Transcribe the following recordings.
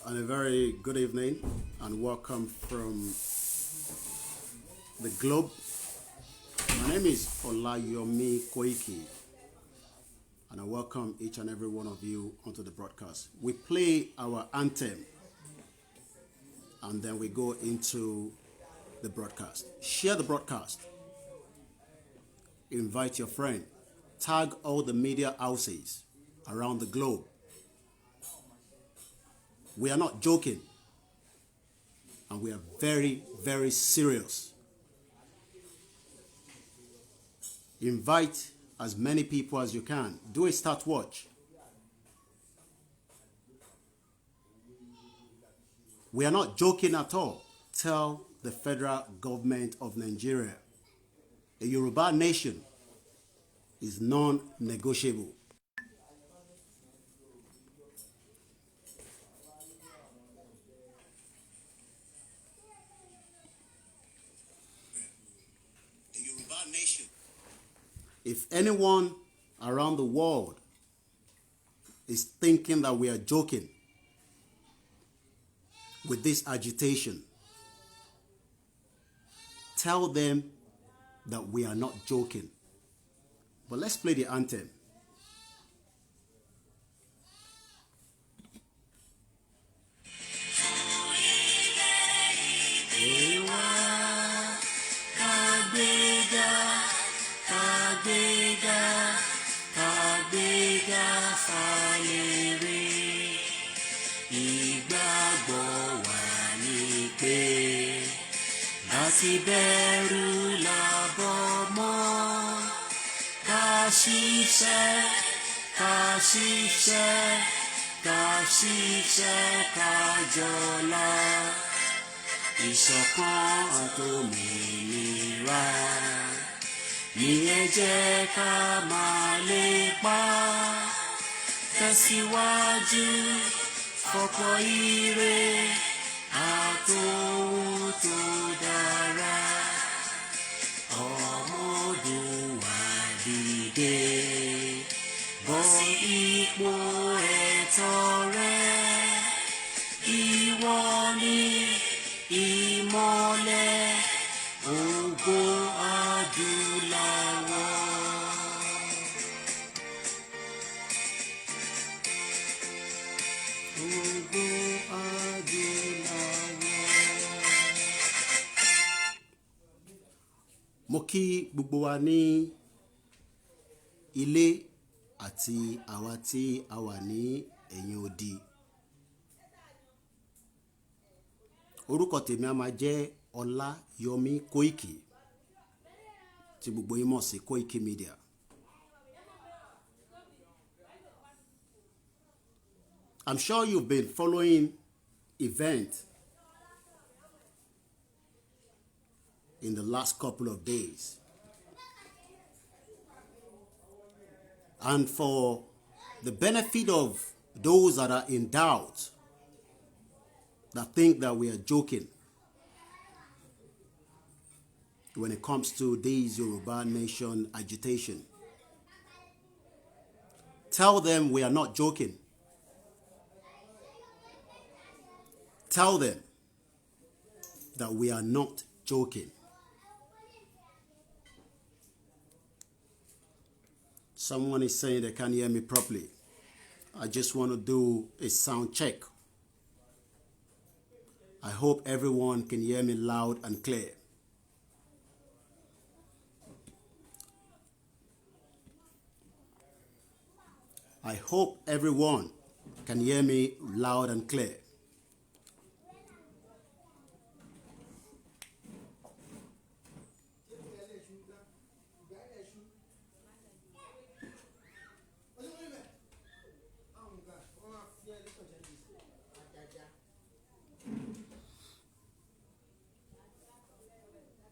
And a very good evening and welcome from the globe. My name is Olayomi Koiki and I welcome each and every one of you onto the broadcast. We play our anthem and then we go into the broadcast. Share the broadcast. Invite your friend. Tag all the media houses around the globe. We are not joking, and we are very, very serious. Invite as many people as you can. Do a start watch. We are not joking at all. Tell the federal government of Nigeria, a Yoruba nation is non-negotiable. Nation. If anyone around the world is thinking that we are joking with this agitation, tell them that we are not joking. But let's play the anthem. Ìgbàgbọ́ wa ni pé láti bẹ̀rù làbọ̀ mọ́ ká ṣiṣẹ́ ká jọlá ìṣọ̀kan àtòmìnira ní ẹ jẹ́ ká máa lépa tẹ̀síwájú fọ̀pọ̀ ire àtòhun tó dára ọmọ Oòduà dìde bọ́ ipò ẹ̀tọ́ rẹ ìwọ ni ìmọ́lẹ̀ ògo adúláwọ̀. Mo kí gbogbo wa ní ilé àti àwa tí a wà ní ẹ̀yìn odi. Orúkọ tèmi a máa jẹ́ Olayomi Koiki tí gbogbo yín mọ̀ sí Koiki Media. I'm sure you've been following events in the last couple of days. And for the benefit of those that are in doubt, that think that we are joking when it comes to this Yoruba nation agitation, tell them we are not joking. Tell them that we are not joking. Someone is saying they can't hear me properly. I just want to do a sound check. I hope everyone can hear me loud and clear. I hope everyone can hear me loud and clear.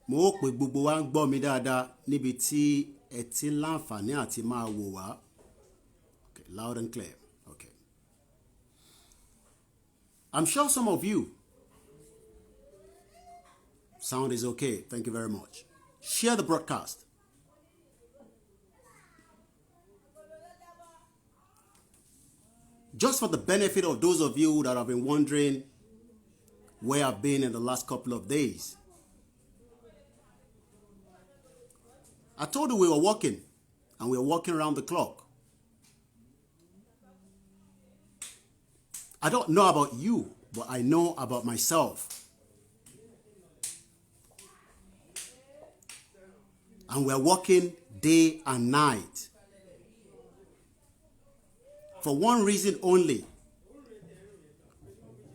Mo hope pé gbogbo wa ń gbọ́ mi dáadáa níbi tí ẹ ti láǹfààní àti máa wò wá. Okay, loud and clear. Okay. I'm sure some of you, sound is okay. Thank you very much. Share the broadcast. Just for the benefit of those of you that have been wondering where I've been in the last couple of days. I told you we were working, and we were working around the clock. I don't know about you, but I know about myself. And we're working day and night. For one reason only.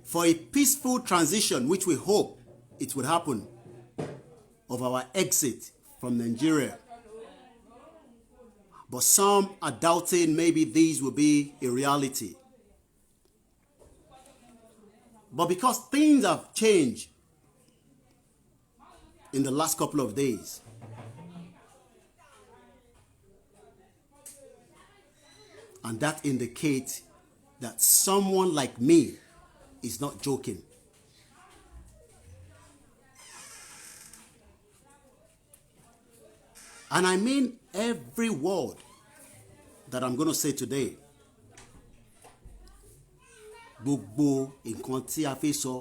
For a peaceful transition, which we hope it would happen, of our exit from Nigeria. But some are doubting maybe these will be a reality. But because things have changed in the last couple of days, and that indicates that someone like me is not joking. And I mean every word that I'm going to say today. Gbogbo nǹkan tí a fẹ́ sọ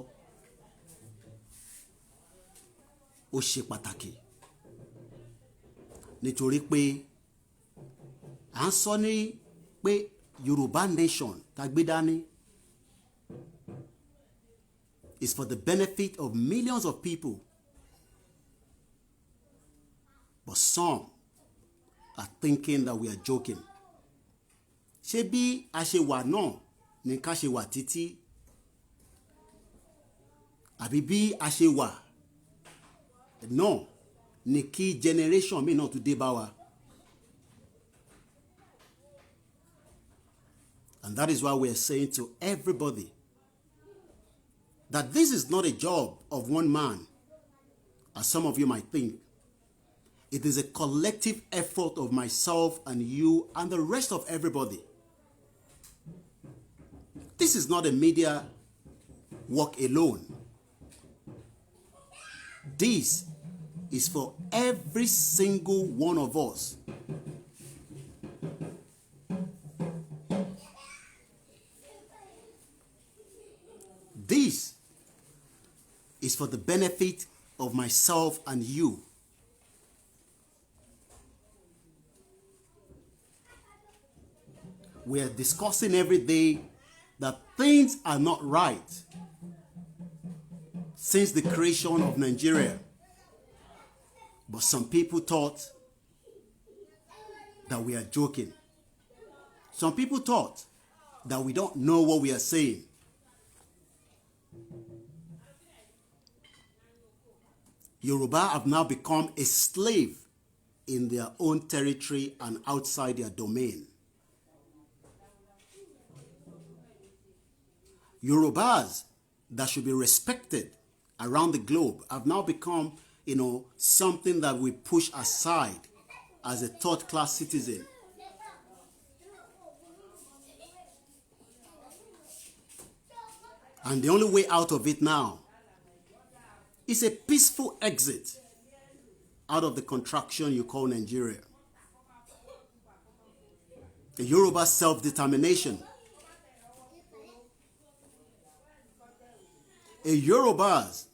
ó ṣe pàtàkì. Nítorí pé à ń sọ ní pé Yorùbá nation tá gbé dání is for the benefit of millions of people. But some are thinking that we are joking. Ṣé bí a ṣe wà náà ni ká ṣe wà títí? Àbí bí a ṣe wà náà ni kí generation mi náà tún dé bá wa? And that is why we are saying to everybody that this is not a job of one man, as some of you might think. It is a collective effort of myself and you and the rest of everybody. This is not a media work alone. This is for every single one of us. This is for the benefit of myself and you. We are discussing every day that things are not right since the creation of Nigeria. But some people thought that we are joking. Some people thought that we don't know what we are saying. Yoruba have now become a slave in their own territory and outside their domain. Yorubas that should be respected around the globe have now become, something that we push aside as a third-class citizen. And the only way out of it now is a peaceful exit out of the contraction you call Nigeria. A Yoruba self-determination. A Yorubas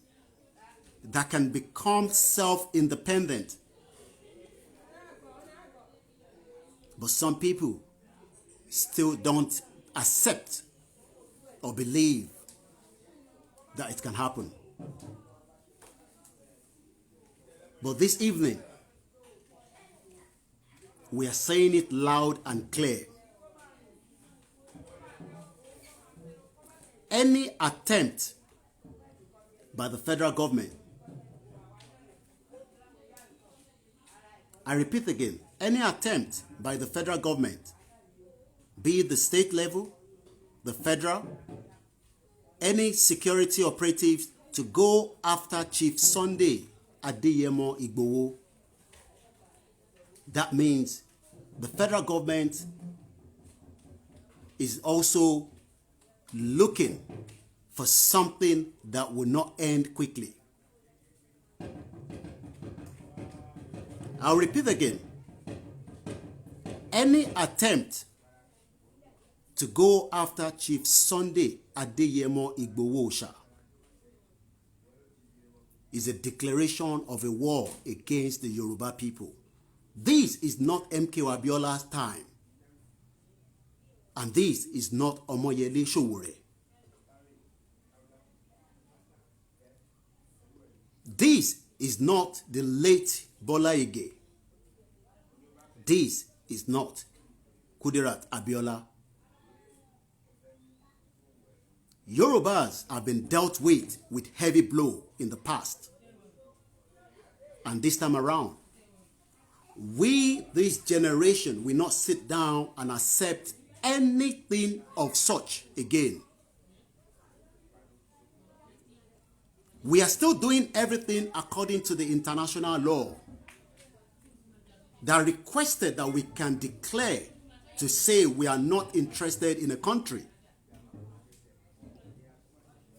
that can become self-independent. But some people still don't accept or believe that it can happen. But this evening, we are saying it loud and clear. Any attempt by the federal government, I repeat again, any attempt by the federal government, be it the state level, the federal, any security operatives to go after Chief Sunday Adeyemo Igboho, that means the federal government is also looking for something that will not end quickly. I'll repeat again. Any attempt to go after Chief Sunday Adeyemo Igboho Osha is a declaration of a war against the Yoruba people. This is not MK Abiola's time. And this is not Omoyele Sowore. This is not the late Bola Ige. This is not Kudirat Abiola. Yorubas have been dealt with heavy blow in the past. And this time around, we, this generation, will not sit down and accept anything of such again. We are still doing everything according to the international law that requested that we can declare to say we are not interested in a country.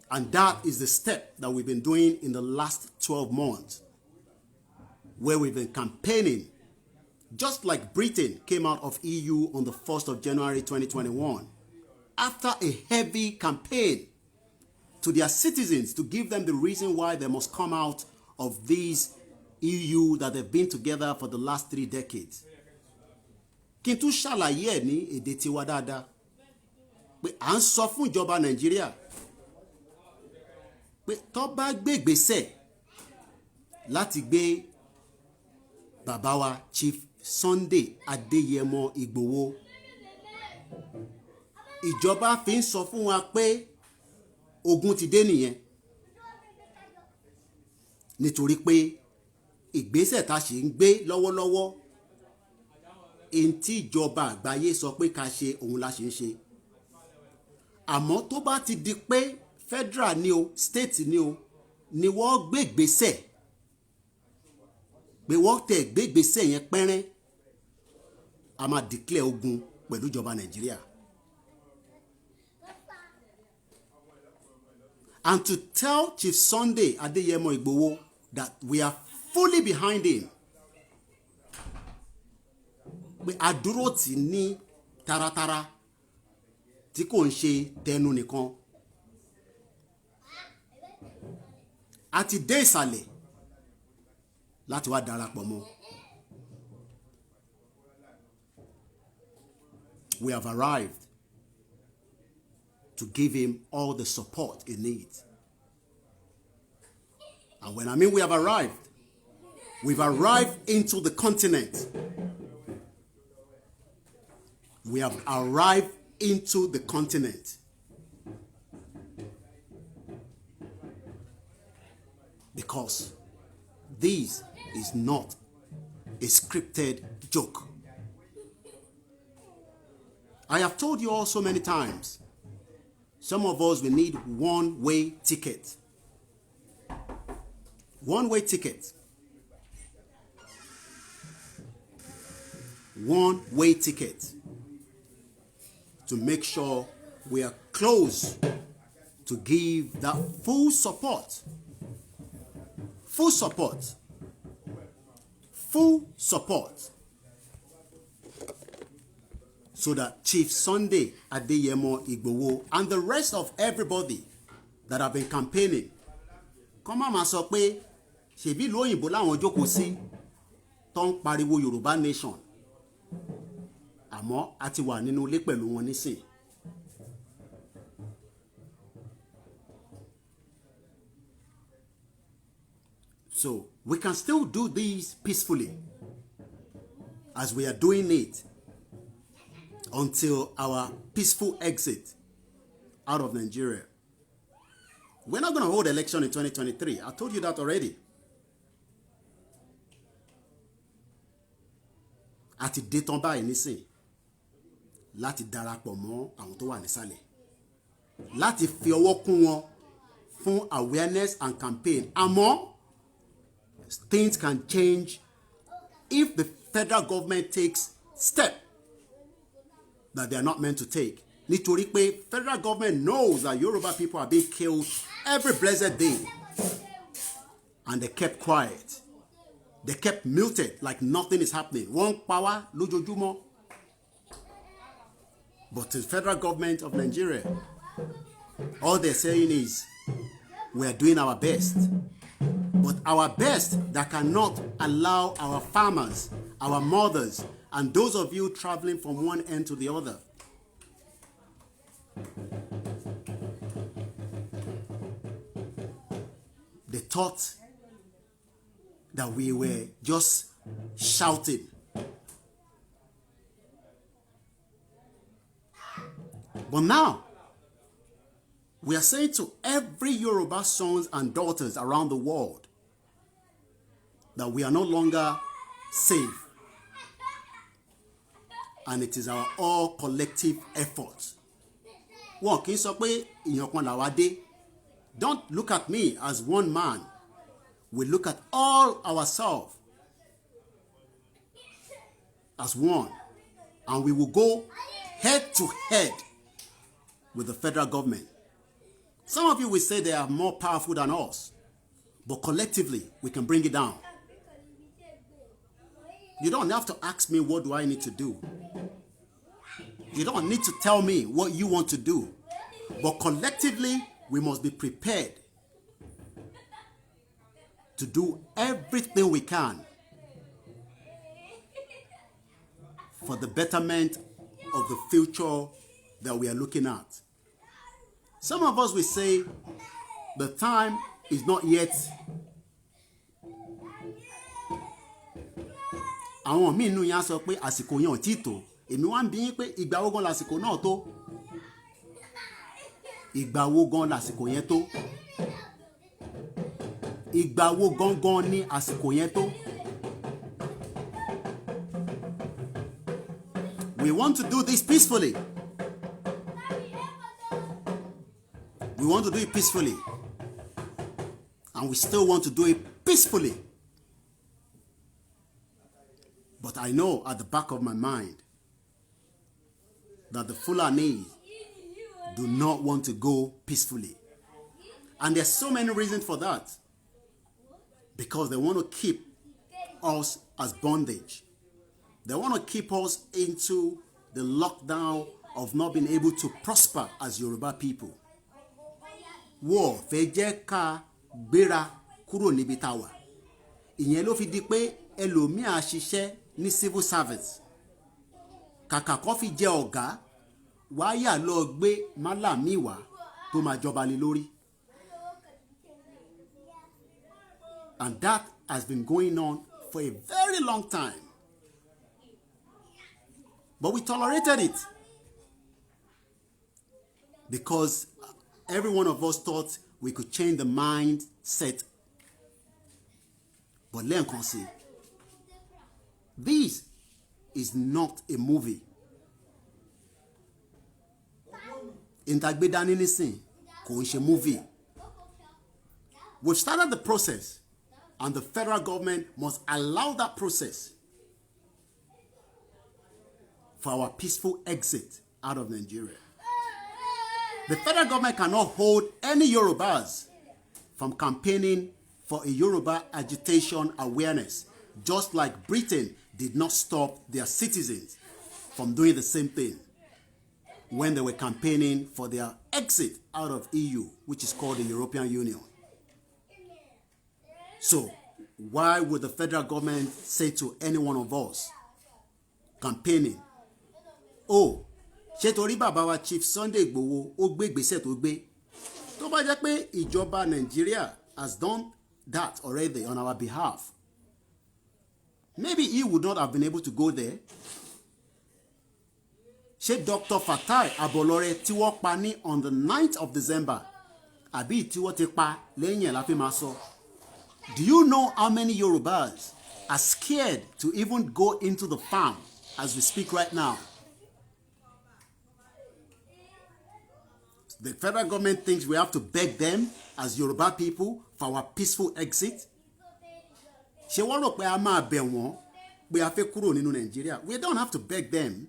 And that is the step that we've been doing in the last 12 months, where we've been campaigning, just like Britain came out of EU on the 1st of January 2021, after a heavy campaign to their citizens to give them the reason why they must come out of this EU that they've been together for the last 3 decades. Kí n tún ṣàlàyé ẹ̀ ní èdè tiwa dáadáa pé à ń sọ fún ìjọba Nàìjíríà pé tó bá gbé ìgbésẹ̀ láti gbé bàbá wa Chief Sunday Adeyemo Igboho, ìjọba fi ń sọ fún wa pé ogun ti dé nìyẹn, nítorí pé ìgbésẹ̀ tá ṣe ń gbé lọ́wọ́lọ́wọ́ in tí ìjọba àgbáyé sọ pé ká ṣe òun la ṣe ń ṣe. Àmọ́ tó bá ti di pé federal ni o, state ni o, ni wọ́n gbé ìgbésẹ̀ pé wọ́n tẹ̀ gbé ìgbésẹ̀ yẹn pẹ́rẹ́, a máa declare ogun pẹ̀lú ìjọba Nàìjíríà. And to tell Chief Sunday Adeyemo Igboho that we are fully behind him, pé àdúró tì ní taratara tí kò ń ṣe tẹnu nìkan, àti dé ìsàlẹ̀ láti wá darapọ̀ mọ́. We have arrived to give him all the support he needs. And when I mean we have arrived, we've arrived into the continent. We have arrived into the continent. Because this is not a scripted joke. I have told you all so many times, some of us will need one-way ticket. One-way ticket. One-way ticket to make sure we are close to give that full support. Full support. Full support. So that Chief Sunday Adeyemo Igboho and the rest of everybody that have been campaigning, come on, sọ pé ṣebí ìlú òyìnbó làwọn jókòó sí tó ń pariwo Yorùbá nation, àmọ́ a ti wà nínú ilé pẹ̀lú wọn nísìn. So we can still do this peacefully as we are doing it until our peaceful exit out of Nigeria. We're not going to hold election in 2023. I told you that already. Àti dé tán báyìí nísìn láti darapọ̀ mọ́ àwọn tó wà nísàlẹ̀, láti fi ọwọ́ kún wọn fún awareness and campaign. Àmọ́ things can change if the federal government takes steps that they are not meant to take. Nítorí pé federal government knows that Yoruba people are being killed every blessed day, and they kept quiet. They kept muted like nothing is happening. One power lójoojúmọ́. But the federal government of Nigeria, all they're saying is, we are doing our best. But our best that cannot allow our farmers, our mothers, and those of you traveling from one end to the other they thought that we were just shouting. But now, we are saying to every Yoruba sons and daughters around the world that we are no longer safe. And it is our all collective effort. One kì í sọ pé ìyàn kan làwa dé. Don't look at me as one man. We look at all ourselves as one. And we will go head to head with the federal government. Some of you will say they are more powerful than us. But collectively, we can bring it down. You don't have to ask me, what do I need to do? You don't need to tell me what you want to do. But collectively, we must be prepared to do everything we can for the betterment of the future that we are looking at. Some of us will say the time is not yet. Àwọn míì nínú yẹn á sọ pé àsìkò yẹn ò tí tó. Èmi wá ń bi yín pé ìgbà wo gan lásìkò náà tó? Ìgbà wo gan lásìkò yẹn tó? Ìgbà wo gangan ni àsìkò yẹn tó? We want to do this peacefully. We want to do it peacefully. And we still want to do it peacefully. But I know at the back of my mind that the Fulani do not want to go peacefully. And there's so many reasons for that. Because they want to keep us as bondage. They want to keep us into the lockdown of not being able to prosper as Yoruba people. Wọ́n fẹ́ jẹ́ ká gbéra kúrò níbi tá wà. Ìyẹn ló fi di pé ẹlòmíà ṣiṣẹ́ ní civil service. Kàkà kó fi jẹ ọ̀gá, wáyà lọ gbé málàmí wá tó máa jọba lé lórí. And that has been going on for a very long time. But we tolerated it. Because every one of us thought we could change the mindset. But lẹ́ẹ̀kan sí, this is not a movie. Ìtàgbédání nísìn kò ń ṣe movie. We've started the process, and the federal government must allow that process for our peaceful exit out of Nigeria. The federal government cannot hold any Yorubas from campaigning for a Yoruba agitation awareness, just like Britain did not stop their citizens from doing the same thing when they were campaigning for their exit out of EU, which is called the European Union. So, why would the federal government say to any one of us campaigning, oh, ṣé torí bàbá wa Chief Sunday Igboho ó gbé ìgbésẹ̀ tó gbé? Tó bá jẹ́ pé ìjọba Nigeria has done that already on our behalf, maybe he would not have been able to go there. Ṣé Dr. Fatai Abolore tí wọ́n pa ní on the 9th of December, àbí tí wọ́n ti pa lẹ́yìn ẹ̀ la fi máa sọ? Do you know how many Yorubas are scared to even go into the farm as we speak right now? The federal government thinks we have to beg them as Yoruba people for our peaceful exit. Ṣé wọ́n rò pé a máa bẹ̀ wọ́n pé a fẹ́ kúrò nínú Nigeria? We don't have to beg them.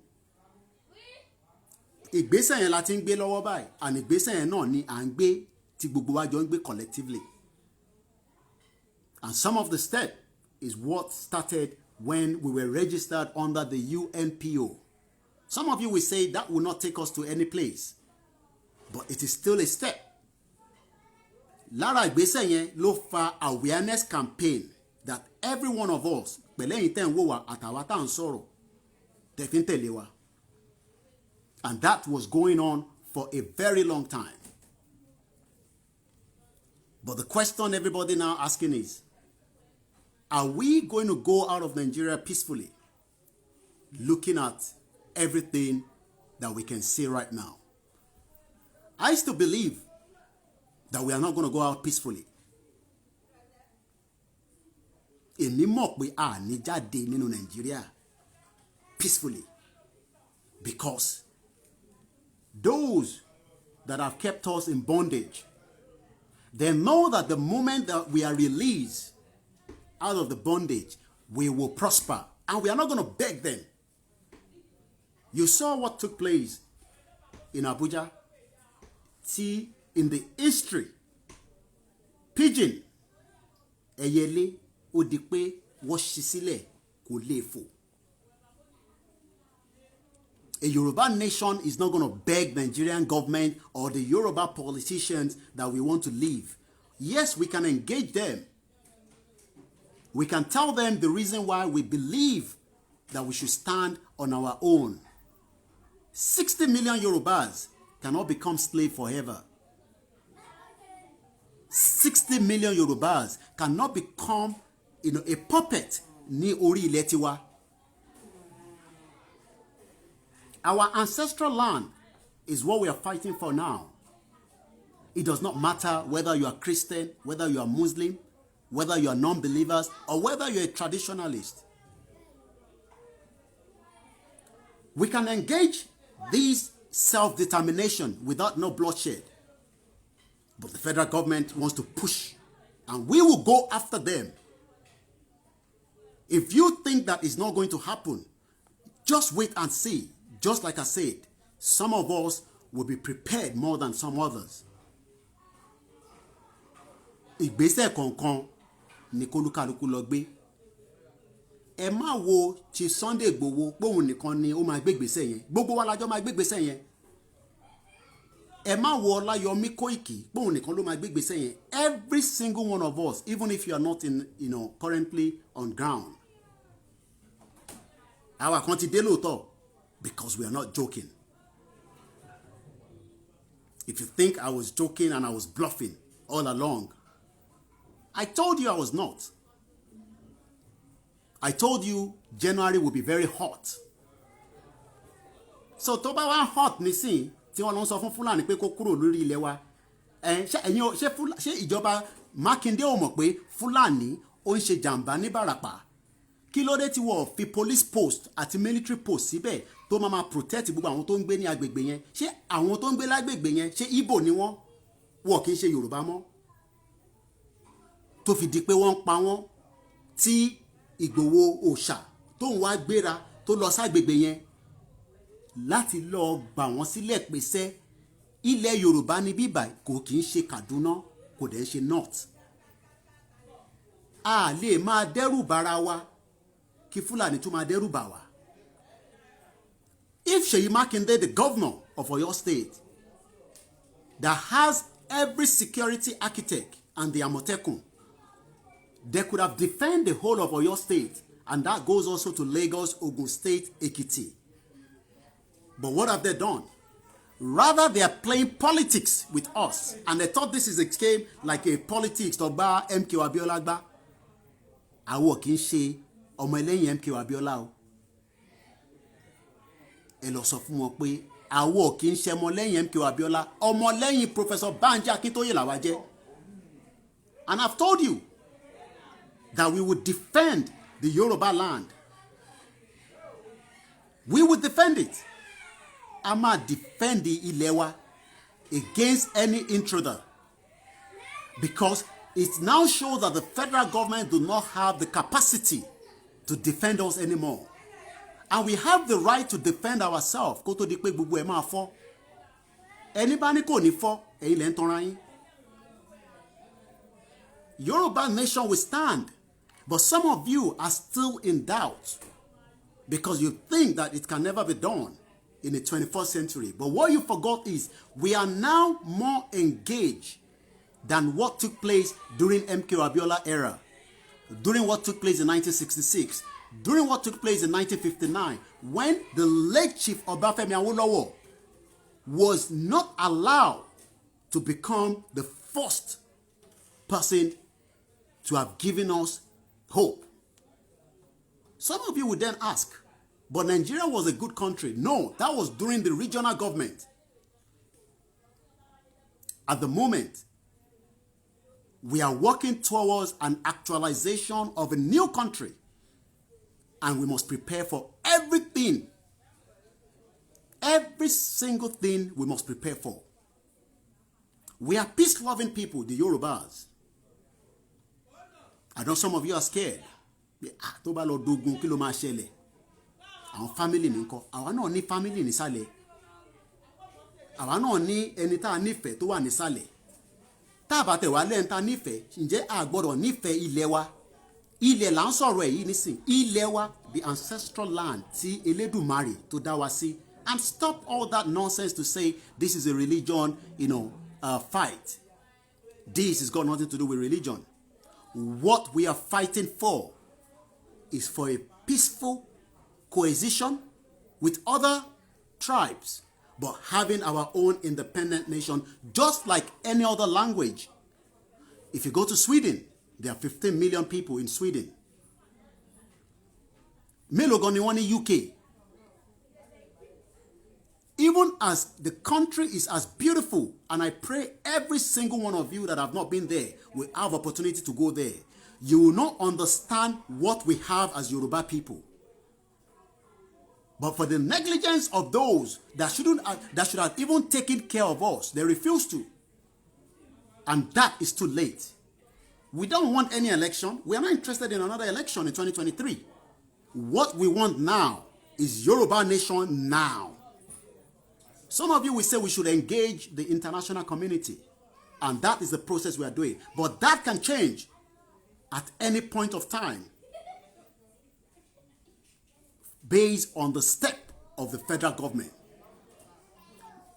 Ìgbésẹ̀ yẹn la ti ń gbé lọ́wọ́ báyìí, and ìgbésẹ̀ yẹn náà ni à ń gbé tí gbogbo wa jọ ń gbé collectively. And some of the steps is what started when we were registered under the UNPO. Some of you will say that will not take us to any place, but it is still a step. Lára ìgbésẹ̀ yẹn ló fa awareness campaign that every one of us, pẹ̀lẹ́yìn tẹ́ ń wò wá àtàwa tá à ń sọ̀rọ̀, tẹ́ fi ń tẹ̀lé wa. And that was going on for a very long time. But the question everybody now asking is, are we going to go out of Nigeria peacefully? Looking at everything that we can see right now. I still believe that we are not going to go out peacefully. Èmi mọ̀ pé a ní jáde nínú Nigeria peacefully, because those that have kept us in bondage, they know that the moment that we are released out of the bondage, we will prosper, and we are not going to beg them. You saw what took place in Abuja. See, in the history, pigeon, ẹyẹlé, ó di pé wọ́n ṣí sílẹ̀ kò lè fò. A Yoruba nation is not going to beg Nigerian government or the Yoruba politicians that we want to leave. Yes, we can engage them. We can tell them the reason why we believe that we should stand on our own. 60 million Yorubas cannot become slaves forever. 60 million Yorubas cannot become, a puppet ní orí ilẹ̀ tiwa. Our ancestral land is what we are fighting for now. It does not matter whether you are Christian, whether you are Muslim, whether you are non-believers, or whether you're a traditionalist. We can engage this self-determination without no bloodshed. But the federal government wants to push, and we will go after them. If you think that is not going to happen, just wait and see. Just like I said, some of us will be prepared more than some others. Ìgbésẹ̀ kọ̀ọ̀kan ni kólúkálukú lọ gbé. Ẹ má wo ti Sunday Igboho póun nìkan ni ó máa gbé ìgbésẹ̀ yẹn. Gbogbo wa lájọ máa gbé ìgbésẹ̀ yẹn. Ẹ má wo Ọláyọmí Kóìkì póun nìkan ló máa gbé ìgbésẹ̀ yẹn. Every single one of us, even if you are not in, currently on ground. Àwa kan ti dé lóòótọ́, because we are not joking. If you think I was joking and I was bluffing all along, I told you I was not. I told you January will be very hot. So tó bá wá hot nísìn tí wọ́n lọ sọ fún Fúlàní pé kó kúrò lórí ilẹ̀ wa. Ṣé ìjọba Mákindé ò mọ̀ pé Fúlàní ó ń ṣe jàǹbá ní Bàràpá? Kí ló dé tí wọ́n fi police post àti military post síbẹ̀ tó máa protect gbogbo àwọn tó ń gbé ní agbègbè yẹn? Ṣé àwọn tó ń gbé lágbègbè yẹn ṣé Ìgbò ni wọ́n kì í ṣe Yorùbá mọ́? Tó fi di pé wọ́n pa wọ́n tí Ìgbòho òòṣà tó ń wá gbéra tó lọ ságbègbè yẹn láti lọ gbà wọ́n sílẹ̀ pèsè ilẹ̀ Yorùbá ní bíbà kò kì í ṣe Kaduna kò dẹ̀ ṣe North. A lè máa dẹ́rù bara wa kí Fúlàní tún máa dẹ́rù bà wá. If Seyi Makinde, the governor of Oyo State, that has every security architect and the Amotekun, they could have defended the whole of Oyo State, and that goes also to Lagos, Ogun State, Ekiti. But what have they done? Rather, they are playing politics with us, and they thought this is a game like a politics to gba MK Abiola gba. Àwọn kì í ṣe ọmọ ẹlẹ́yìn MK Abiola o. Ẹ lọ sọ fún wọn pé àwọn kì í ṣe ọmọ ẹlẹ́yìn MK Abiola, ọmọ ẹlẹ́yìn Professor Banji Akintoye làwa jẹ́. And I've told you that we would defend the Yoruba land. We would defend it. A máa defend the ilẹ̀ wa against any intruder, because it now shows that the federal government do not have the capacity to defend us anymore. And we have the right to defend ourselves. Kó tó di pé gbogbo ẹ̀ máa fọ́. Ẹni bá ní kò ní fọ́, ẹ̀yin lẹ ń tanra yín. Yoruba nation will stand. But some of you are still in doubt because you think that it can never be done. in the 21st century. But what you forgot is we are now more engaged than what took place during MK Abiola era, during what took place in 1966, during what took place in 1959, when the late Chief Obafemi Awolowo was not allowed to become the first person to have given us hope. Some of you would then ask, but Nigeria was a good country. No, that was during the regional government. At the moment, we are working towards an actualization of a new country, and we must prepare for everything. Every single thing we must prepare for. We are peace-loving people, the Yorubas. I know some of you are scared. Tó bá lọ dogun kí ló máa ṣẹlẹ̀. Àwọn family mi ńkọ́. Àwa náà ní family nísàlẹ̀. Àwa náà ní ẹni tá nífẹ̀ẹ́ tó wà nísàlẹ̀. Tá bá tẹ̀ wá lẹ́ni tá nífẹ̀ẹ́, ǹjẹ́ a gbọ́dọ̀ nífẹ̀ẹ́ ilẹ̀ wa? Ilẹ̀ là ń sọ̀rọ̀ èyí nísìn. Ilẹ̀ wa, the ancestral land tí Elédùmarè tó dá wa sí. And stop all that nonsense to say this is a religion, fight. This has got nothing to do with religion. What we are fighting for is for a peaceful coexistence with other tribes, but having our own independent nation, just like any other language. If you go to Sweden, there are 15 million people in Sweden. Mélòó gan ni wọ́n ní UK. Even as the country is as beautiful, and I pray every single one of you that have not been there will have opportunity to go there, you will not understand what we have as Yoruba people. But for the negligence of those that should have even taken care of us, they refuse to. And that is too late. We don't want any election. We are not interested in another election in 2023. What we want now is Yoruba nation now. Some of you will say we should engage the international community, and that is the process we are doing. But that can change at any point of time based on the step of the federal government.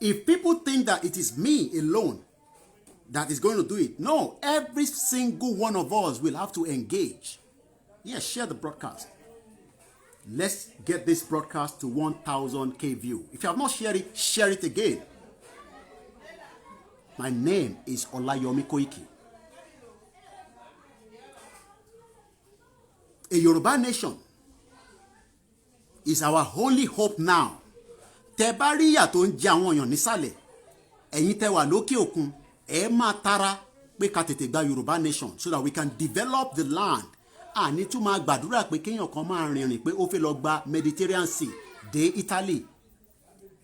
If people think that it is me alone that is going to do it, no, every single one of us will have to engage. Yes, share the broadcast. Let's get this broadcast to 1,000K view. If you have not shared it, share it again. My name is Olayomi Koiki. A Yoruba nation is our only hope now. Tẹ́ bá rí ìyà tó ń jẹ àwọn èèyàn nísàlẹ̀, ẹ̀yin tẹ́ wà lókè òkun, ẹ máa tara pé ká tètè gba Yoruba nation so that we can develop the land. Àní tún máa gbàdúrà pé kéèyàn kan máa rìnrìn pé ó fẹ́ lọ gba Mediterranean Sea dé Italy.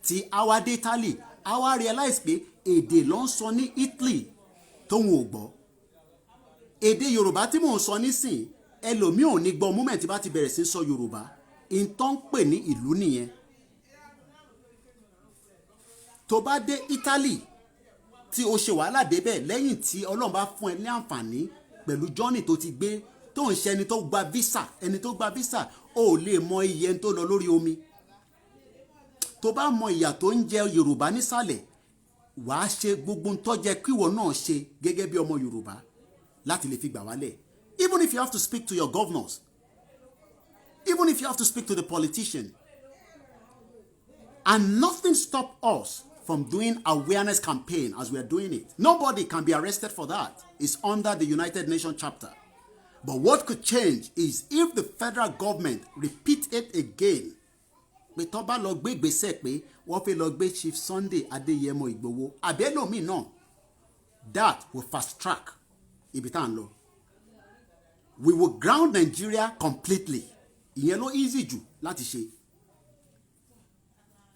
Tí àwa dé Italy, àwa realize pé èdè ló ń sọ ní Italy tóun ò gbọ́. Èdè Yorùbá tí mò ń sọ nísìn, ẹlòmíì ò ní gbọ́ moment bá ti bẹ̀rẹ̀ sí sọ Yorùbá. Ìtàn ń pè ní ìlú nìyẹn. Tó bá dé Italy tí o ṣe wàhálà débẹ̀ lẹ́yìn tí Ọlọ́run bá fún ẹ ní àǹfààní pẹ̀lú journey tó ti gbé tó ń ṣe ẹni tó gba visa ó lè mọ iye tó lọ lórí omi. Tó bá mọ ìyà tó ń jẹ Yorùbá nísàlẹ̀, wàá ṣe gbogbo ń tó jẹ́ kíwọ náà ṣe gẹ́gẹ́ bí ọmọ Yorùbá láti lè fi gbà wálẹ̀. Even if you have to speak to your governors, even if you have to speak to the politician, and nothing stop us from doing awareness campaign as we are doing it. Nobody can be arrested for that. It's under the United Nations chapter. But what could change is if the federal government repeat it again. Pé tó bá lọ gbé ìgbésẹ̀ pé wọ́n fẹ́ lọ gbé Chief Sunday Adéyẹmọ Igboho àbẹ́lòmíì náà, that will fast track ibi tá à ń lọ. We will ground Nigeria completely. Ìyẹn ló easy jù láti ṣe.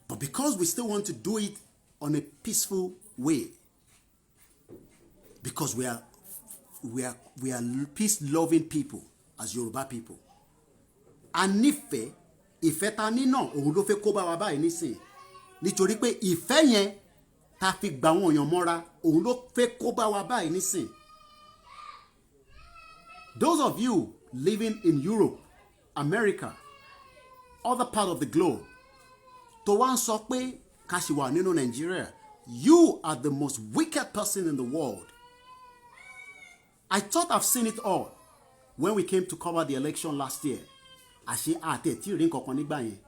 But because we still want to do it on a peaceful way, because we are peace-loving people as Yoruba people. A nífẹ̀ẹ́, ìfẹ́ ta ní náà òun ló fẹ́ kó bá wa báyìí nísìn. Nítorí pé ìfẹ́ yẹn ta fi gbà wọ́n èèyàn mọ́ra òun ló fẹ́ kó bá wa báyìí nísìn. Those of you living in Europe, America, other part of the globe, tó wá ń sọ pé ká ṣì wà nínú Nigeria, you are the most wicked person in the world. I thought I've seen it all when we came to cover the election last year. Àṣé àtẹ̀ tí rí nǹkan kan nígbà yẹn.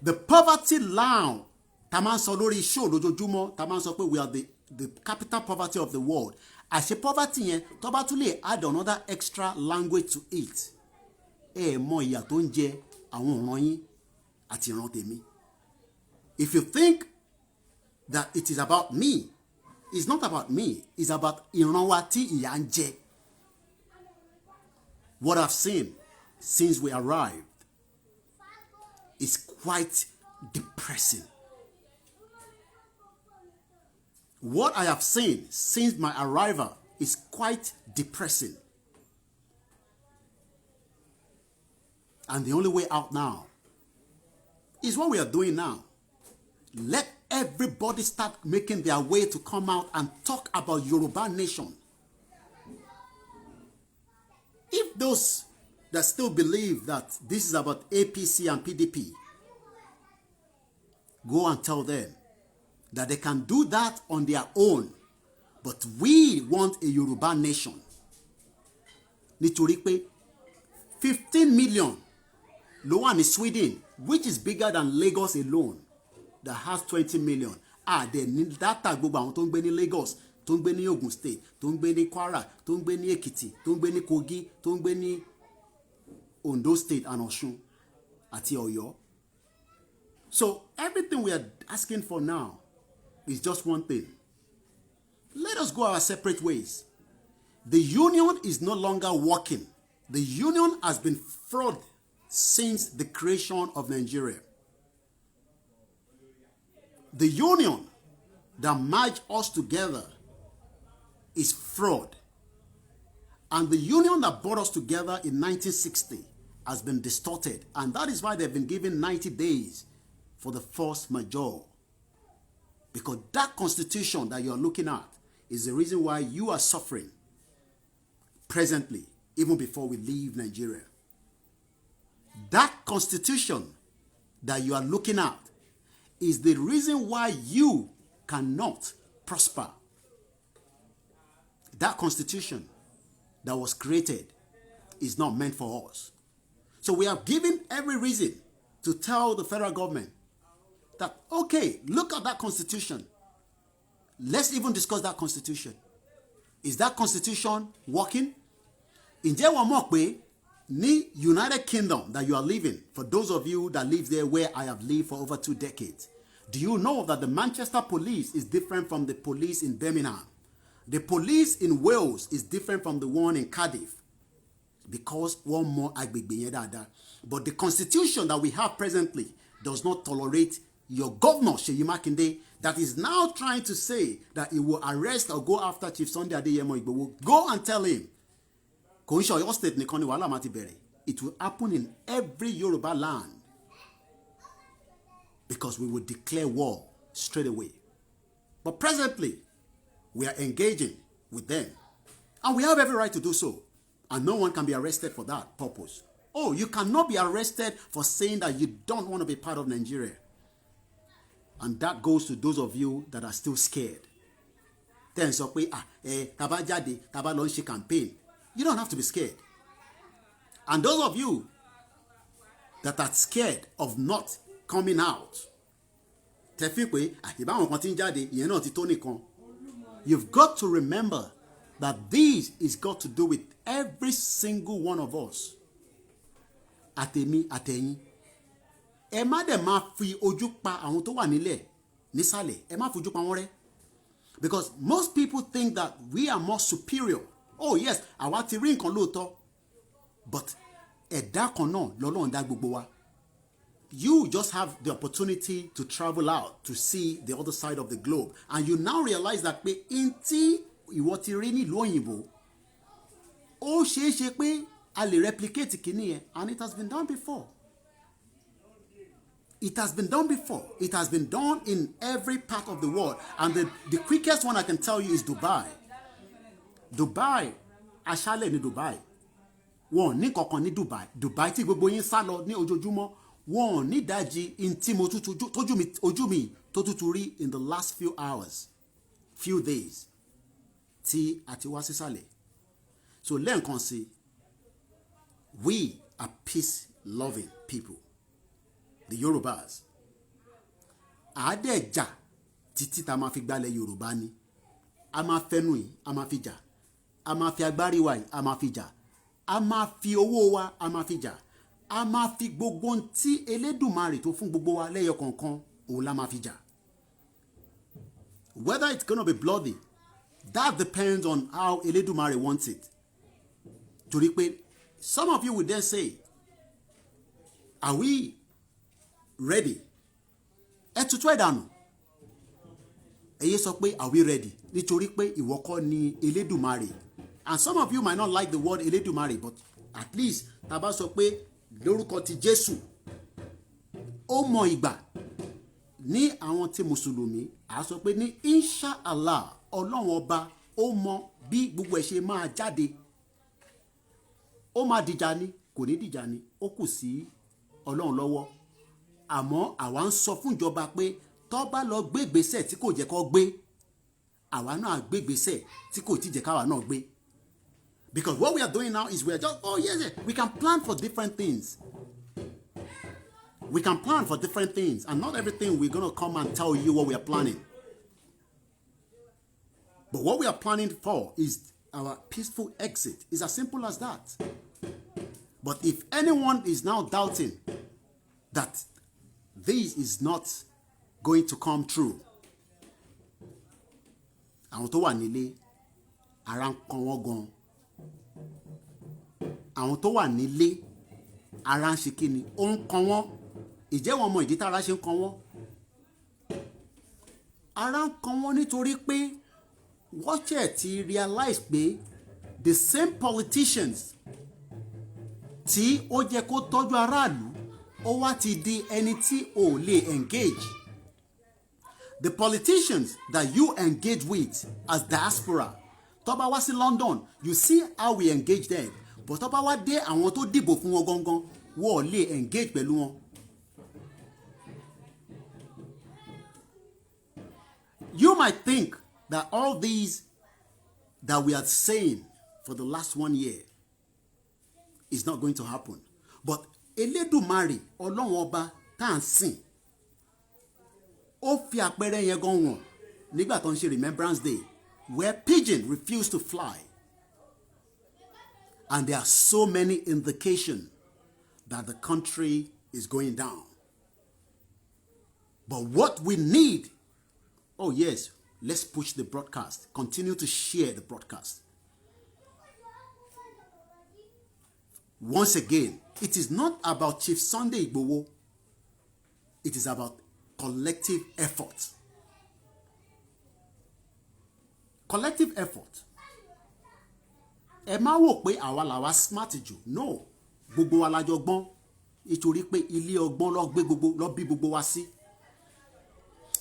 The poverty now, tá máa ń sọ lórí show lójoojúmọ́, tá máa ń sọ pé we are the capital poverty of the world. Àṣé poverty yẹn tó bá tún lè add another extra language to it. Mọ ìyà tó ń jẹ àwọn ọ̀ràn yín àti ìran tèmi. If you think that it is about me, it's not about me, it's about ìran wa tí ìyà ń jẹ. What I've seen since we arrived is quite depressing. What I have seen since my arrival is quite depressing. And the only way out now is what we are doing now. Let everybody start making their way to come out and talk about Yoruba nation. If those that still believe that this is about APC and PDP, go and tell them that they can do that on their own, but we want a Yoruba nation. Nítorí pé 15 million ló wà ní Sweden, which is bigger than Lagos alone, that has 20 million. Dẹ̀ ní data gbogbo àwọn tó ń gbé ní Lagos, tó ń gbé ní Ogun State, tó ń gbé ní Kwara, tó ń gbé ní Ekiti, tó ń gbé ní Kogi, tó ń gbé ní Ondo State and Osun àti Ọ̀yọ́. So everything we are asking for now is just one thing. Let us go our separate ways. The union is no longer working. The union has been fraud since the creation of Nigeria. The union that merged us together is fraud. And the union that brought us together in 1960 has been distorted. And that is why they've been given 90 days for the force majeure. Because that constitution that you're looking at is the reason why you are suffering presently, even before we leave Nigeria. That constitution that you are looking at is the reason why you cannot prosper. That constitution that was created is not meant for us. So we are given every reason to tell the federal government that, okay, look at that constitution. Let's even discuss that constitution. Is that constitution working? Ǹjẹ́ wọ́n mọ̀ pé ní United Kingdom that you are living, for those of you that live there where I have lived for over 2 decades, do you know that the Manchester police is different from the police in Birmingham? The police in Wales is different from the one in Cardiff. Because one more agbègbè yẹn dáadáa. But the constitution that we have presently does not tolerate your governor, Seyi Makinde, that is now trying to say that he will arrest or go after Chief Sunday Adeyemo Igboho. Go and tell him. Kò ń ṣe Ọ̀yọ́ state nìkan ni wàhálà máa ti bẹ̀rẹ̀. It will happen in every Yoruba land. Because we will declare war straight away. But presently, we are engaging with them. And we have every right to do so. And no one can be arrested for that purpose. Oh, you cannot be arrested for saying that you don't want to be part of Nigeria. And that goes to those of you that are still scared. Then sọ pé taba jáde, taba lọ ṣe campaign. You don't have to be scared. And those of you that are scared of not coming out, tẹ́ fi pé ìbáwọn kan ti ń jáde, ìyẹn náà ti tó nìkan. You've got to remember that this is got to do with every single one of us. Àtèmi àtẹ̀yin. Ẹ má dẹ̀ máa fi ojú pa àwọn tó wà nílẹ̀ nísàlẹ̀. Ẹ má fojú pa wọ́n rẹ́. Because most people think that we are more superior. Oh yes, àwa ti rí nǹkan lóòótọ́. But ẹ̀dá kan náà lọ́lọ́run dá gbogbo wa. You just have the opportunity to travel out to see the other side of the globe. And you now realize that pé in tí ìwọ ti rí nílùú òyìnbó, ó ṣeé ṣe pé a lè replicate kìíní yẹn, and it has been done before. It has been done before. It has been done in every part of the world. And the quickest one I can tell you is Dubai. Dubai, aṣálẹ̀ ní Dubai. Wọ́n ní kankan ní Dubai. Dubai tí gbogbo yín sá lọ ní ojoojúmọ́. wọn ò ní ìdajì in tí mo ojú mi tó tútù rí in the last few hours, few days tí a ti wá sísàlẹ̀. So lẹ́ẹ̀kan sí, we are peace-loving people, the Yorubas. Àádẹ́jà títí tá a máa fi gbálẹ̀ Yorùbá ni. A máa fẹnu yìí, a máa fi jà. A máa fi agbárí wa yìí, a máa fi jà. A máa fi owó wa, a máa fi jà. A máa fi gbogbo ohun tí Elédùmarè tó fún gbogbo wa lẹ́yọ kọ̀ọ̀kan, òun la máa fi jà. Whether it's gonna be bloody, that depends on how Elédùmarè wants it. Torí pé some of you will then say, are we ready? Ẹ tutù ẹ̀ dànù. Ẹ̀yẹ sọ pé are we ready? Nítorí pé ìwọ kọ́ ni Elédùmarè. And some of you might not like the word Elédùmarè, but at least tá bá sọ pé lórúkọ ti Jésù, ó mọ ìgbà. Ní àwọn tí Mùsùlùmí, a sọ pé ní insha Allah, Ọlọ́run ọba ó mọ bí gbogbo ẹ̀ ṣe máa jáde. Ó máa dìjà ni, kò ní dìjà ni, ó kù sí Ọlọ́run lọ́wọ́. Àmọ́ àwa ń sọ fún ìjọba pé tó bá lọ gbé ìgbésẹ̀ tí kò jẹ́ kó gbé, àwa náà gbé ìgbésẹ̀ tí kò tí jẹ́ káwa náà gbé. Because what we are doing now is we are just, oh yes, we can plan for different things. We can plan for different things, and not everything we're going to come and tell you what we are planning. But what we are planning for is our peaceful exit. It's as simple as that. But if anyone is now doubting that this is not going to come true, àwọn tó wà nílé ara ń kan wọ́n gan. Àwọn tó wà nílé ara ń ṣe kíni, ó ń kan wọ́n. Ìjẹ́ wọn mọ ìdí tára ṣe ń kan wọ́n. Ara ń kan wọ́n nítorí pé wọ́n ṣẹ̀ ti realize pé the same politicians tí ó jẹ́ kó tọ́jú aráàlú ó wá ti di ẹni tí ò lè engage. The politicians that you engage with as diaspora, tó bá wá sí London, you see how we engage them. But tó bá wá dé àwọn tó dìbò fún wọn gangan, wọ́n lè engage pẹ̀lú wọn. You might think that all these that we are saying for the last 1 year is not going to happen. But Elédùmarè, Ọlọ́run ọba tá à ń sìn, ó fi àpẹẹrẹ yẹn gan wọn nígbà tó ń ṣe Remembrance Day, where pigeon refused to fly. And there are so many indications that the country is going down. But what we need, oh yes, let's push the broadcast. Continue to share the broadcast. Once again, it is not about Chief Sunday Igboho. It is about collective effort. Collective effort. Ẹ má wò pé àwa làwa smart jù. No, gbogbo wa la jọ gbọ́n. Nítorí pé ilé ọgbọ́n ló bí gbogbo wa sí.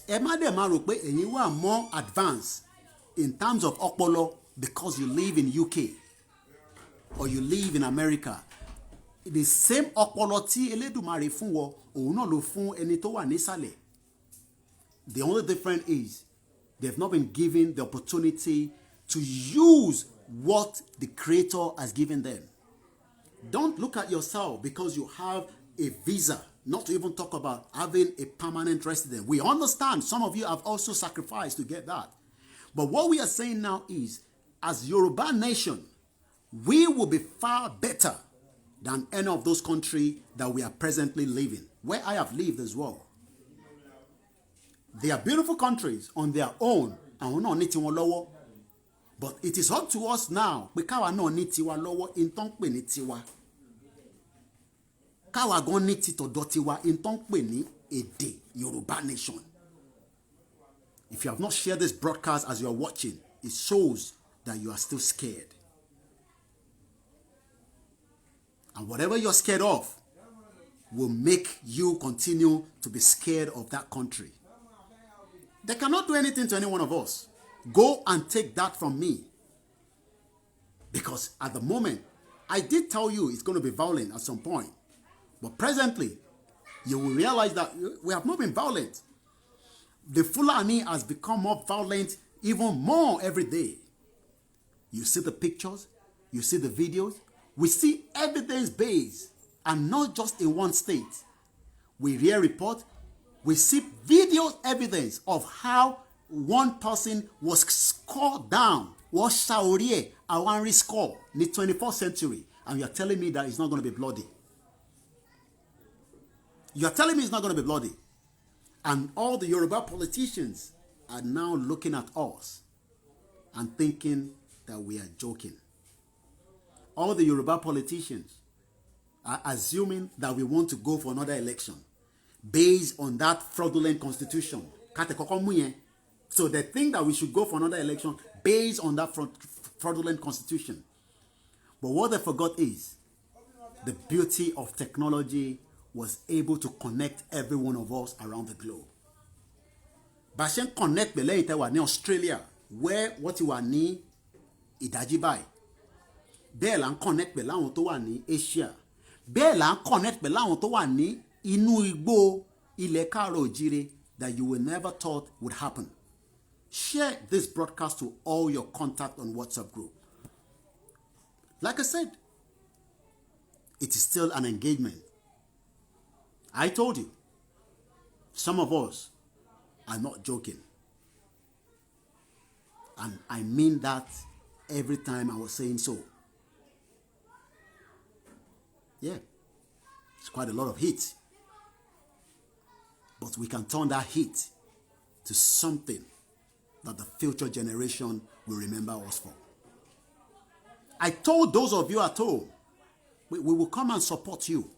Ẹ má dẹ̀ má rò pé ẹ̀yin wà more advanced in terms of ọpọlọ because you live in UK or you live in America. The same ọpọlọ tí Elédùmarè fún wọ, òun náà ló fún ẹni tó wà nísàlẹ̀. The only difference is they've not been given the opportunity to use what the Creator has given them. Don't look at yourself because you have a visa, not to even talk about having a permanent residence. We understand some of you have also sacrificed to get that. But what we are saying now is, as Yoruba nation, we will be far better than any of those countries that we are presently living, where I have lived as well. They are beautiful countries on their own, and we don't need tiwọn lọ́wọ́. But it is up to us now. Pé káwa náà ní tiwa lọ́wọ́, in tó ń pè ní tiwa. Káwa gan ní títọ̀dọ̀ tiwa, in tó ń pè ní èdè Yoruba nation. If you have not shared this broadcast as you are watching, it shows that you are still scared. And whatever you're scared of will make you continue to be scared of that country. They cannot do anything to any one of us. Go and take that from me. Because at the moment, I did tell you it's going to be violent at some point. But presently, you will realize that we have not been violent. The Fulani has become more violent even more every day. You see the pictures, you see the videos, we see evidence-based and not just in one state. We hear report, we see video evidence of how one person was scored down, was Shaorie, Awanri score in the 21st century, and you're telling me that it's not going to be bloody. You're telling me it's not going to be bloody. And all the Yoruba politicians are now looking at us and thinking that we are joking. All the Yoruba politicians are assuming that we want to go for another election based on that fraudulent constitution. So they think that we should go for another election based on that fraudulent constitution. But what they forgot is the beauty of technology was able to connect every one of us around the globe. Bashen connect pẹ̀lẹ́ ìtẹ́wà ní Australia, where what you are ní ìdájí báyìí. Bẹ́ẹ̀ là ń connect pẹ̀lú àwọn tó wà ní Asia. Bẹ́ẹ̀ là ń connect pẹ̀lú àwọn tó wà ní inú igbó ilẹ̀ káàárọ̀ òjíire that you will never thought would happen. Share this broadcast to all your contacts on WhatsApp group. Like I said, it is still an engagement. I told you, some of us are not joking. And I mean that every time I was saying so. Yeah, it's quite a lot of heat. But we can turn that heat to something that the future generation will remember us for. I told those of you at home, we will come and support you.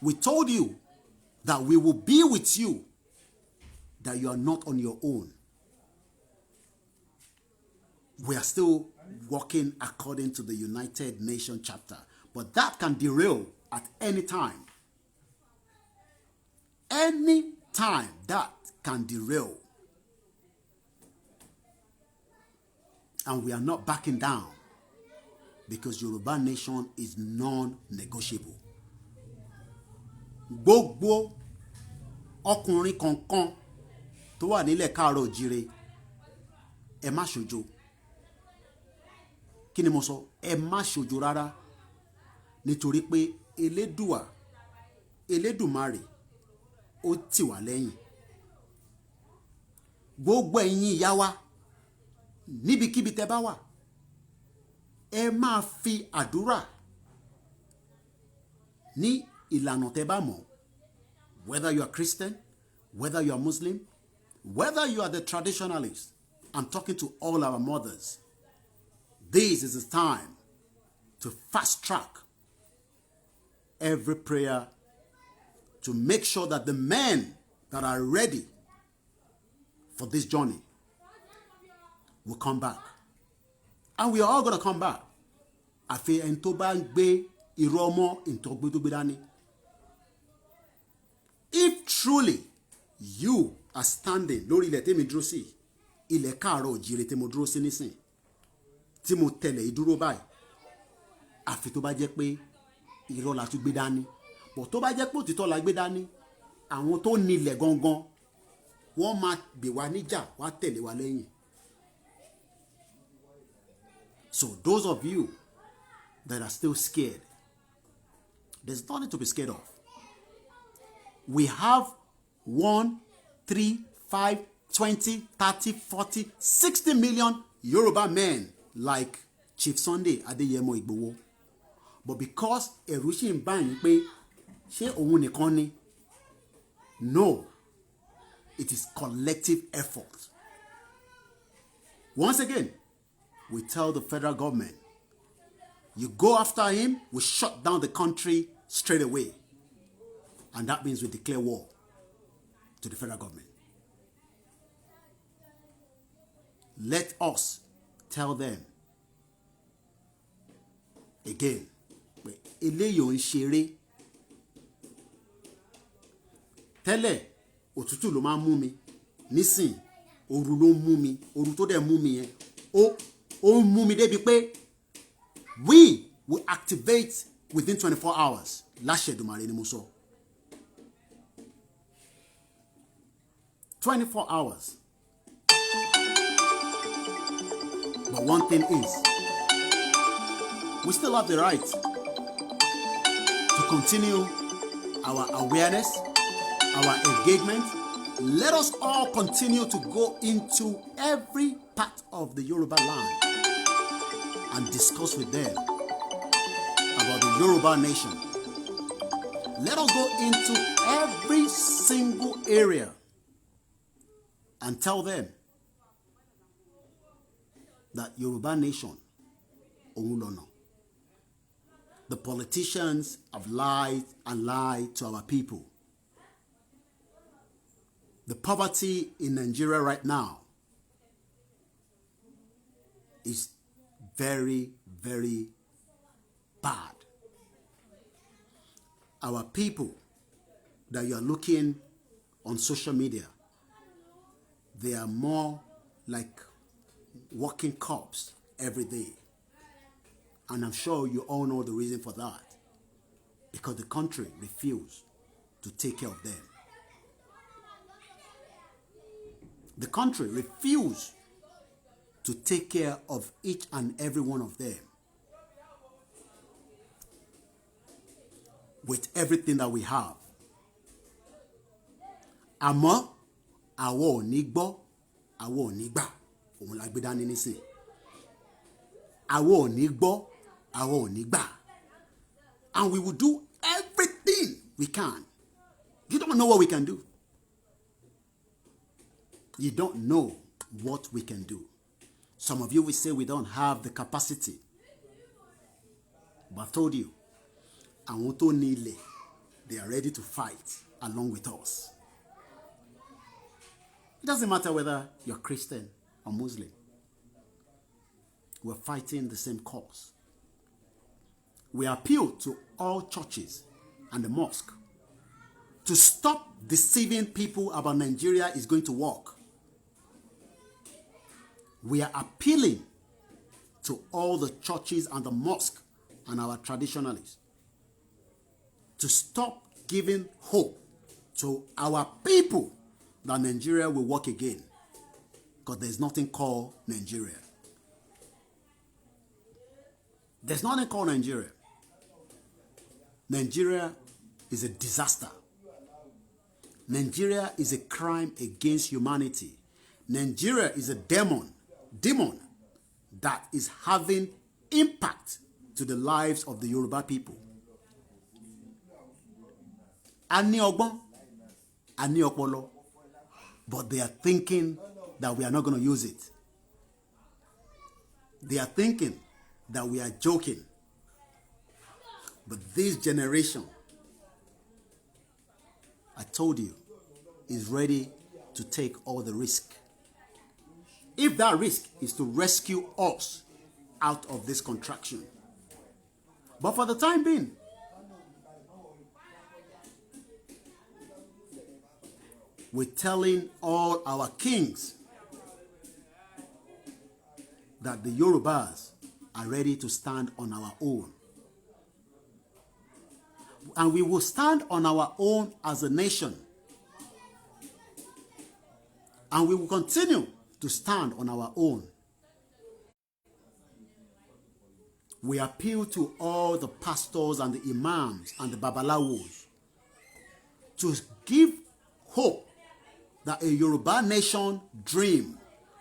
We told you that we will be with you, that you are not on your own. We are still working according to the United Nations chapter, but that can derail at any time. Any time that can derail. And we are not backing down because Yoruba nation is non-negotiable. Gbogbo ọkùnrin kankan tó wà nílẹ̀ káàárọ̀ òjíire ẹ má ṣojo. Kí ni mo sọ? Ẹ má ṣojo rárá nítorí pé Elédùmarè ó tì wá lẹ́yìn. Gbogbo ẹ̀yin ìyá wa níbikíbi tẹ́ bá wà ẹ máa fi àdúrà ní ìlànà tẹ́ bá mọ̀, whether you are Christian, whether you are Muslim, whether you are the traditionalist. I'm talking to all our mothers. This is the time to fast track every prayer to make sure that the men that are ready for this journey will come back. And we are all going to come back. Àfi ẹni tó bá ń gbé irọ́ mọ́ ìtọ́gbé tó gbé dání. If truly you are standing lórí ilẹ̀ tèmi dúró sí, ilẹ̀ káàárọ̀ òjíire tí mo dúró sí nísìn, tí mo tẹ̀lé ìdúró báyìí, àfi tó bá jẹ́ pé irọ́ la tún gbé dání. Bọ̀ tó bá jẹ́ pé òtítọ́ la gbé dání, àwọn tó nílẹ̀ gangan wọ́n máa gbé wa níjà, wá tẹ̀lé wa lẹ́yìn. So those of you that are still scared, there's nothing to be scared of. We have 1, 3, 5, 20, 30, 40, 60 million Yoruba men like Chief Sunday Adeyemo Igboho. But because ẹ̀rù ṣì ń bá yín pé ṣé òun nìkan ni? No, it is collective effort. Once again, we tell the federal government, you go after him, we shut down the country straight away. And that means we declare war to the federal government. Let us tell them again, eléyìí ò ń ṣeré. Tẹ́lẹ̀ òtútù ló máa ń mú mi, nísìn òru ló ń mú mi, òru tó dẹ̀ mú mi yẹn ó ń mú mi débi pé we will activate within 24 hours. Láṣẹ Èdùmàrè ni mo sọ. 24 hours. But one thing is, we still have the right to continue our awareness, our engagement. Let us all continue to go into every part of the Yoruba land and discuss with them about the Yoruba nation. Let us go into every single area and tell them that Yoruba nation, Owulono. The politicians have lied and lied to our people. The poverty in Nigeria right now is very, very bad. Our people that you are looking on social media, they are more like walking corpse every day. And I'm sure you all know the reason for that. Because the country refused to take care of them. The country refused to take care of each and every one of them with everything that we have. Àmọ́ àwa ò ní gbọ́, àwa ò ní gbà, òun la gbé dání nísìn. Àwa ò ní gbọ́, àwa ò ní gbà. And we will do everything we can. You don't know what we can do. You don't know what we can do. Some of you will say we don't have the capacity. But I told you, àwọn tó ní ilẹ̀, they are ready to fight along with us. It doesn't matter whether you're Christian or Muslim. We're fighting the same cause. We appeal to all churches and the mosque to stop deceiving people about Nigeria is going to work. We are appealing to all the churches and the mosque and our traditionalists to stop giving hope to our people that Nigeria will work again. Because there's nothing called Nigeria. There's nothing called Nigeria. Nigeria is a disaster. Nigeria is a crime against humanity. Nigeria is a demon that is having impact to the lives of the Yoruba people. A ní ọgbọ́n, a ní ọpọlọ, but they are thinking that we are not going to use it. They are thinking that we are joking. But this generation, I told you, is ready to take all the risk. If that risk is to rescue us out of this contraction. But for the time being, we're telling all our kings that the Yorubas are ready to stand on our own. And we will stand on our own as a nation. And we will continue to stand on our own. We appeal to all the pastors and the imams and the babalawos to give hope that a Yoruba nation dream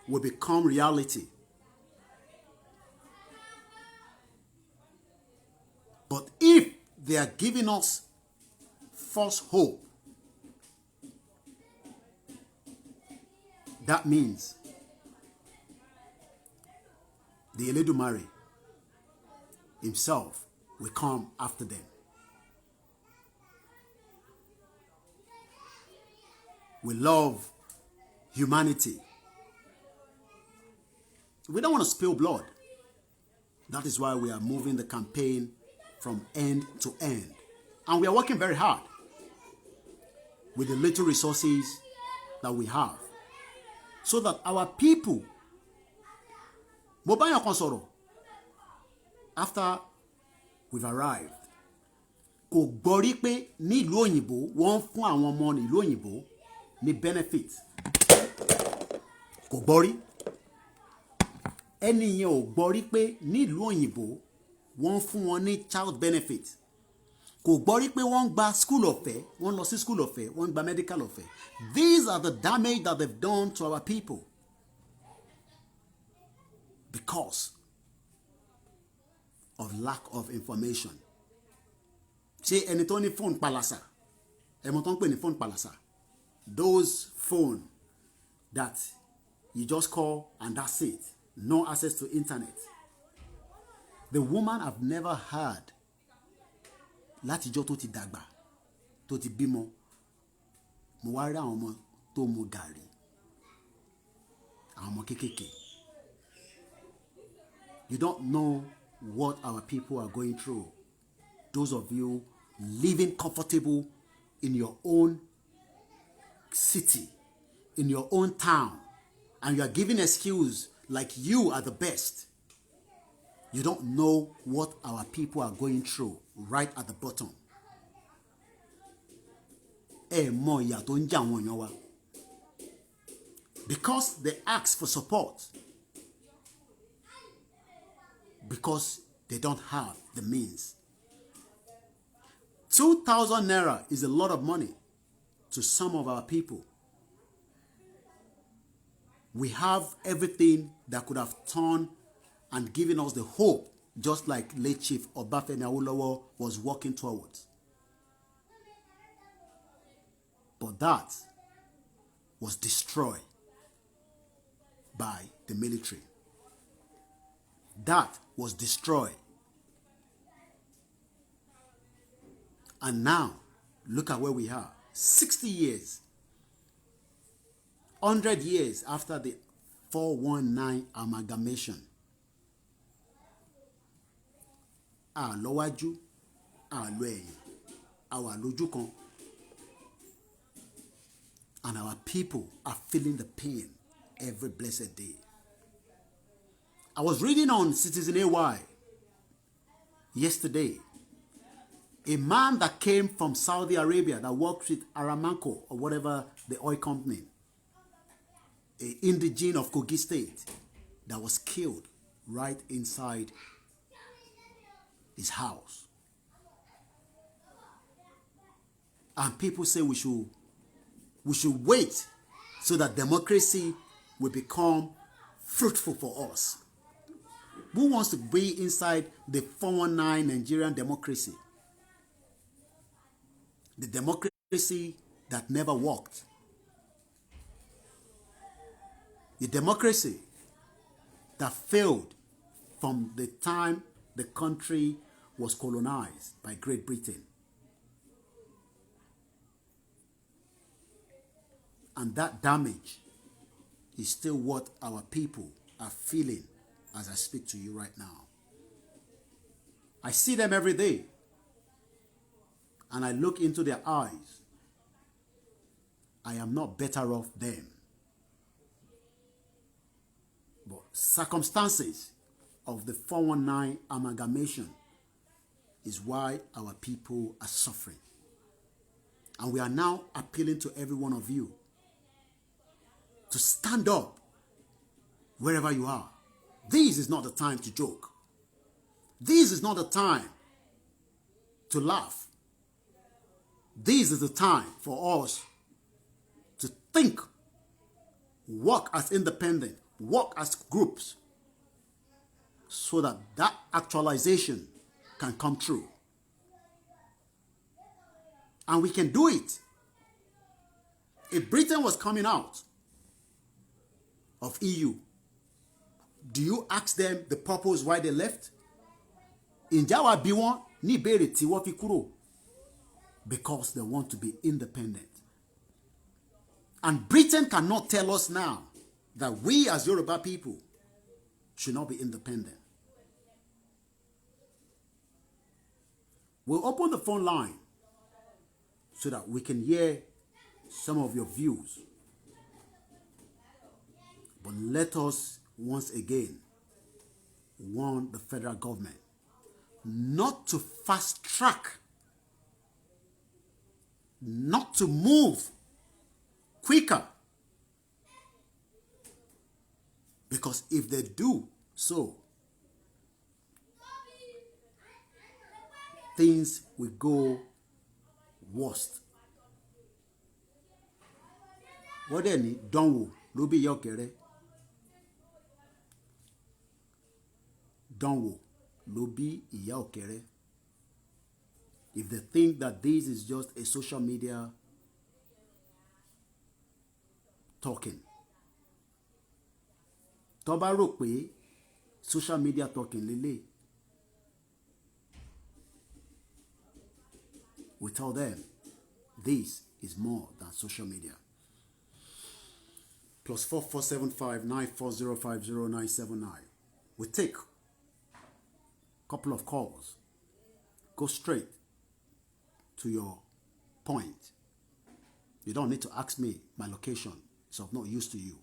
will become reality. But if they are giving us false hope, that means the Eledumare himself will come after them. We love humanity. We don't want to spill blood. That is why we are moving the campaign from end to end. And we are working very hard with the little resources that we have, so that our people, Mobayan Konsoro, after we've arrived, kò gbọ́ rí pé ní ìlú òyìnbó wọ́n fún àwọn ọmọ ìlú òyìnbó ní benefit kò gbọ́ rí ẹni yẹn ò gbọ́ rí pé nílùú òyìnbó wọ́n fún wọn ní child benefit kò gbọ́ rí pé wọ́n ń gba school ọ̀fẹ́ wọ́n lọ sí school ọ̀fẹ́ wọ́n ń gba medical ọ̀fẹ́. These are the damage that they've done to our people because of lack of information. Ṣé ẹni tó ní phone palasa ẹ̀mọ́ tó ń pè ní phone palasa, those phone that you just call and that's it, no access to internet. The woman have never heard látijọ́ tó ti dàgbà tó ti bímọ mo wá rí àwọn ọmọ tó mu gàrí àwọn ọmọ kéékèèké. You don't know what our people are going through. Those of you living comfortable in your own city, in your own town, and you are giving excuse like you are the best. You don't know what our people are going through right at the bottom. Mọ ìyà tó ń jà wọ́n èèyàn wa. Because they ask for support. Because they don't have the means. 2,000 naira is a lot of money to some of our people. We have everything that could have turned and given us the hope, just like late Chief Obafemi Awolowo was working towards. But that was destroyed by the military. That was destroyed. And now, look at where we are. 60 years, 100 years after the 419 amalgamation. Lọ́wájú, lọ ẹ̀yìn, àwa lójú kan. And our people are feeling the pain every blessed day. I was reading on Citizen AY yesterday. A man that came from Saudi Arabia that works with Aramco or whatever the oil company, an indigene of Kogi State that was killed right inside his house. And people say we should wait so that democracy will become fruitful for us. Who wants to be inside the 419 Nigerian democracy? The democracy that never worked. The democracy that failed from the time the country was colonized by Great Britain. And that damage is still what our people are feeling as I speak to you right now. I see them every day. And I look into their eyes. I am not better off them. But circumstances of the 419 amalgamation is why our people are suffering. And we are now appealing to every one of you to stand up wherever you are. This is not the time to joke. This is not the time to laugh. This is the time for us to think, work as independent, work as groups, so that that actualization can come true. And we can do it. If Britain was coming out of EU, do you ask them the purpose why they left? Ǹjẹ́ wàá bí wọ́n ní ìbéèrè tí wọ́n fi kúrò? Because they want to be independent. And Britain cannot tell us now that we as Yoruba people should not be independent. We'll open the phone line so that we can hear some of your views. But let us once again warn the federal government not to fast track, not to move quicker. Because if they do so, things will go worst. What they need, dánwò ló bí ìyá ọ̀kẹ́rẹ́. Dánwò ló bí ìyá ọ̀kẹ́rẹ́. If they think that this is just a social media talking, tó bá rò pé social media talking lélẹ̀, we tell them this is more than social media. +447594050979. We take a couple of calls. Go straight to your point. You don't need to ask me my location. It's of no use to you.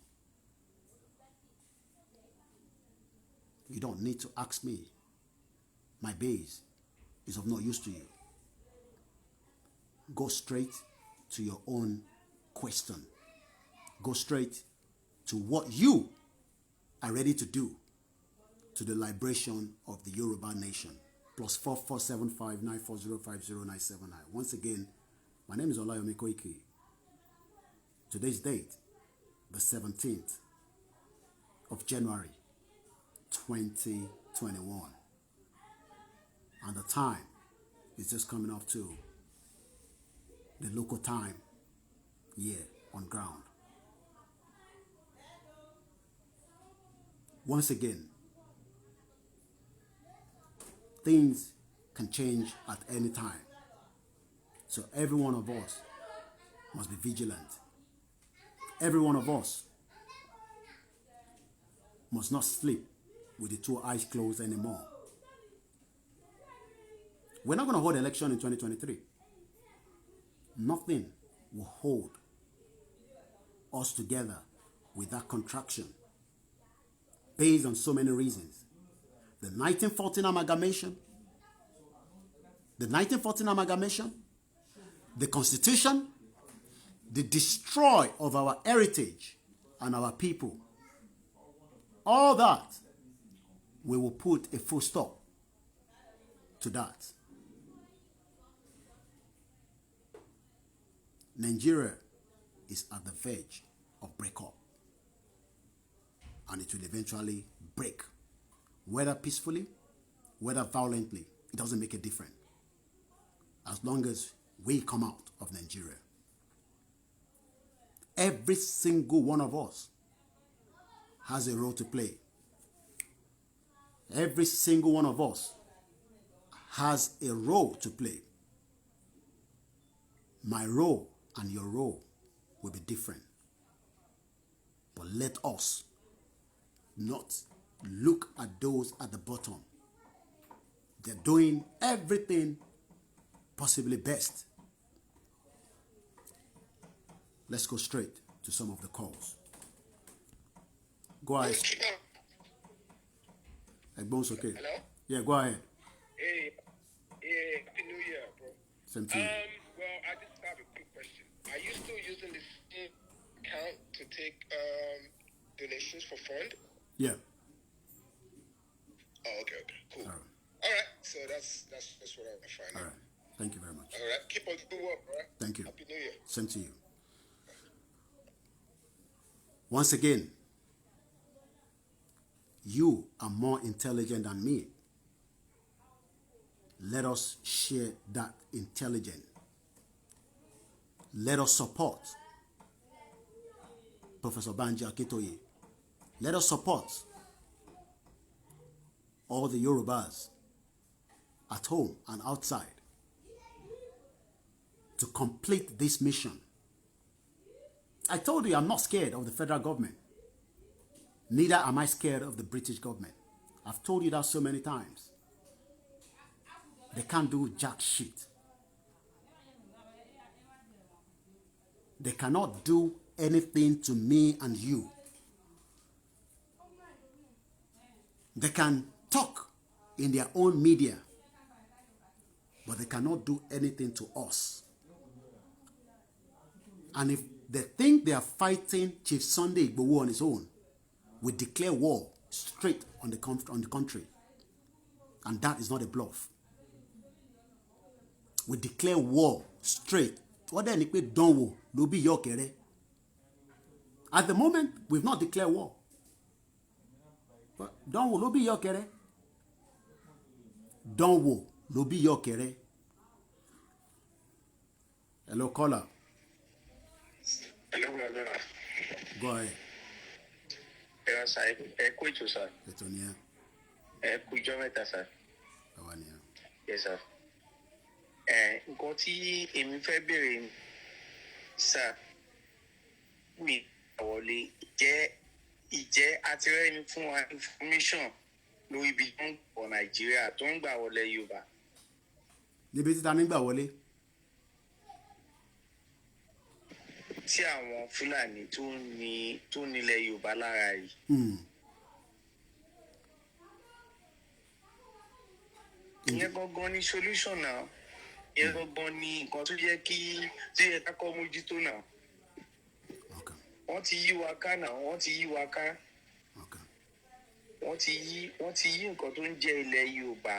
You don't need to ask me my base. It's of no use to you. Go straight to your own question. Go straight to what you are ready to do to the liberation of the Yoruba nation. +447594050979. Once again, my name is Olayomi Koiki. Today's date, the 17th of January, 2021. And the time is just coming up to the local time here on ground. Once again, things can change at any time. So every one of us must be vigilant. Every one of us must not sleep with the two eyes closed anymore. We're not going to hold an election in 2023. Nothing will hold us together with that contraction based on so many reasons. The 1914 amalgamation, the Constitution, the destroy of our heritage and our people. All that, we will put a full stop to that. Nigeria is at the verge of breakup, and it will eventually break. Whether peacefully, whether violently, it doesn't make a difference. As long as we come out of Nigeria. Every single one of us has a role to play. Every single one of us has a role to play. My role and your role will be different. But let us not look at those at the bottom. They're doing everything possibly best. Let's go straight to some of the calls. Go ahead. Egbon's okay. Hello? Yeah, go ahead. Hey, Happy New Year, bro. Same to you. Well, I just have a quick question. Are you still using the same account to take donations for fund? Yeah. Oh, okay, cool. All right. All right, so that's what I want to find All out. right. Thank you very much. All right, keep on doing work, all right? Thank you. Happy New Year. Same to you. Once again, you are more intelligent than me. Let us share that intelligence. Let us support Professor Banji Akintoye. Let us support all the Yorubas at home and outside to complete this mission. I told you I'm not scared of the federal government. Neither am I scared of the British government. I've told you that so many times. They can't do jack shit. They cannot do anything to me and you. They can talk in their own media, but they cannot do anything to us. And if they think they are fighting Chief Sunday Igboho on his own, we declare war straight on the country. And that is not a bluff. We declare war straight. What then you don't will be your kere. At the moment, we've not declared war. But don't will be your kere. Don't will be your kere. Hello, caller. Hello, brother. Go ahead. Yes, sir. Quit you, sir. It's on here. Quit your meta, sir. Yes, sir. Nǹkan tí èmi fẹ́ béèrè ni, sir, mi wọlé ìjẹ́ àti rẹ́ni fún wa information lórí ibi tó ń bọ̀ Nàìjíríà tó ń gbà wọlé Yorùbá. Níbi tí ta ní gbà wọlé. Tí àwọn Fúlàní tó nílẹ̀ Yorùbá lára yìí. Ìyẹn gangan ni solution náà. Ìyẹn gangan ni nǹkan tó yẹ ká kọ́ mójútó náà. Wọ́n ti yí wa ká náà, wọ́n ti yí wa ká. Wọ́n ti yí nǹkan tó ń jẹ́ ilẹ̀ Yorùbá.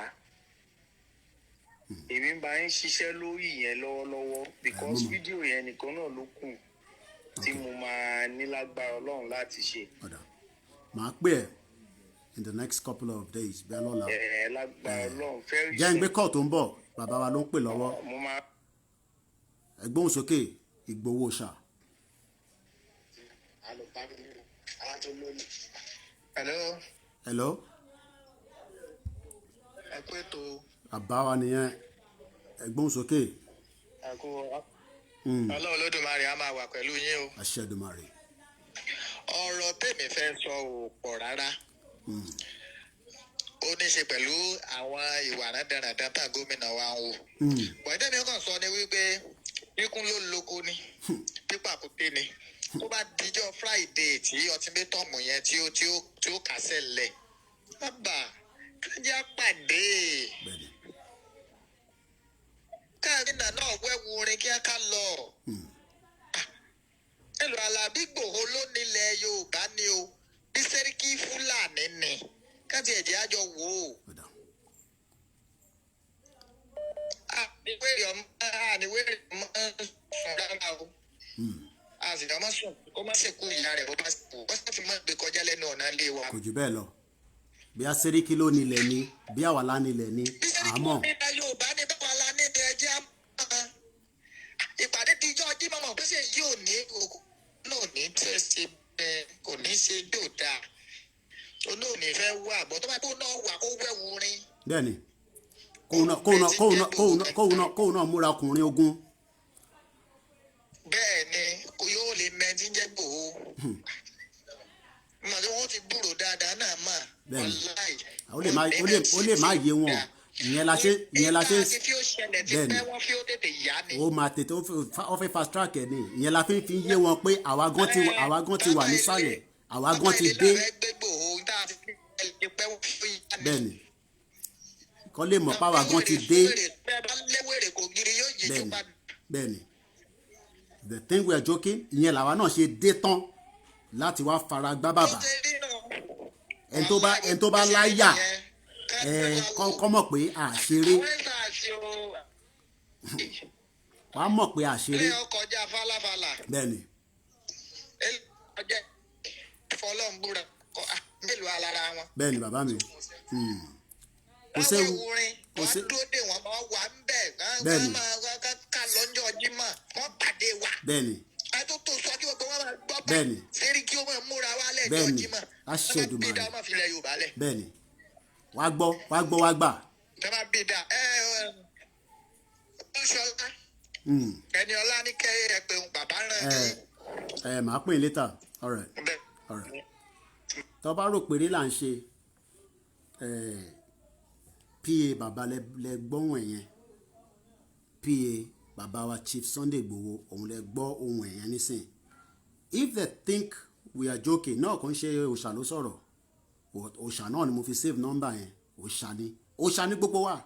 Èmi ń bá yín ṣiṣẹ́ lórí yẹn lọ́wọ́lọ́wọ́ because fídíò yẹn nìkan náà ló kù tí mo máa ní lágbára Ọlọ́run láti ṣe. Màá pè ẹ́ in the next couple of days bẹ́ẹ̀ lọ́la. Lágbára Ọlọ́run fẹ́ẹ́ rí. Jẹ́ ń gbé kọ́ọ̀ tó ń bọ̀ bàbá wa ló ń pè lọ́wọ́. Ẹgbóhùn sókè Ìgbòho ṣá. Hello. Hello. Ẹ pé tó. Bàbá wa nìyẹn. Ẹgbóhùn sókè. Ọlọ́run Olódùmarè á máa wà pẹ̀lú yín o. Àṣẹ Èdùmàrè. Ọ̀rọ̀ tèmi fẹ́ sọ ò pọ̀ rárá. Ó ní ṣe pẹ̀lú àwọn ìwà rádaràdà tá gómìnà wa ń wò. Bọ̀dé mi kàn sọ ni wípé ikún ló lóko ni, pípàkúté ni. Tó bá dijọ́ Friday tí ọtímẹ́tọ̀mù yẹn tí ó kásẹ̀ lẹ̀. Bàbá kájá pàdé. Káàdínà náà wẹ́wu orin kí á ká lọ. Èlò Àlàbí Ìgbòho ló nílẹ̀ Yorùbá ni o. Bí Sẹ́ríkì Fúlàní ni. Káàtì ẹ̀jẹ̀ àjọ wò ó. Àníwèrè ọmọ sùn rárá o. Àsìkò ọmọ sùn kó má ṣèkú ìyá rẹ̀ bó bá sì kú. Wọ́n sì fi mọ́ ìgbé kọjá lẹ́nu ọ̀nà ilé wa. Kò jù bẹ́ẹ̀ lọ. Bí a Sẹ́ríkì ló nílẹ̀ ni, bí àwa lá nílẹ̀ ni, àmọ́. Bí Sẹ́ríkì Yorùbá ní báwa lá nílẹ̀ ẹjẹ́ àmọ́. Ìpàdé ti jọ́ ọjí mọ́mọ́ pé ṣe yóò ní òkú náà ní tẹ̀sí bẹ́ẹ̀ kò ní ṣe yóò dáa. Olóòní fẹ́ wà bọ́ tó bá kó náà wà kó wẹ̀wù rin. Bẹ́ẹ̀ni, kóun náà múra ọkùnrin ogun. Bẹ́ẹ̀ni, kò yóò lè mẹ́tí jẹ́ Ìgbòho. Màá tí wọ́n ti gbúrò dáadáa náà mà. Bẹ́ẹ̀ni, ó lè má yé wọn. Ìyẹn la ṣe bẹ́ẹ̀ni ó máa tètè ó fẹ́ fast track ẹ̀ ni ìyẹn la fi yé wọn pé àwa gan ti wà nísàlẹ̀ àwa gan ti dé bẹ́ẹ̀ni kọ́ lè mọ̀ páwa gan ti dé bẹ́ẹ̀ni the thing we are joking ìyẹn làwa náà ṣe dé tán láti wá fara gbá bàbà ẹni tó bá láyà kọ́ mọ̀ pé àṣeré wà á mọ̀ pé àṣeré bẹ́ẹ̀ni bẹ́ẹ̀ni bàbá mi kò séwu kò sé bẹ́ẹ̀ni bẹ́ẹ̀ni bẹ́ẹ̀ni bẹ́ẹ̀ni àṣẹ Èdùmàrè bẹ́ẹ̀ni wá gbà. Ẹni ọlá ní kẹ́ ẹ pé bàbá rẹ̀. Màá pè é later all right. Tó bá rò péré là ń ṣe PA bàbá lẹ gbọ́hùn ẹ̀yẹn PA bàbá wa Chief Sunday Igboho òun lẹ gbọ́ ohun ẹ̀yẹn nísìn if they think we are joking náà kàn ṣe òòṣà ló sọ̀rọ̀ òòṣà náà ni mo fi save number yẹn òòṣà ní gbogbo wa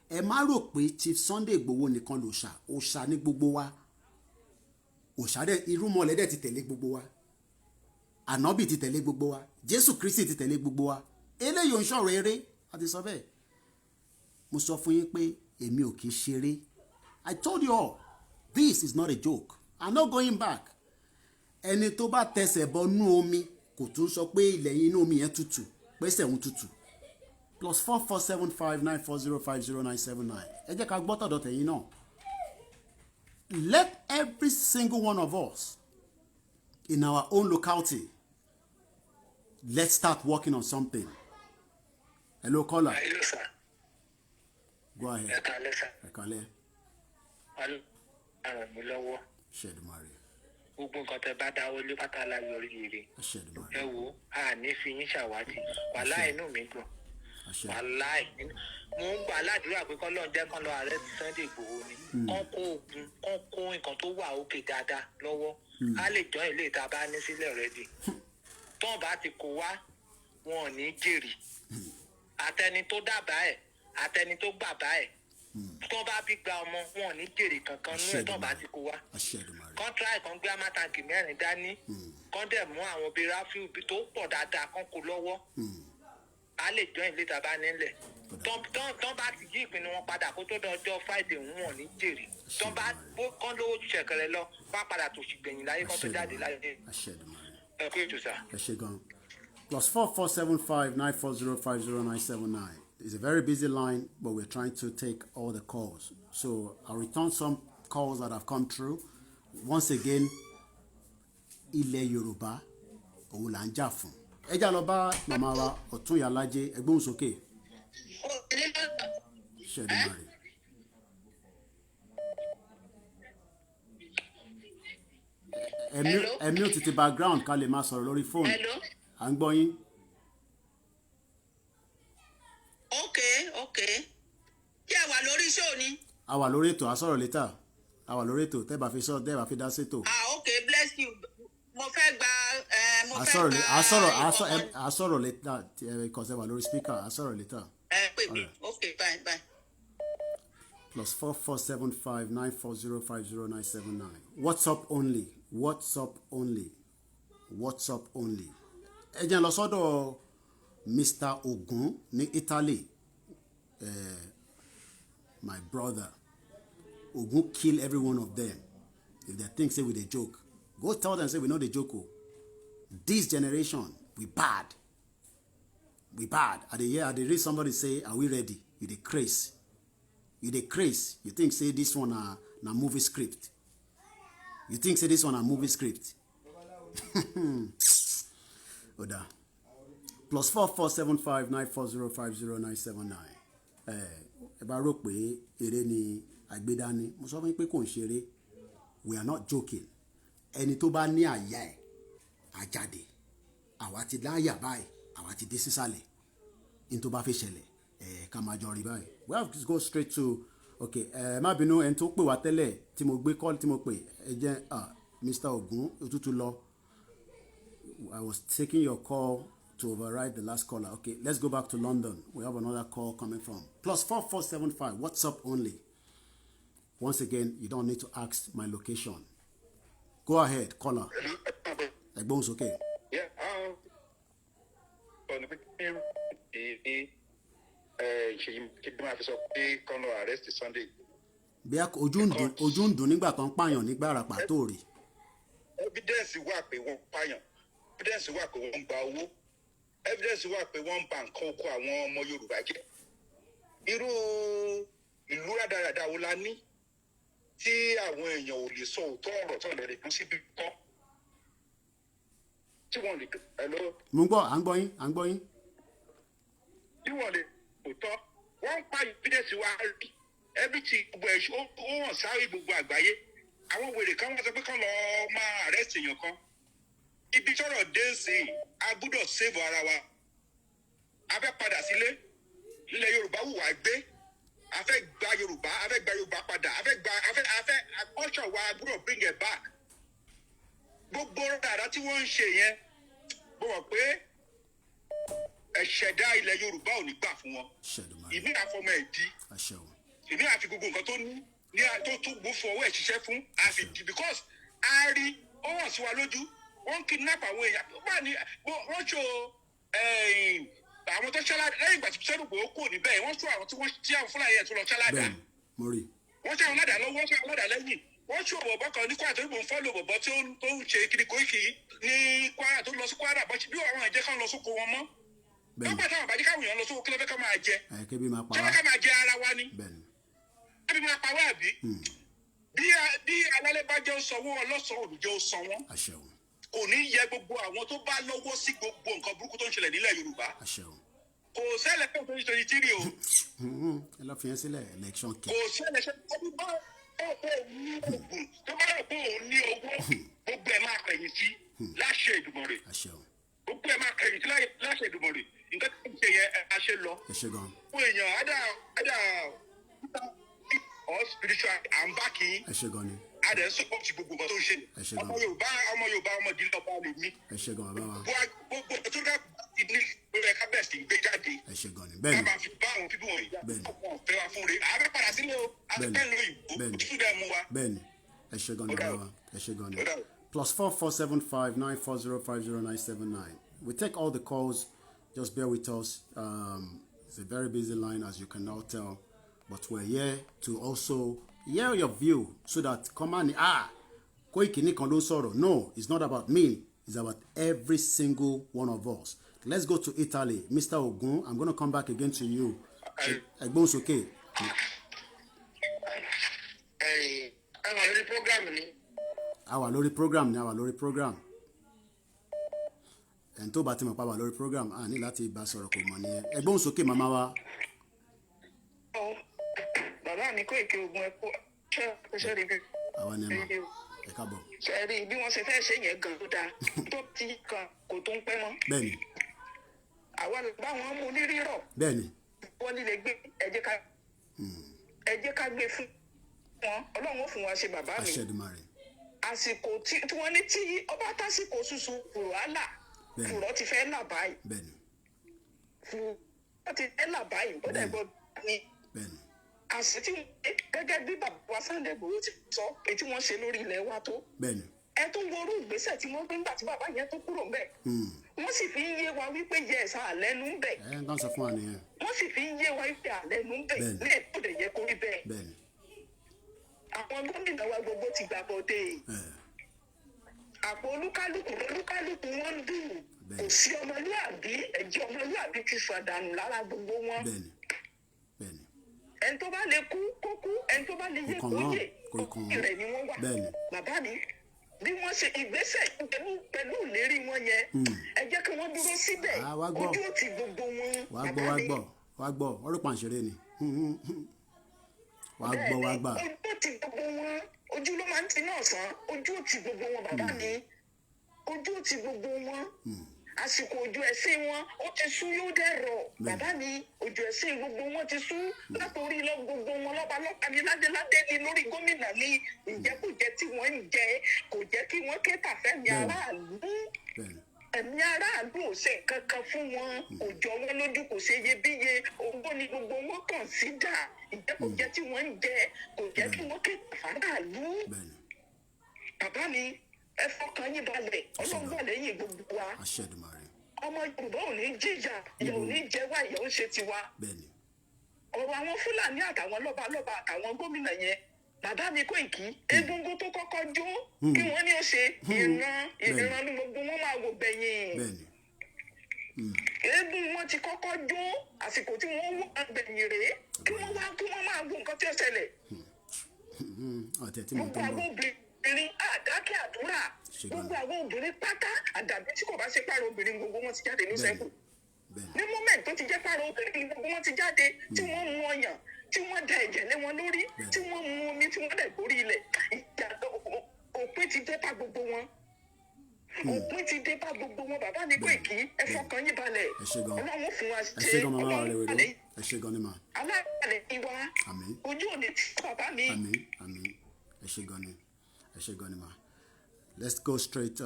ẹ má rò pé Chief Sunday Igboho nìkan lòòṣà òòṣà ní gbogbo wa òṣàdẹ irúmọlẹ̀ dẹ̀ ti tẹ̀lé gbogbo wa ànábì ti tẹ̀lé gbogbo wa Jésù Kristi ti tẹ̀lé gbogbo wa eléyìí ò ń ṣọ̀rọ̀ eré a ti sọ bẹ́ẹ̀ mo sọ fún yín pé èmi ò kì í ṣeré I told you all this is not a joke I'm not going back ẹni tó bá tẹsẹ̀ bọ nú omi kò tún sọ pé ilẹ̀ yín inú omi yẹn tutù pẹ́sẹ̀ ń tutù +447594050979 ẹ jẹ́ ká gbọ́ tọ̀dọ̀ tẹ̀yìn náà. Let every single one of us in our own locality, let's start working on something. Hello, caller. Hello, sir. Go ahead. Ẹ káalẹ́, sir. Ẹ káalẹ́. Ràn mí lọ́wọ́. Ṣèdùmarè. Gbogbo nǹkan tẹ́ bá dáwọ́ lé pátá láyé oríire. Ṣèdùmarè. Ẹ wo, a ní fi yín ṣàwátì. Wàláì inú mi dùn. Wàláì. Mo ń gbà ládùúrà pé kọ́lọ́run jẹ́ kán lọ ààrẹ ti Sunday Igboho ni. Kán kó ogun, kán kó nǹkan tó wà òkè dáadáa lọ́wọ́. A lè jọ ilé ìta bá ní sílẹ̀ rẹ́dì. Tọ́n bá ti kó wá, wọn ò ní jèrè. Àtẹni tó dábàá ẹ̀, àtẹni tó gbàbá ẹ̀. Tọ́n bá bí gba ọmọ, wọn ò ní jèrè kankan nú ẹ̀ tọ́n bá ti kó wá. Kán tíráì kan gbé amátaǹkì mẹ́rin dání. Kán dẹ̀ mú àwọn bíi ráfíù tó pọ̀ dáadáa kán kó lọ́wọ́. A lè jọ ilé ìta bá nílẹ̀. Tọ́n bá ti yí ìpinnu wọn padà kó tó dọjọ́ Friday wọn ò ní jèrè. Tọ́n bá kán lówó ju ṣẹ̀kẹ̀rẹ̀ lọ wá padà tó sì gbẹ̀yìn láyé kán tó jáde láyé. Ẹ kú ètò sá. Ẹ ṣé gan. +447594050979. It's a very busy line, but we're trying to take all the calls. So I'll return some calls that have come through. Once again, ilẹ̀ Yorùbá òun là ń jà fún. Ẹ já lọ bá màmá wa Ọ̀túnyàlájé ẹgbóhùn sókè. Ṣèdùmarè. Ẹ̀mí ò tètè background ká lè máa sọ̀rọ̀ lórí fóònù. À ń gbọ́ yín. Okay. Ṣé ẹ wà lórí show ni? A wà lórí ètò, a sọ̀rọ̀ létà. A wà lórí ètò, tẹ́ bá fi dá sétò. Okay, bless you. Mo fẹ́ gba a sọ̀rọ̀ létà because ẹ wà lórí speaker, a sọ̀rọ̀ létà. Pè mí. Okay, bye. +447594050979. WhatsApp only. Ẹ jẹ́ lọ sọ́dọ̀ Mr. Ogun ní Italy. My brother. Ogun kill every one of them. If they think say we dey joke, go tell them say we no dey joke. This generation, we bad. I dey read somebody say, are we ready? You dey craze. You think say this one na movie script. Oda. +447594050979. Ẹ bá rò pé eré ni àgbédání. Mo sọ fún yín pé kò ń ṣeré. We are not joking. Ẹni tó bá ní àyà ẹ̀ àjáde. Àwa ti láyà báyìí. Àwa ti dé sísàlẹ̀. In tó bá fẹ́ ṣẹlẹ̀. Ká máa jọ rí báyìí. We have to go straight to okay. Má bínú ẹni tó pè wá tẹ́lẹ̀ tí mo gbé call tí mo pè. Ẹ jẹ́ Mr. Ogun òtútù lọ. I was taking your call to override the last caller. Okay, let's go back to London. We have another call coming from +4475. WhatsApp only. Once again, you don't need to ask my location. Go ahead, caller. Ẹ̀gbọ́n sókè. Bí ojú ń dùn nígbà tó ń pààyàn nígbà àràpà tó rí. Evidence wà pé wọ́n pààyàn. Evidence wà pé wọ́n gba owó. Evidence wà pé wọ́n bà nǹkan oko àwọn ọmọ Yorùbá jẹ́. Irú ìlú rádaràda wo la ní tí àwọn èèyàn ò lè sọ òótọ́ ọ̀rọ̀ tó lè rí kú síbi tán. Tí wọ́n lè hello. Mo ń gbọ́, à ń gbọ́ yín. Tí wọ́n lè òótọ́, wọ́n pa evidence wa rí. Everything gbogbo ẹ̀ ó hàn sáré gbogbo àgbáyé. Àwọn wèrè kan wọ́n sọ pé kán lọ máa arrest èèyàn kan. Ibi tọ́rọ̀ dé sí a gbọ́dọ̀ save ara wa. A fẹ́ padà sílé. Ilẹ̀ Yorùbá wù wá gbé. A fẹ́ gba Yorùbá padà. A fẹ́ culture wa gbọ́dọ̀ bring it back. Gbogbo rárá tí wọ́n ń ṣe yẹn, mo mọ̀ pé ẹ̀ṣẹ̀dá ilẹ̀ Yorùbá ò ní gbà fún wọn. Ìmí àfọmọ ẹ̀dí. Ìmí àfi gbogbo nǹkan tó ní tó gbó fún ọwọ́ ẹ̀ ṣiṣẹ́ fún àfìdí because a rí ó hàn sí wa lójú wọ́n kidnap àwọn èèyàn báà ní wọ́n ṣó àwọn tó ṣẹlẹ̀ lẹ́yìn ìgbà tí sẹ́dùn gbòó kò níbẹ̀ wọ́n ṣó àwọn tí àwọn fúlàní yẹn tó lọ ṣẹlẹ̀ dà wọ́n ṣe àwọn ládàá lọ́wọ́ wọ́n ṣe àwọn ládàá lẹ́yìn wọ́n ṣó bọ̀bọ̀ kan ní Kwara tó ń fọ́lọ̀ bọ̀bọ̀ tó ń ṣe kiri Koiki ní Kwara tó lọ sí Kwara bọ́sí bí àwọn ẹ̀jẹ̀ kan lọ sóko wọn mọ́ lọ́pàá táwọn àbájẹ́ káwọn èèyàn lọ sóko kí ló fẹ́ ká máa jẹ kí ló fẹ́ ká máa jẹ ara wa ni ẹbí máa pa wá àbí bí alálẹ́ bá jẹ́ sanwó ọlọ́sàn olùjẹ́ sanwó kò ní yẹ gbogbo àwọn tó bá lọ́wọ́ sí gbogbo nǹkan burúkú tó ń ṣẹlẹ̀ nílẹ̀ Yorùbá kò ṣẹlẹ̀ pé òun ṣe tìrì o ẹ lọ fi yẹn sílẹ̀ election kẹ kò ṣẹlẹ̀ ṣe ọdún bá ọ̀pọ̀ ní oògùn tó bá rò pé òun ní owó gbogbo ẹ̀ máa kẹ̀yìn sí láṣẹ Èdùmàrè gbogbo ẹ̀ máa kẹ̀yìn sí láṣẹ Èdùmàrè nǹkan tó ń ṣe yẹn a ṣe lọ fún èèyàn ádà or spiritual and backing adẹ support gbogbo nǹkan tó ń ṣe ọmọ Yorùbá ọmọ ìdílé ọba lè mí gbogbo tó dá ìdílé lórí ẹ̀ka bẹ́ẹ̀ sì gbé jáde ká máa fi bá àwọn fífi wọ̀nyí ọmọ ọ̀fẹ́ wa fún rẹ àbẹ padà sílẹ̀ o àbẹ ló ìbò òtútù dẹ mú wa. bẹ́ẹ̀ni ẹ ṣe gan ni bàbá ẹ ṣe gan ni +447594050979 we take all the calls just bear with us it's a very busy line as you can now tell. But we're here to also hear your view so that come on, Koiki nìkan ló sọ̀rọ̀. No, it's not about me. It's about every single one of us. Let's go to Italy. Mr. Ogun, I'm going to come back again to you. Ẹ̀gbọ́n sókè. Àwa lórí program. Ẹni tó bá ti mọ̀ pa wà lórí program, a ní láti bá sọ̀rọ̀ kò mọ̀ nìyẹn. Ẹ̀gbọ́n sókè màmá wa. Bàbá mi Koiki Ogun ẹ̀kọ́ ṣe rí bí. Àwa ni ẹ mọ̀ ẹ káàbọ̀. Ṣé rí bí wọ́n ṣe fẹ́ ṣe yẹn gan-an dáa tó ti kan kò tó ń pẹ́ mọ́. Bẹ́ẹ̀ni. Àwa lè bá wọn mú ní rírọ̀. Bẹ́ẹ̀ni. Wọ́n líle gbé ẹ jẹ́ ká gbé fún wọn Ọlọ́run ó fún wa ṣe bàbá mi. Àṣẹdùmarè. Àsìkò tí wọ́n ní tí ọba tásìkò ṣuṣu fùrọ̀ á là fùrọ̀ ti fẹ́ là báyìí. Bẹ́ẹ̀ni. Fùrọ̀ ti fẹ́ là báyìí bọ́dà ẹ̀gbọ́n ni. Bẹ́ẹ̀ni. Àṣìtí gẹ́gẹ́ bí bàbá wa Sunday Igboho ti sọ pé tí wọ́n ṣe lórí ilẹ̀ wa tó. Bẹ́ẹ̀ni. Ẹ tó worú ìgbésẹ̀ tí wọ́n gbé ńgbà tí bàbá yẹn tó kúrò ńbẹ̀. Wọ́n sì fi ń yé wa wípé yẹ ẹ̀sà àlẹ́nu ń bẹ̀. Ẹ ń kàn sọ fún wa nìyẹn. Wọ́n sì fi ń yé wa wípé àlẹ́nu ń bẹ̀ ní ètò ìdè yẹ kó rí bẹ́ẹ̀. Bẹ́ẹ̀ni. Àwọn gómìnà wa gbogbo ti gbà bọ́dé. Àpò olúkálùkù wọn ń dùn. Kò sí ọmọlúàbí ẹ̀jẹ̀ ọmọlúàbí ti sọ̀dànù lára gbogbo wọn. Bẹ́ẹ̀ni. Ẹni tó bá lè kú kó kú ẹni tó bá lè yé kó yé rẹ̀ ni wọ́n wà. Bàbá mi bí wọ́n ṣe ìgbésẹ̀ pẹ̀lú ìlérí wọn yẹn ẹ jẹ́ kí wọ́n dúró síbẹ̀ ojú ò ti gbogbo wọn. wàá gbọ́ ọlọ́pàá ń ṣeré ni wàá gbọ́ ojú ò ti gbogbo wọn ojú ló máa ń ti náà sàn ojú ò ti gbogbo wọn bàbá mi ojú ò ti gbogbo wọn. Àsìkò òjò ẹ̀sìn wọn ó ti sú yóò dẹ̀rọ̀ bàbá mi òjò ẹ̀sìn gbogbo wọn ti sú látòrí lọ gbogbo wọn lọ́ba ní ládéládé ni lórí gómìnà ní ìjẹkújẹ tí wọ́n ń jẹ kò jẹ́ kí wọ́n ké tàfẹ́mi aráàlú ẹ̀mí aráàlú ò ṣe nǹkan kan fún wọn kò jọ wọn lójú kò ṣe iyebíye owó ni gbogbo wọn kàn sí dà ìjẹkújẹ tí wọ́n ń jẹ kò jẹ́ kí wọ́n ké tàfáráàlú bàbá mi ẹ fọkàn yín balẹ̀ Ọlọ́run wà lẹ́yìn gbogbo wa ọmọ Yorùbá ò ní jíjà ìyà ò ní jẹ wá ìyà ó ṣe tiwa ọ̀rọ̀ àwọn Fúlàní àtàwọn lọ́balọ́ba àtàwọn gómìnà yẹn bàbá mi Koiki egungun tó kọ́kọ́ jó kí wọ́n ní ó ṣe ìran ní gbogbo wọn máa wò gbẹ̀yìn eégún wọn ti kọ́kọ́ jó àsìkò tí wọ́n wọ gbẹ̀yìn rèé kí wọ́n máa wo nǹkan tí ó ṣẹlẹ̀ gbogbo àwọn obìnrin àdákẹ́ àdúrà gbogbo àwọn obìnrin pátá àdàbí tí kò bá ṣe pààrọ̀ obìnrin gbogbo wọn ti jáde ní sẹ́kù ní moment tó ti jẹ́ pààrọ̀ obìnrin gbogbo wọn ti jáde tí wọ́n mú ọyàn tí wọ́n da ẹ̀jẹ̀ lé wọn lórí tí wọ́n mú omi tí wọ́n dẹ̀ gorí ilẹ̀ òpin ti dé bá gbogbo wọn òpin ti dé bá gbogbo wọn bàbá mi Koiki ẹ fọkàn yín balẹ̀ Ọlọ́run fún wa ṣe Ọlọ́run alẹ́ ìwà ojú òní tí bàbá mi. ẹ ṣé gan ni ma let's go straight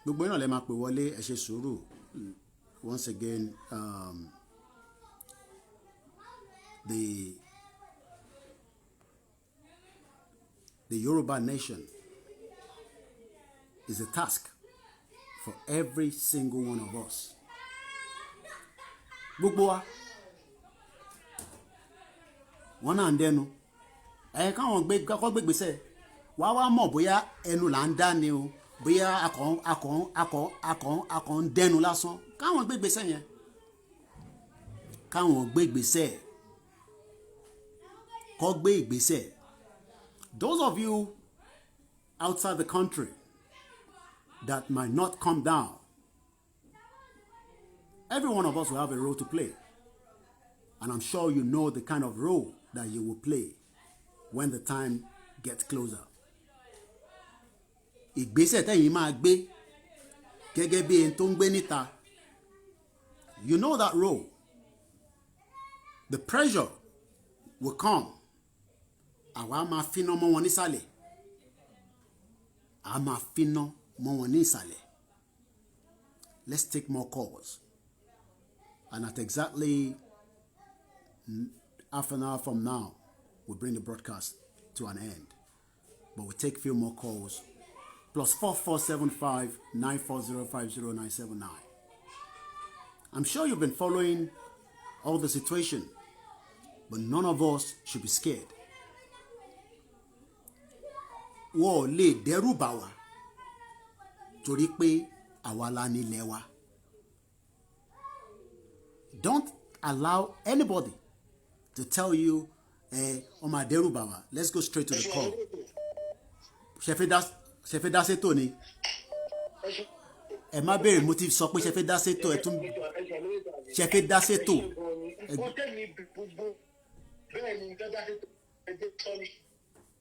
gbogbo iná lè máa pè wọlé ẹ ṣe sùúrù once again the Yoruba nation is a task for every single one of us. Gbogbo wa wọ́n náà ń dẹnu káwọn kọ́kọ́ gbé gbèsè wá mọ̀ bóyá ẹnu là ń dá ni o bóyá akọ̀ ń dẹnu lásán káwọn gbé gbèsè yẹn káwọn gbé gbèsè kọ́ gbé ìgbésẹ̀. Those of you outside the country that might not come down, every one of us will have a role to play. And I'm sure you know the kind of role that you will play when the time gets closer. Ìgbésẹ̀ tẹ́yin máa gbé gẹ́gẹ́ bí ẹni tó ń gbé níta. You know that role. The pressure will come. Àwa máa finá mọ́ wọn nísàlẹ̀. A máa finá mọ́ wọn nísàlẹ̀. Let's take more calls. And at exactly half an hour from now, we'll bring the broadcast to an end. But we'll take a few more calls. +4475 94050 I'm sure you've been following all the situation, but none of us should be scared. Wọ́n lè dẹ́rù bà wá torí pé àwa la nílẹ̀ wa. Don't allow anybody to tell you, ọmọ àdẹ́rù bà wá. Let's go straight to the call. Ṣé fẹ́ dá sétò ni? Ẹ má béèrè mo ti sọ pé ṣé fẹ́ dá sétò ẹ tún ṣé fẹ́ dá sétò.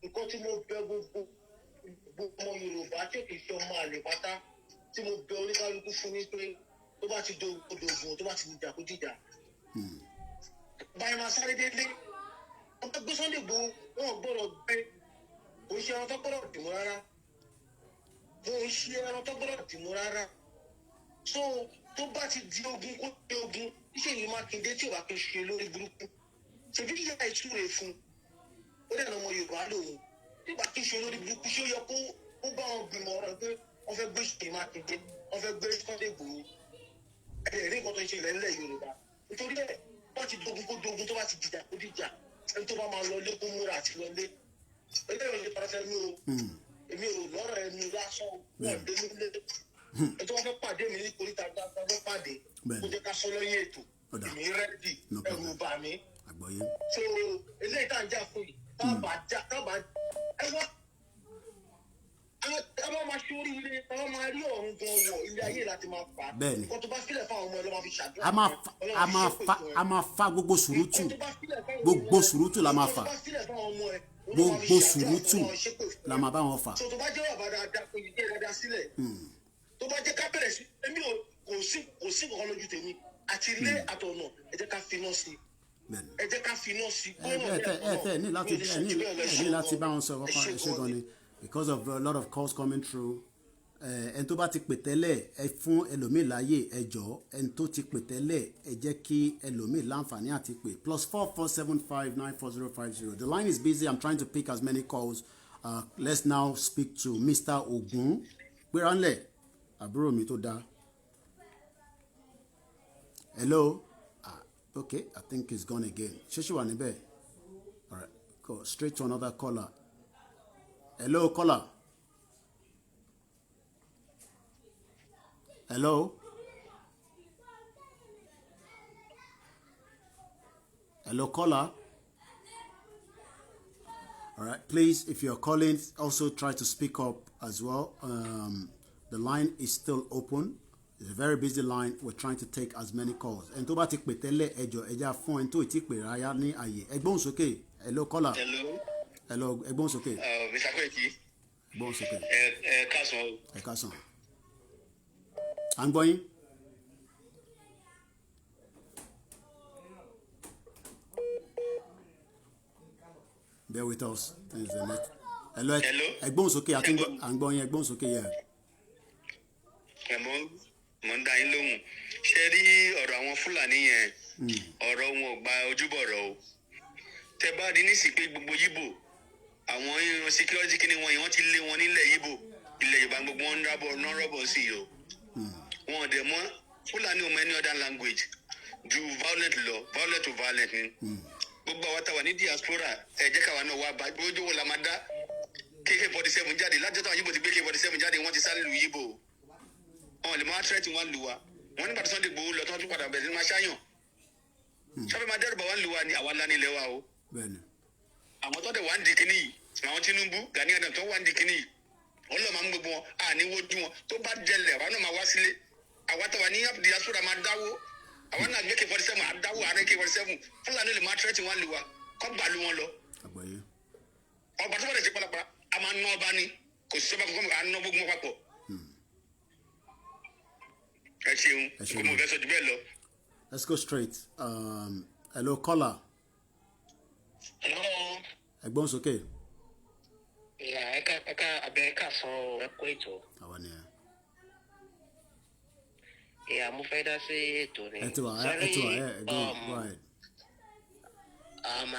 Nǹkan tí mo bẹ gbogbo ọmọ Yorùbá tí kì í ṣe ọmọ àlè pátá tí mo bẹ oníkálukú fún ní pé tó bá ti dogun tó bá ti dìjà kó dìjà. Báyìí máa sáré délé wọ́n tó gbé Sunday Igboho wọn gbọ́dọ̀ gbé kò ń ṣe ẹran tó gbọ́dọ̀ dìmú rárá so tó bá ti di ogun kó di ogun iṣẹ́ yìí Mákindé tí ò bá kí n ṣe lórí burúkú ṣèbí ìyá ìṣúre fún ó dẹ̀ ọmọ Yorùbá lòun nígbà kí n ṣe lórí burúkú ṣé ó yẹ kó bá wọn gbìmọ̀ ọ̀rọ̀ pé wọ́n fẹ́ gbé ṣe Mákindé wọ́n fẹ́ gbé Sunday Igboho ẹ̀rẹ̀ rí nǹkan tó ń ṣe ilẹ̀ Yorùbá nítorí ẹ̀ wọ́n ti dogun kó dogun tó bá ti dìjà kó dìjà ẹni tó bá máa lọ lé kó múra àti lọ lé eléyìí ṣe pàṣẹ mi o èmi ò lọ́rọ̀ ẹnu lásán wọ́n dé nílé ẹ tí wọ́n fẹ́ pàdé mi ní koríta gbàgbọ́ fẹ́ pàdé kó jẹ́ ká sọ lọ́yìn ètò èmi rẹ́dì ẹ̀rù bà mí so eléyìí tá à ń jà fún yìí tábà ẹwà tábà máa ṣe oríire tábà máa rí ọ̀run gan wọ̀ ilé ayé láti máa fà á nǹkan tó bá sílẹ̀ fáwọn ọmọ ẹ ló máa fi ṣàdúrà a máa fa gbogbo sùúrùtù la máa fà gbogbo sùúrùtù la máa bá wọn fà. tó bá jẹ́ wà bá dáadáa kò yí jẹ́ dáadáa sílẹ̀ tó bá jẹ́ ká bẹ̀rẹ̀ sí èmi kò sí nǹkan lójú tèmi àti ilé àtọ̀nà ẹ jẹ́ ká finá sí ẹ jẹ́ ká finá sí. ní láti bá wọn sọ̀rọ̀ kan ẹ ṣe gan ni because of a lot of calls coming through. Ẹni tó bá ti pè tẹ́lẹ̀ ẹ fún ẹlòmíì láàyè ẹ jọ̀ọ́ ẹni tó ti pè tẹ́lẹ̀ ẹ jẹ́ kí ẹlòmíì láǹfààní àti pè +4475 94050. The line is busy. I'm trying to pick as many calls. Let's now speak to Mr. Ogun. Gbéra ńlẹ̀ àbúrò mi tó dáa. Hello. Okay, I think he's gone again. Ṣé ṣì wà níbẹ̀? All right, go straight to another caller. Hello, caller. Hello? Hello, caller? All right, please, if you're calling, also try to speak up as well. The line is still open. It's a very busy line. We're trying to take as many calls. And tó bá ti pè tẹ́lẹ̀ ẹja fún ẹni tó ti pè ráyá ní àyè. Ẹ gbóhùn sókè. Hello, caller. Hello, ẹ gbóhùn sókè. Mr. Koiki. Gbóhùn sókè. Káàsán. Ẹ káàsán. À ń gbọ́ yín. Bear with us. Hello. Ẹgbọ́n sókè à ń gbọ́ yín ẹgbọ́n sókè yẹ. Mo ń dá yín lóhùn. Ṣé rí ọ̀rọ̀ àwọn Fúlàní yẹn? Ọ̀rọ̀ wọn ò gba ojúbọ̀rọ̀ o. Tẹ bá rí nísìsiyìí pé gbogbo Yíbò àwọn security kí ni wọ́n yẹn wọ́n ti lé wọn nílẹ̀ Yíbò ilẹ̀ Yorùbá gbogbo wọn rọ́bọ̀ sí i o wọn ò dẹ̀ mọ́ Fúlàní ò mọ any other language ju violent to violent ni gbogbo àwọn táwa ní diaspora ẹ jẹ́ káwa náà wá bá ojú wo la máa dá AK-47 jáde láti ọ̀tọ̀ àwọn yìí bò ti gbé AK-47 jáde wọ́n ti sáré lu yìí bò wọn lè máa tẹ́rẹ̀tì wọn lu wa wọn nígbà tí Sunday Igboho lọ tí wọ́n tún padà bẹ̀rẹ̀ sí máa ṣáyàn sábẹ́ máa dẹ́rù bá wọn lu wa ni àwa ńlá nílẹ̀ wa o àwọn tó dẹ̀ wá ń di kíní yìí àwọn Tinubu Gani Adams tó wá ń di kíní yìí wọn lọ máa ń gbogbo wọn àní wojú wọn tó bá jẹlẹ̀ àwa náà máa wá sílé àwa táwa ní diaspora máa dáwó àwa náà gbé AK-47 àdáwó àárẹ̀ AK-47 Fúlàní lè máa tẹ́rẹ̀tì wọn lu wa kọ́ gbà lu wọn lọ ọba tó bá dẹ̀ ṣe pálapàla a máa ná ọba ni kò sí ọba kankan à ń ná gbogbo wọn papọ̀ ẹ ṣeun kò mọ̀ fẹ́ sọ jù bẹ́ẹ̀ lọ. Let's go straight. Hello, caller. Hello. Ẹ̀gbọ́n sókè. Ẹ̀ka sọ ẹ̀kọ́ ètò. Àwa ni ẹ. Mo fẹ́ dá sí ètò ni. Ẹ ti wà ẹ go ahead.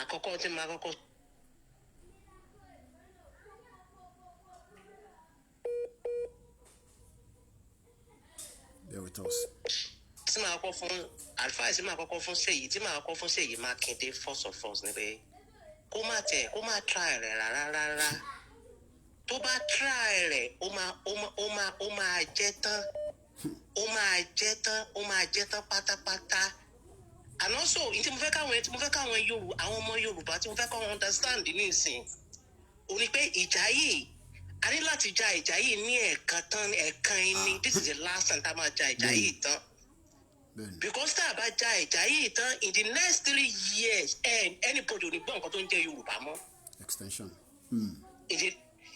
Àkọ́kọ́ tí màá kọ́kọ́. Bear with us. Tí màá kọ́ fún advice tí màá kọ́kọ́ fún Ṣèyí Mákindé first of all ni pé kó má try rẹ̀ rárá tó bá try rẹ̀ ó máa jẹ́ tán pátápátá and also tí mo fẹ́ káwọn àwọn ọmọ Yorùbá tí mo fẹ́ káwọn understand nísìn ó ní pé ìjà yìí a ní láti ja ìjà yìí ní ẹ̀ẹ̀kan ẹni this is the last time tá a máa ja ìjà yìí tán because tá a bá ja ìjà yìí tán in the next 3 years anybody ò ní gbọ́ nǹkan tó ń jẹ́ Yorùbá mọ́. Extension.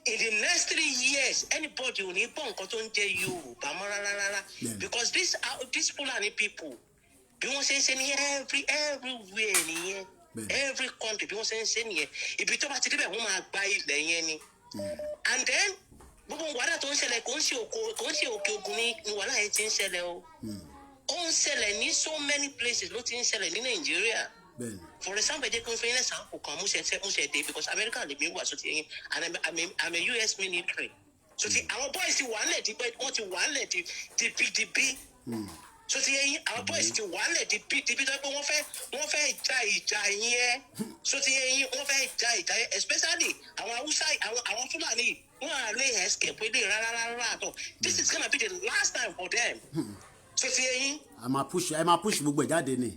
In the next 3 years anybody ò ní gbọ́ nǹkan tó ń jẹ́ Yorùbá mọ́ rárá because these Fulani people bí wọ́n ṣe ń ṣe ní everywhere nìyẹn every country bí wọ́n ṣe ń ṣe nìyẹn ibi tó bá ti débẹ̀ wọ́n máa gba ilẹ̀ yẹn ni and then gbogbo wàhálà tó ń ṣẹlẹ̀ kò ń ṣe òkè ògùn ní wàhálà yẹn ti ń ṣẹlẹ̀ o ó ń ṣẹlẹ̀ ní so many places ló ti ń ṣẹlẹ̀ ní Nàìjíríà for example jẹ́ kí n fẹ́ yín example kan mo ṣe dé because America lè mi wà so ti yẹn and I'm a US military so ti àwọn boys ti wà á lẹ̀ dípẹ́ wọ́n ti wà á lẹ̀ dìbí so ti yẹn àwọn boys ti wà á lẹ̀ dìbí tó pé wọ́n fẹ́ ja ìjà yẹn so ti yẹn wọ́n fẹ́ ja ìjà yẹn especially àwọn Hausa àwọn Fúlàní wọ́n á lè escape lè rárá àtọ̀ this is gonna be the last time for them so ti yẹn. ẹ máa push gbogbo ẹ̀ jáde ni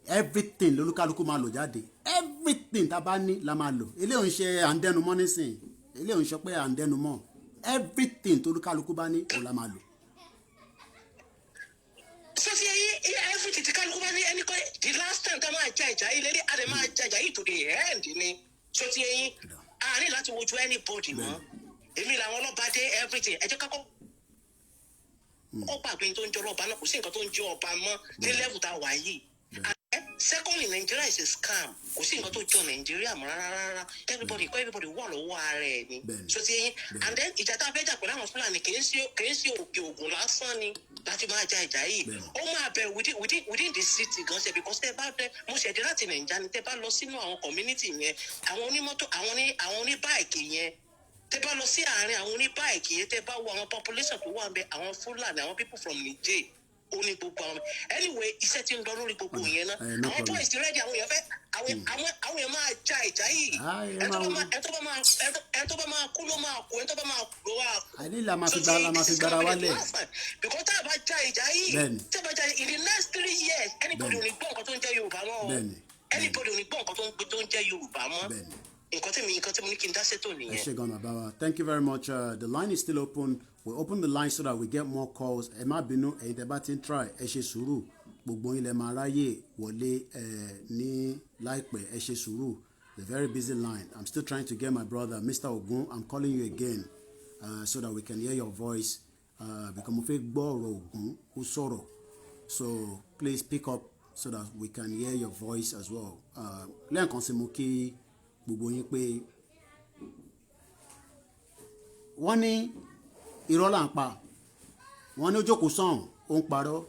everything lolúkálukú máa lò jáde everything tá a bá ní la máa lò eléyìí ń ṣe à ń dẹnu mọ́ nísìn eléyìí ń sọ pé à ń dẹnu mọ́ everything tolúkálukú bá ní òun la máa lò. so ti everything tí kálukú bá ní ẹni kọ́ the last time tá a máa ja ìjà yìí lẹ́ni a lè máa ja ìjà yìí to the end ni so ti yẹn a ní láti wojú anybody mọ́ èmi làwọn ọlọ́ba dé everything ẹ jẹ́ kákọ́ ó gbàgbé tó ń jọ ọba náà kò sí nǹkan tó ń jọ ọba mọ́ ní level tá a wà yìí. Secondly, Nigeria is a scam. Kò sí nǹkan tó jọ Nigeria mọ́ rárá. Everybody wà lọ́wọ́ ara ẹ̀ ni. So ti yẹn and then ìjà tá a fẹ́ jà pẹ̀lú àwọn Fúlàní kì í ṣe òkè ògùn lásán ni láti máa ja ìjà yìí. Ó máa bẹ̀ within the city gan ṣe because tẹ́ bá bẹ mo ṣẹ̀dí láti Nàìjíríà ni tẹ́ bá lọ sínú àwọn community yẹn àwọn onímọ́tò àwọn oníbáìkì yẹn tẹ́ bá lọ sí àárín àwọn oníbáìkì yẹn tẹ́ bá wo àwọn population tó wà ń bẹ àwọn Fúlàní àwọn people from Niger ó ní gbogbo àwọn anyway iṣẹ́ tí ń lọ lórí gbogbo yẹn náà àwọn boys ti rẹ́dí àwọn èèyàn fẹ́ àwọn èèyàn máa ja ìjà yìí ẹ tó bá máa kú ló máa kú ẹ tó bá máa kú ló wà. àní la máa fi gbára wálẹ̀. because tá a bá ja ìjà yìí tá a bá ja in the next 3 years anybody ò ní gbọ́ nǹkan tó ń jẹ́ Yorùbá mọ́ anybody ò ní gbọ́ nǹkan tó ń jẹ́ Yorùbá mọ́ nǹkan tí mo ní kí n dá sétò nìyẹn. ẹ ṣé gan bàbá wa thank you very much the line is still open. We open the line so that we get more calls. Ẹ má bínú ẹ̀yin tẹ́ bá ti ń try ẹ ṣe sùúrù gbogbo yín lẹ máa ráyè wọlé ní láìpẹ́ ẹ ṣe sùúrù. The very busy line. I'm still trying to get my brother Mr. Ogun. I'm calling you again so that we can hear your voice because mo fẹ́ gbọ́ ọ̀rọ̀ Ogun ó sọ̀rọ̀ so please pick up so that we can hear your voice as well. Lẹ́ẹ̀kan sí mo kí gbogbo yín pé wọ́n ní irọ́ là ń pa wọ́n ní ó jókòó sàn ó ń parọ́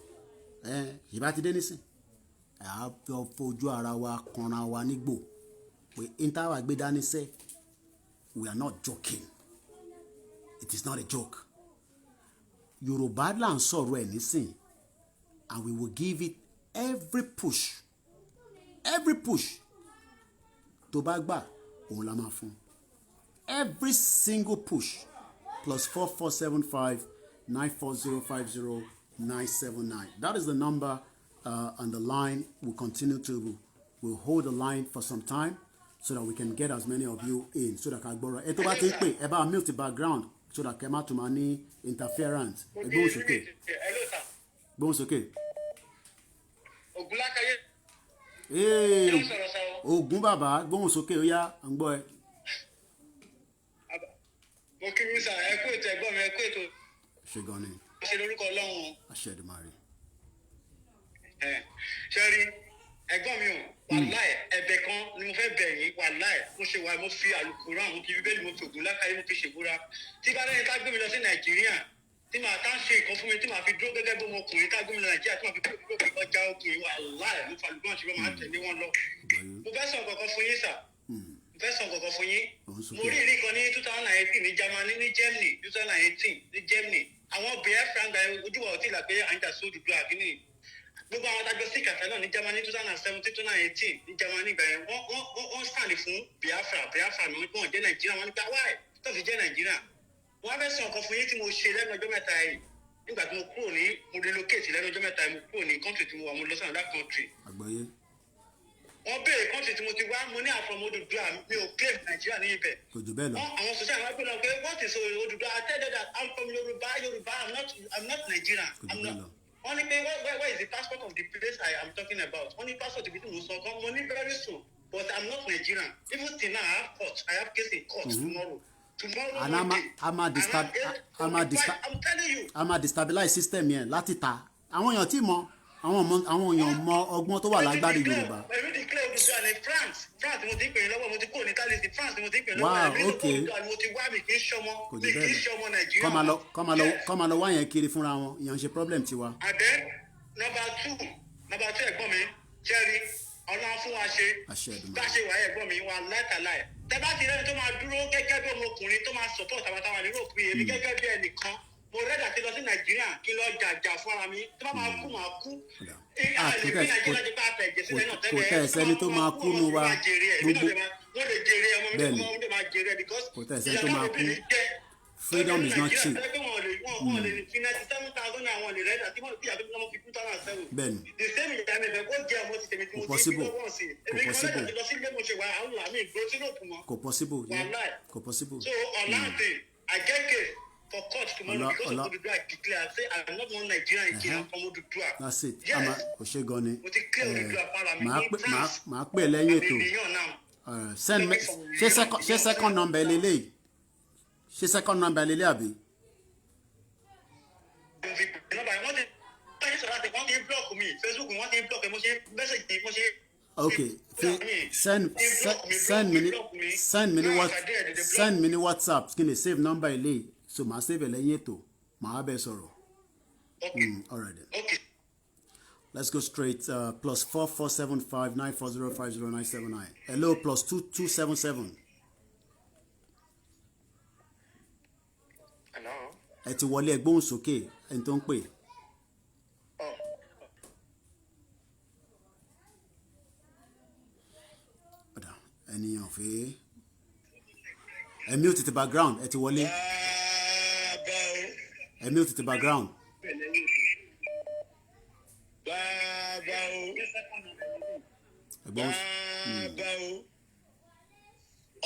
ìbá ti dé nísìn à á fojú ara wa kanra wa nígbò pé intawa gbé dání sẹ́ we are not joking it is not a joke Yorùbá là ń sọ̀rọ̀ ẹ̀ nísìn, and we will give it every push tó bá gbà òun la máa fún, every single push. +4475 94050 979. That is the number, and the line will continue to. We'll hold the line for some time so that we can get as many of you in. So that Kagbora, ẹ tó bá ti pè, ẹ bá mute the background so that kema to mani interference. Gbóhùn sókè. Gbóhùn sókè. Hey, Ogun bàbá, gbóhùn sókè ó yá, à ń gbọ́ ẹ. Mo kí mi sà, ẹ kú ètò ẹ̀gbọ́n mi, ẹ kú ètò. Ṣé gan ni? Ṣé lórúkọ Ọlọ́run? Aṣẹ́dùmarè. Ṣé rí ẹ̀gbọ́n mi o, wàláì ẹ̀bẹ̀ kan ni mo fẹ́ bẹ̀ yín, wàláì mo ṣe wà mo fi àlùkùrán àwọn kí bíbélì mo fi ògùn lákàáyé mo fi ṣèbúra. Tí bá lẹ́yìn ká gbé mi lọ sí Nàìjíríà, tí màá tá ṣe nǹkan fún mi, tí màá fi dúró gẹ́gẹ́ bí ọmọkùnrin ká gbé mi lọ Nàìjíríà, tí màá fi dúró fi ọjà ọkùnrin wàláì mo fàlùkùrán ṣe máa tẹ̀lé wọn lọ. Mo fẹ́ sọ nǹkan fún yín sà. Fẹ́ sọ nǹkan fún yín. Mo rí ìrí kan ní 2018 ní Germany ní Germany 2018 ní Germany. Àwọn Biafra gba ojú wa ò tí ì là pé à ń jà sí òdùdú àkíní. Gbogbo àwọn adájọ́ sí kàtà náà ní Germany 2017 2018 ní Germany gbà yẹn wọ́n stand fún Biafra ní wọ́n jẹ́ Nàìjíríà wọ́n ní pé wáì tó fi jẹ́ Nàìjíríà. Wọ́n á fẹ́ sọ nǹkan fún yín tí mo ṣe lẹ́nu ọjọ́ mẹ́ta yìí nígbà tí mo kúrò ní mo relocate lẹ́nu ọjọ́ mẹ́ta yìí mo kúrò ní country tí mo wà mo lọ sí another country. Àgbáyé. Wọ́n béèrè country tí mo ti wá mo ní àfọmọ́ Odùduwà mi ò claim Nàìjíríà ní ibẹ̀. Kò jù bẹ́ẹ̀ lọ. Àwọn sọ̀tàn àwọn ẹgbẹ́ náà pé what is Odùduwà? I tell them that I'm from Yorùbá I'm not Nigerian. Kò jù bẹ́ẹ̀ lọ. Wọ́n ní pé where is the passport of the place I am talking about? Wọ́n ní passport ibi tí mo sọ kan mo ní very soon but I'm not Nigerian. Even till now I have case in court tomorrow. And I'm a destabilize system yẹn láti ta. Àwọn èèyàn tí mọ̀ àwọn èèyàn mọ ọgbọ́n tó wà lágbárí Yorùbá. Èmi ti clear Odùduwà ní France mo ti ń pè é lọ́wọ́ mo ti kúrò ní Italy France mo ti ń pè é lọ́wọ́. Wow, okay. Mo ti wá mi kì í ṣọmọ Nàìjíríà. Kọ́ máa lọ wá yẹn kiri fúnra wọn, ìyẹn ń ṣe problem tiwa. And then number two ẹ̀gbọ́n mi Jerry Ọlọ́run fún wa ṣe bá ṣe wáyé ẹ̀gbọ́n mi wà láìtàláì. Tẹ́ bá ti rẹ́ni tó máa dúró gẹ́gẹ́ bí ọmọkùnrin tó máa support àbátáwa nínú òpin èmi gẹ́gẹ́ bí ẹnìkan mo rẹ́dà ti lọ sí Nàìjíríà kí lọ jàjà fún ara mi tó bá máa kú máa kú. Kò tẹ̀ sẹ́ni tó máa kú nu wa gbogbo bẹ́ẹ̀ni kò tẹ̀ sẹ́ni tó máa kú. Freedom is not cheap. Bẹ́ẹ̀ni kò possible So I get case for court tomorrow because of Odùduwà declare say I am not one Nigerian again from Odùduwà. That's it. Yes. Kò ṣe gan ni. Mo ti clear Odùduwà para mi ní France. Màá pè lẹ́yìn ètò. Ṣé second number lélẹ́yìí? Ṣé second number lélẹ́yìí àbí? Okay, send me ní WhatsApp kí ni save number ilé so màá save lẹ́yìn ètò màá bẹ sọ̀rọ̀. All right then. Okay. Let's go straight. +4475 94050 979. Hello, +2277. Hello. Ẹ ti wọlé ẹgbóhùn sókè ẹni tó ń pè. Ènìyàn fẹ́ ẹ̀mí ò tètè background ẹ ti wọlé ẹ̀mí ò tètè background.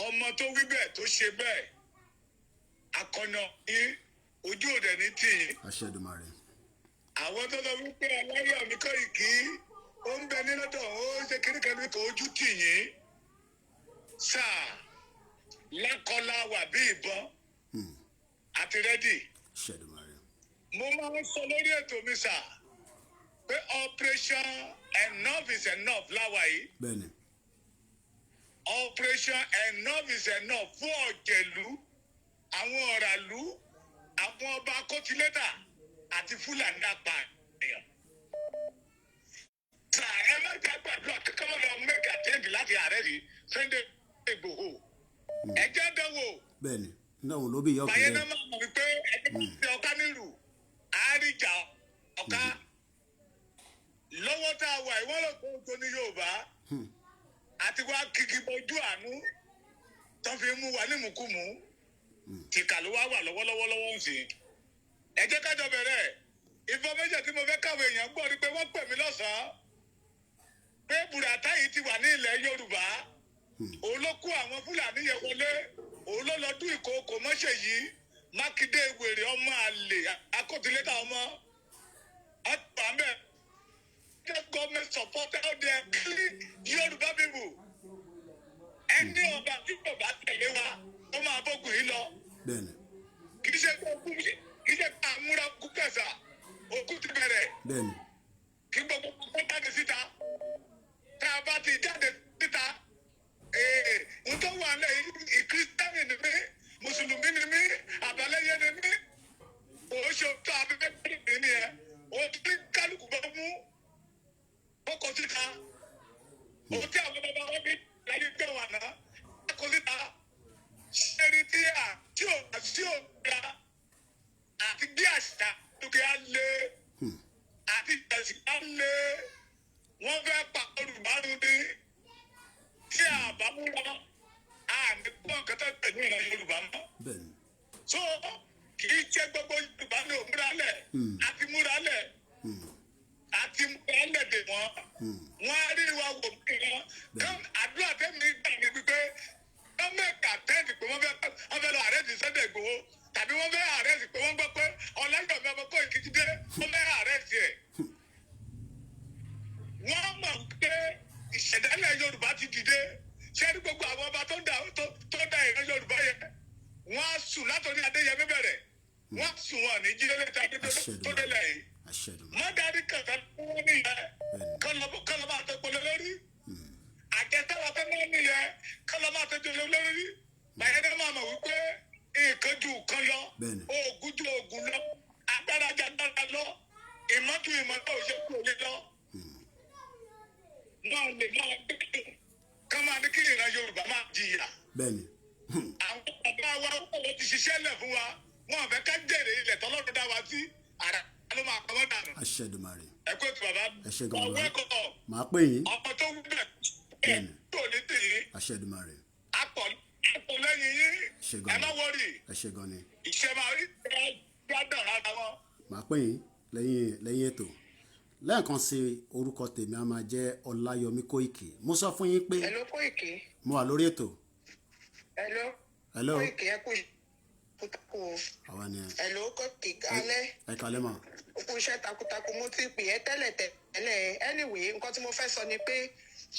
Ọmọ tó wí bẹ́ẹ̀ tó ṣe bẹ́ẹ̀ akọ̀nà yín ojú òde ní tìyín. Aṣẹ́dùmarè. Àwọn tó lọ wípé aláyọ̀ mi kọ́ ìkí ó ń bẹ nílọ́dọ̀ ó ṣe kíníkan ní kò ojú tìyín. Sáà lákọlá wà bí ìbọn àti rẹ́dì. Aṣẹ́dùmarè. Mo máa ń sọ lórí ètò mi sà pé operation enough is enough láwa yìí. Bẹ́ẹ̀ni. Operation enough is enough fún ọ̀jẹ̀lú àwọn ọ̀ràlú àwọn ọba akótilétà àti Fúlàní apààyàn. Sà ẹ má jẹ́ gbàdúrà kíkọ́ lọ make attempt láti àrẹ́sì Sunday Igboho. Ẹ jẹ́ dánwò. Bẹ́ẹ̀ni náà ló bí ìyá ọkùnrin. Báyẹn náà máa mọ̀ wípé ẹni tó ti ọ̀ká nílùú ọ̀ka lọ́wọ́ tá a wà ìwọ́n lọ kó tó ní Yorùbá àti wá kìkì ojú àánú tó fi mú wa ní mùkúmù tìkà ló wá wà lọ́wọ́lọ́wọ́ ń sìn. Ẹ jẹ́ kájọ bẹ̀rẹ̀ information tí mo fẹ́ káwọn èèyàn gbọ́ ni pé wọ́n pè mí lọ́sàn-án pé Buratai yìí ti wà ní ilẹ̀ Yorùbá òun ló kó àwọn Fúlàní yẹn wọlé òun ló lọ dún ìkòkò mọ́ṣẹ́ yìí Mákindé wèrè ọmọ àlè akọ́tìlétà ọmọ ọ̀pọ̀ àmẹ́ government support out there killing Yorùbá people ẹni ọba tí kò bá tẹ̀lé wa ó máa bókun yìí lọ kì í ṣe pé àmúra kú kẹsà òkú ti bẹ̀rẹ̀ kí gbogbo kó jáde síta tá a bá ti jáde síta n tó wà lẹ́yìn ìkírísítẹ́nì ni mí mùsùlùmí ni mí àbálẹ́yẹ ni mí òṣù tó abẹ́bẹ́ mi ni ẹ òtí kálukú bá mú ọkọ̀ síta òtí àwọn bàbá wọn bí láyé gbé wà náà ọkọ̀ síta ṣẹ́ni tí ò gbà àti bí àṣà dúkìá lé àti ìjẹ̀sìká lé wọ́n fẹ́ pa olùbárùn ní tí àbámúra àmì pọ̀ kẹtẹ́ pẹ̀lú ìran Yorùbá mọ́. So kì í ṣe gbogbo Yorùbá ní òmúralẹ̀ àti múralẹ̀ àti múralẹ̀ dè wọ́n wọ́n á rí wa wò mí wọn àdúrà tẹ́mi gbà ní wípé gọ́ọ̀mẹ̀ntì àtẹ́ẹ̀dì pé wọ́n fẹ́ lọ àrẹ́sì Sunday Igboho tàbí wọ́n fẹ́ àrẹ́sì pé wọ́n gbọ́ pé Ọláyọ̀mí ọmọ kó Èkìtì dé wọ́n fẹ́ àrẹ́sì ẹ̀. Wọ́n mọ̀ pé ìṣẹ̀dálẹ̀ Yorùbá ti dìde ṣé ní gbogbo àwọn ọba tó dá ìran Yorùbá yẹn wọ́n á sùn látọ̀rí Adéyẹmí bẹ̀rẹ̀ wọ́n á sùn wọn ní jíjẹ́lẹ̀ tàbí tó délẹ̀ yìí. Mọ́dárí kankan wọ́n nìyẹn kọ́lọ́ máa tẹ́ pọlọ lórí àjẹsára tó mọ́ nìyẹn kọ́lọ́ máa tẹ́ jọlọ lórí báyẹn náà máa mọ̀ wípé nǹkan ju nǹkan lọ oògùn ju oògùn lọ agbára ju agbára lọ ìmọ̀ ju ìmọ̀ náà ò ṣe kú òye lọ. Náà lè máa gbé ká máa ní kí ìran Yorùbá máa jìyà. Àwọn bàbá wa wọ́n ti ṣiṣẹ́ lẹ̀ fún wa wọ́n fẹ́ ká jèrè ilẹ̀ tọ́lọ́dún dá wa sí àrà ló máa kọ́ wọ́n dànù. Aṣẹ́dùmarè. Ẹ kó ètò bàbá. Ẹ ṣe gan-an. Ọ̀wẹ́ kọ̀ màá pè yín. ọmọ tó wú bẹ̀ tó ní tèyí. Aṣẹ́dùmarè. Akọ̀ lẹ́yìn yín. Ẹ má wọrí. Ẹ ṣe gan-an ni. Ìṣe máa rí gbádùn rárá wọn. Màá pè yín lẹ́yìn ètò lẹ́ẹ̀kan sí orúkọ tèmi a máa jẹ́ Ọláyọmí Kóìkì mo sọ fún yín pé Hello Kóìkì. mo wà lórí ètò. Hello Kóìkì ẹ kú kútakú o. àwa ni ẹ. Hello Kóìkì kálẹ̀. ẹ kálẹ̀ mà. ó kú iṣẹ́ takuntakun mo ti pè é tẹ́lẹ̀ anyway nǹkan tí mo fẹ́ sọ ni pé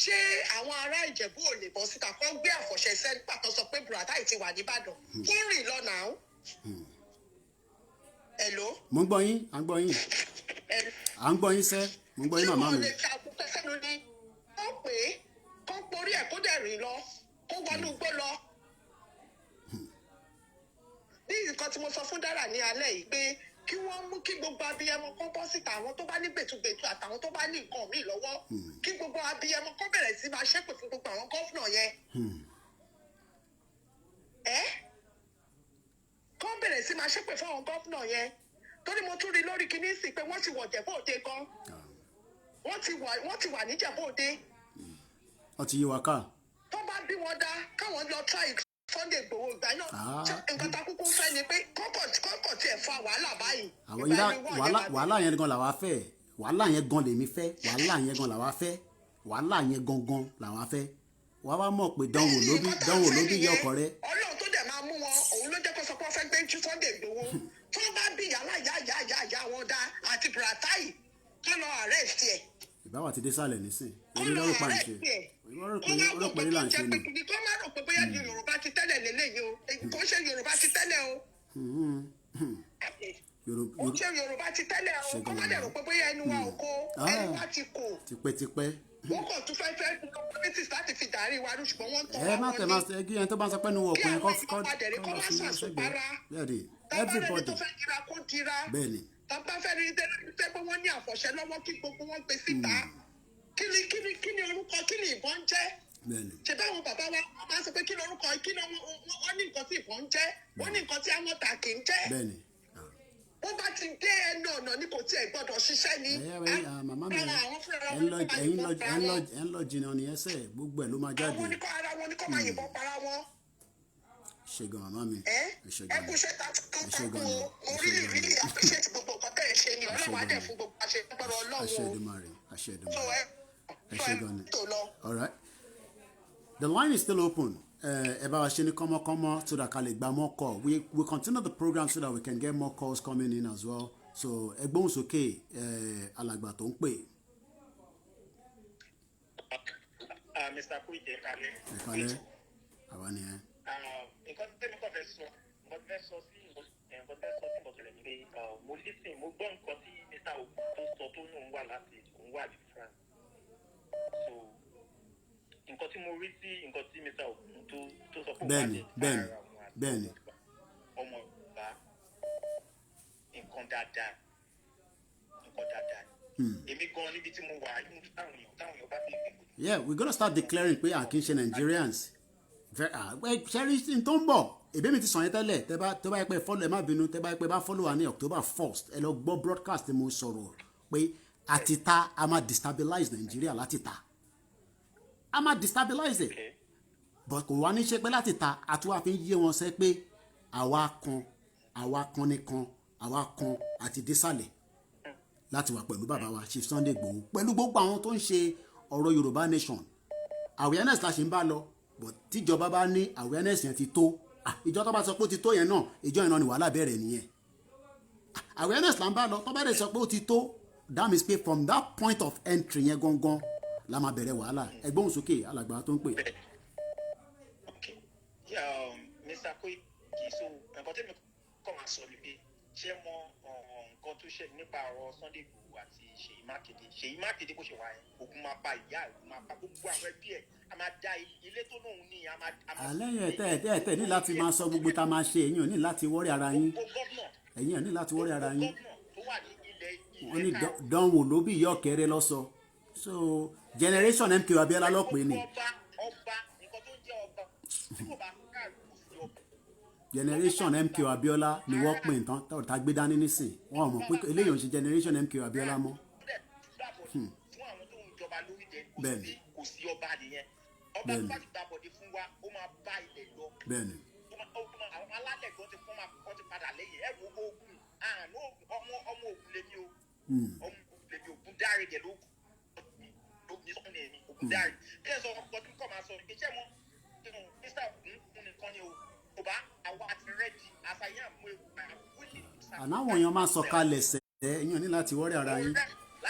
ṣé àwọn ará Ìjẹ̀bú ò lè bọ́ síta kó gbé àfọ̀ṣẹ sẹ́ni pàtó sọ pé Buratai ti wà nìbàdàn kó rìn lọ́nà áwọn. Hello. mo ń gbọ́ yín à ń gbọ́ yín à ń gbọ́ yín sẹ́ mo ń gbọ́ yín màmá mi. ṣé wọ́n lè ta àkútẹ́ sẹ́nu ni wọ́n pè é kó porí ẹ̀ kó dẹ̀ rìn lọ kó wọnú igbó lọ. ní nǹkan tí mo sọ fún Dára ní alẹ́ yìí pé kí wọ́n mú kí gbogbo abiyamọ kó bọ́ síta àwọn tó bá ní gbẹ̀tugbẹ̀tu àtàwọn tó bá ní nǹkan míì lọ́wọ́ kí gbogbo abiyamọ kó bẹ̀rẹ̀ sí máa ṣépè fún gbogbo àwọn gọ́fúnà yẹn. kó bẹ̀rẹ̀ sí máa ṣépè fún àwọn gọ́fúnà yẹn torí mo tún rí lórí kinní sí pé wọ́n ti wọ̀ Ìjẹ̀bú Òde gan wọ́n ti wà ní Ìjẹ̀bú Òde. wọ́n ti yí wa ká. tó bá bí wọn dá káwọn lọ try Sunday Igboho ìgbà náà nǹkan tá kúkú fẹ́ ni pé kọ́kọ̀ tiẹ̀ fa wàhálà báyìí. àwọn wàhálà yẹn gan làwa fẹ́ wàhálà yẹn gan lèmi fẹ́ wàhálà yẹn gan làwa fẹ́ wàhálà yẹn gangan làwa fẹ́ wàá wá mọ̀ pé dánwò lóbi yẹ ọkọ rẹ. Ọlọ́run tó dẹ̀ máa mú wọn òun ló jẹ́ kó sọ pé wọ́n fẹ́ gbé ju Sunday Igboho tó bá bí yàrá yá wọn dá àti Buratai kí lọ arrest ẹ̀. ìbáwá ti dé sálẹ̀ nísìn èyí lọ́rọ̀ pa ìṣe ọlọ́pàá yìí là ń ṣe ni. kó má rò pé bóyá Yorùbá ti tẹ́lẹ̀ lélẹ́yìí o kò ṣe Yorùbá ti tẹ́lẹ̀ o. ó ṣe Yorùbá ti tẹ́lẹ̀ o kó má dẹ̀ rò pé bóyá ẹnu wa ò kó ẹnu wa ti kò. tipẹ́tipẹ́. wọ́n kàn tún fẹ́ politics láti fi dàrí wa ṣùgbọ́n wọ́n tọ́ ẹ má tẹ̀ máa ṣe ẹgbẹ́ yẹn tó bá ń sọ pé nu ọkùnrin kọ́ má ṣàṣùpara everybody tó fẹ́ dira kó dira bẹ́ẹ̀ni. tàbá fẹ́ rí tẹ́ pé wọ́n ní àfọ̀ṣẹ lọ́wọ́ kí gbogbo wọn gbé síta kí ni orúkọ kí ni ìbọn jẹ́ ṣe báwọn bàbá wa wọ́n máa ń sọ pé kí ni orúkọ kí ni wọ́n ní nǹkan tí ìbọn jẹ́ wọ́n ní nǹkan tí àwọn ta kì í jẹ́ bó bá ti dé ẹnu ọ̀nà ní kò tiẹ̀ gbọ́dọ̀ ṣiṣẹ́ ni. màmá mi ẹ ń lọ jìnnà ní ẹsẹ̀ gbogbo ẹ̀ ló máa jáde. àwọn oníkọ́ ara wọn ní kọ́ máa yìnbọn para wọn. ṣe gan màmá mi. ẹ kú iṣẹ́ ta tó tako orílẹ̀-èdè appreciate gbogbo nǹkan tẹ́ ẹ ṣe ni ọlọ́wọ́ adẹ̀ fún gbogbo àṣẹ ìpọ́nrọ̀ ọlọ́wọ́. àṣẹ Èdùmàrè. All right. The line is still open. So that we continue the program so that we can get more calls coming in as well. So Egbon's okay. Alàgbà tó ń pè. Mr. Kuite Kale. Kale. Àwa ni ẹ. Nǹkan tí mo kàn fẹ́ sọ sí ìmọ̀tẹ̀lẹ̀ ni pé mo listen mo gbọ́ nǹkan tí Mr. Ogun tó sọ tó nù ń wà láti òun wà ní France. So nǹkan tí mo rí sí nǹkan tí Mr. Ogun tó sọ fún wa ní bẹ́ẹ̀ni ọmọ Yorùbá nǹkan dáadáa èmi gan níbi tí mo wà táwọn èèyàn bá fi gbé. Yeah, we're gonna start declaring pé àkínṣe Nigerians ṣẹ́rí tó ń bọ̀ èbí mi ti sàn yín tẹ́lẹ̀ tẹ́ bá yẹ pé follow ẹ má bínú tẹ́ bá yẹ pé bá follow wa ní October 1st ẹ lọ gbọ́ broadcast mo sọ̀rọ̀ pé àti ta a máa destabilize Nigeria láti ta a máa destabilize ẹ̀ but kò wá ní ṣe pé láti ta àtúwà fi ń yé wọn sẹ́ pé àwa kan nìkan àwa kan àti désàlẹ̀ láti wà pẹ̀lú bàbá wa Chief Sunday Igboho pẹ̀lú gbogbo àwọn tó ń ṣe ọ̀rọ̀ Yorùbá nation awareness la ṣe ń bá lọ but tíjọba bá ní awareness yẹn ti tó ìjọ tó bá sọ pé ó ti tó yẹn náà ìjọ yẹn náà ni wàhálà bẹ̀rẹ̀ nìyẹn awareness là ń bá lọ tó bá dẹ̀ sọ pé ó ti tó that means pé from that point of entry yẹn gangan la máa bẹ̀rẹ̀ wàhálà ẹgbọ́n sókè alàgbà tó ń pè. Mr. Koiki so nǹkan tí mi kọ́ máa sọ ni pé ṣé mọ nǹkan tó ṣe nípa ọ̀rọ̀ Sunday Igboho àti Ṣèyí Mákindé bó ṣe wà yẹn ogun máa pa ìyá ẹ̀ ogun máa pa gbogbo àwọn ẹbí ẹ̀ a máa da ilé tó lóun ní a máa. alẹ́ yẹn tẹ́ ní láti máa sọ gbogbo tá a máa ṣe ẹ̀yin ò ní láti wọ́rí ara yín ẹ̀yin ò ní láti wọ́rí ara yín wọ́n ní dánwò ló bí ìyá ọ̀kẹ́rẹ́ lọ́sọ so generation MK Abiola lọ́pẹ́ ni. ọba nǹkan tó ń jẹ́ ọba tí kò bá káàlù kò sí ọba. generation MK Abiola ni wọ́n pè tán tá gbé dání nísìn wọn ò mọ̀ pé eléyìí ò ń ṣe generation MK Abiola mọ́. fún àwọn tó ń jọba lórí jẹ kò sí ọba nìyẹn ọba tó bá ti gbàbọ̀dé fún wa ó máa bá ilẹ̀ lọ. bẹ́ẹ̀ni. àwọn alálẹ̀ gan ti fún wa ti padà lẹ́yìn ẹ̀ wo ogun àánú ọmọ ogun lèmi o ọmọ ogun lèmi ogun dáre jẹ lóògùn ní sọ́ọ̀nì ẹ̀mí ogun dáre bí ẹ sọ ọkọ̀ tí kò máa sọ ìgbésẹ̀ mọ́ Mr. Ogun nìkan ni o kò bá àwa àti rẹ́dì àṣàyàn mú ewu àwílì. ànáwọn èèyàn máa sọ kalẹ̀ sẹ́ ẹ̀yìn ò ní láti wọ́rí ara yín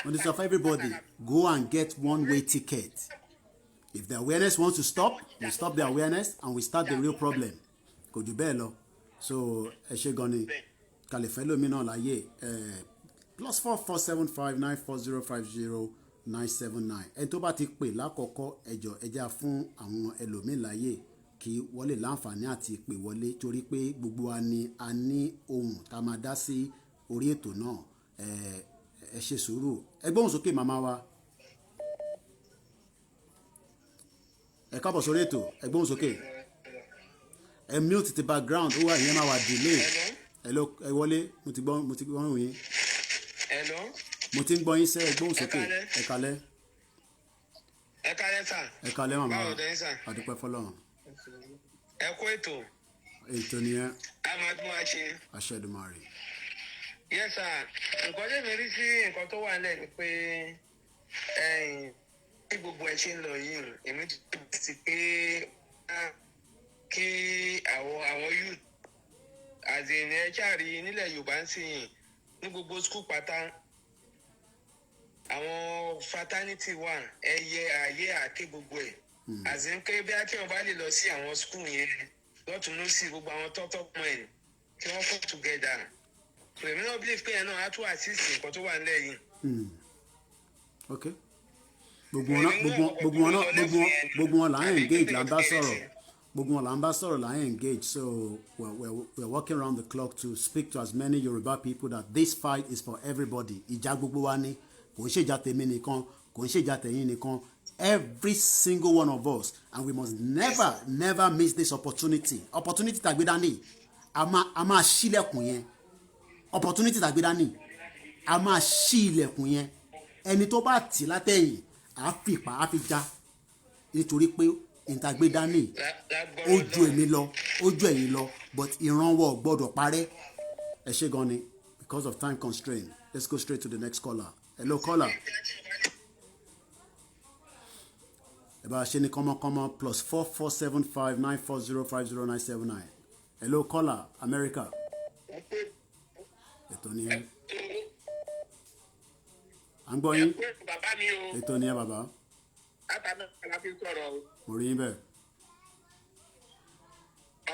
when it's of everybody go and get one-way ticket. If the awareness wants to stop, we stop the awareness and we start the real problem. Kò jù bẹ́ẹ̀ lọ. So ẹ ṣe gan ni kàlẹ́fẹ́ lómi náà láyé +447594050979 ẹni tó bá ti pè lákọ̀ọ́kọ́ ẹjọ́ ẹja fún àwọn ẹlòmíín láyé kí wọ́n lè láǹfààní àti pè wọlé torí pé gbogbo wa ni a ní ohun tá a máa dá sí orí ètò náà ẹ ṣe sùúrù ẹ gbóhùn sókè màmá wa. ẹ káàbọ̀ sórí ètò ẹ gbóhùn sókè ẹ mute ti background ó wà ìyẹn máa wà delay ẹ wọlé mo ti gbọ́ yín mo ti ń gbọ́ yín sẹ́ ẹ gbóhùn sókè ẹ kalẹ́. ẹ kalẹ́ sà. ẹ kalẹ́ màmá báwo dẹ̀ ń sà. àdúpẹ́ fọlọ́run. ẹ kó ètò. ètò nìyẹn. a máa tún wá ṣe. àṣẹ Èdùmàrè. yes sà nǹkan tẹ̀mí rí sí nǹkan tó wà nílẹ̀ ni pé bí gbogbo ẹ ṣe ń lọ yìí èmi ti pé kí àwọn youth àzìní ẹ ṣáàrí nílẹ̀ Yorùbá ń sìn ní gbogbo skul pátá àwọn fraternity wà ẹyẹ ààyè àké gbogbo ẹ àzìní pé bí a kí wọn bá lè lọ sí àwọn skul yẹn lọ́tún lọ́sì gbogbo àwọn tọ́tọ́ mọ́ ẹ̀ kí wọ́n come together so èmi náà believe pé yẹn náà á tún assist nǹkan tó wà nílẹ̀ yìí. Okay. gbogbo wọn là ń engage là ń bá sọ̀rọ̀ gbogbo wọn là ń bá sọ̀rọ̀ là ń engage so we're working around the clock to speak to as many Yoruba people that this fight is for everybody ìjà gbogbo wa ni kò ń ṣèjà tèmi nìkan kò ń ṣèjà tẹ̀yin nìkan every single one of us and we must never miss this opportunity tàgbé dání a máa ṣílẹ̀kùn yẹn opportunity tàgbé dání a máa ṣí ilẹ̀kùn yẹn ẹni tó bá tì látẹ̀yìn á fi pa á fi já nítorí pé ìtàgbé dání ó ju èmi lọ ó ju ẹ̀yin lọ but ìrànwọ́ gbọ́dọ̀ parẹ́ ẹ ṣé gan ni because of time constraint let's go straight to the next caller hello caller ẹ bá ṣe ní kọ́mọ́kọ́mọ́ +447594050979 hello caller America ètò ni ẹ à ń gbọ́ yín ètò ni ẹ bàbá mo rí yín bẹ́ẹ̀.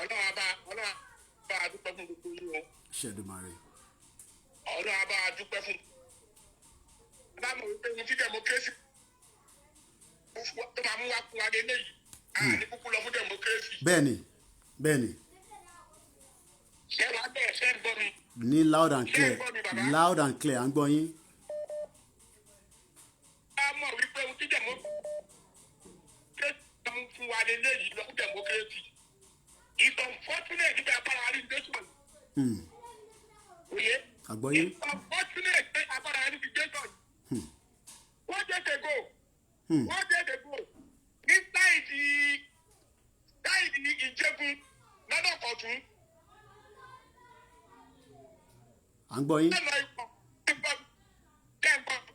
ọlọ́run bá a dúpẹ́ fún gbogbo yín o. Ṣèdùmarè. ọlọ́run bá a dúpẹ́ fún. bá a mọ̀ wípé ní tí democracy tó máa mú wá fún wa lélẹ̀ yìí a ní kúkú lọ fún democracy. bẹ́ẹ̀ni bẹ́ẹ̀ni. ṣé wàá bẹ̀rẹ̀ ṣé ń gbọ́ mi. ní loud and clear loud and clear à ń gbọ́ yín. a mọ̀ wípé ní tí democracy tó mú fún wa lélẹ̀ yìí lọ fún democracy. It's unfortunate that our organization. Oye. Agboye. It's unfortunate that our organization. 1 day ago. 1 day ago. Inside the Ìjẹ̀bú lọ́dọ̀ Kọ̀tún. À ń gbọ́ yín.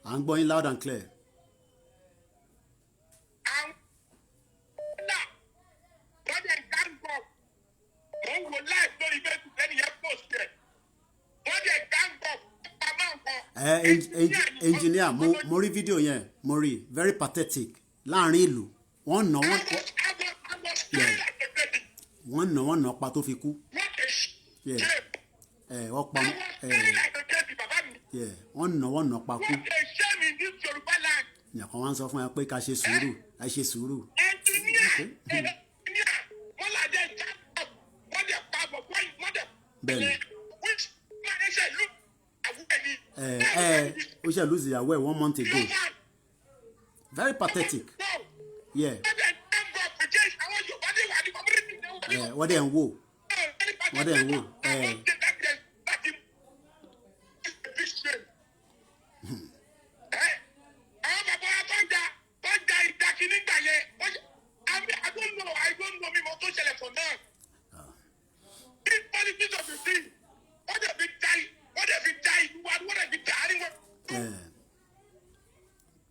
À ń gbọ́ yín loud and clear. Engineer mo rí fídíò yẹn mo rí very pathetic láàrin ìlú wọ́n nà pa tó fi kú wọ́n nà pa kú yàtọ̀ wọ́n sọ fún ẹ pé ká ṣe sùúrù ẹ ṣe sùúrù. bẹ́ẹ̀ni ó ṣe lose ìyàwó ẹ̀ 1 month ago very pathetic wọ́n dẹ̀ ń wò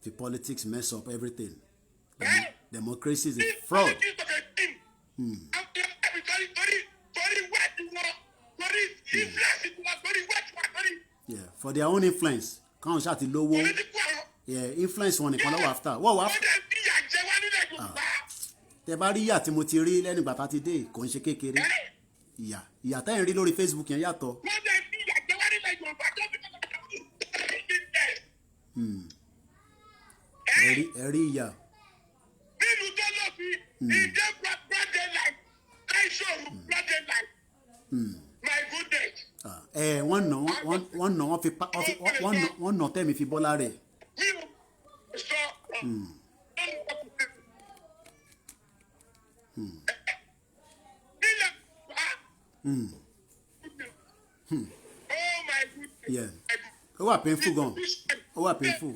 the politics mess up everything. Democracy is a fraud. Yeah, for their own influence. Káwọn ṣáà ti lówó. Yeah, influence wọn nìkan lọ́wọ́ after. Wọ́n wá. Tẹ bá rí ìyà tí mo ti rí lẹ́nu ìgbà tá a ti dé kò ń ṣe kékeré. Ìyà tẹ́ ń rí lórí Facebook yẹn yàtọ̀. Ẹ̀rí ìyà. Nínú tó lọ sí ìdè brother life láìsọ̀rọ̀ brother life. My goodness. wọ́n nà tẹ́mi fi bọ́lá rẹ̀. Mi ò sọ nílẹ̀ wá. Oh my goodness. Yeah. Ó wà painful gan. Ó wà painful.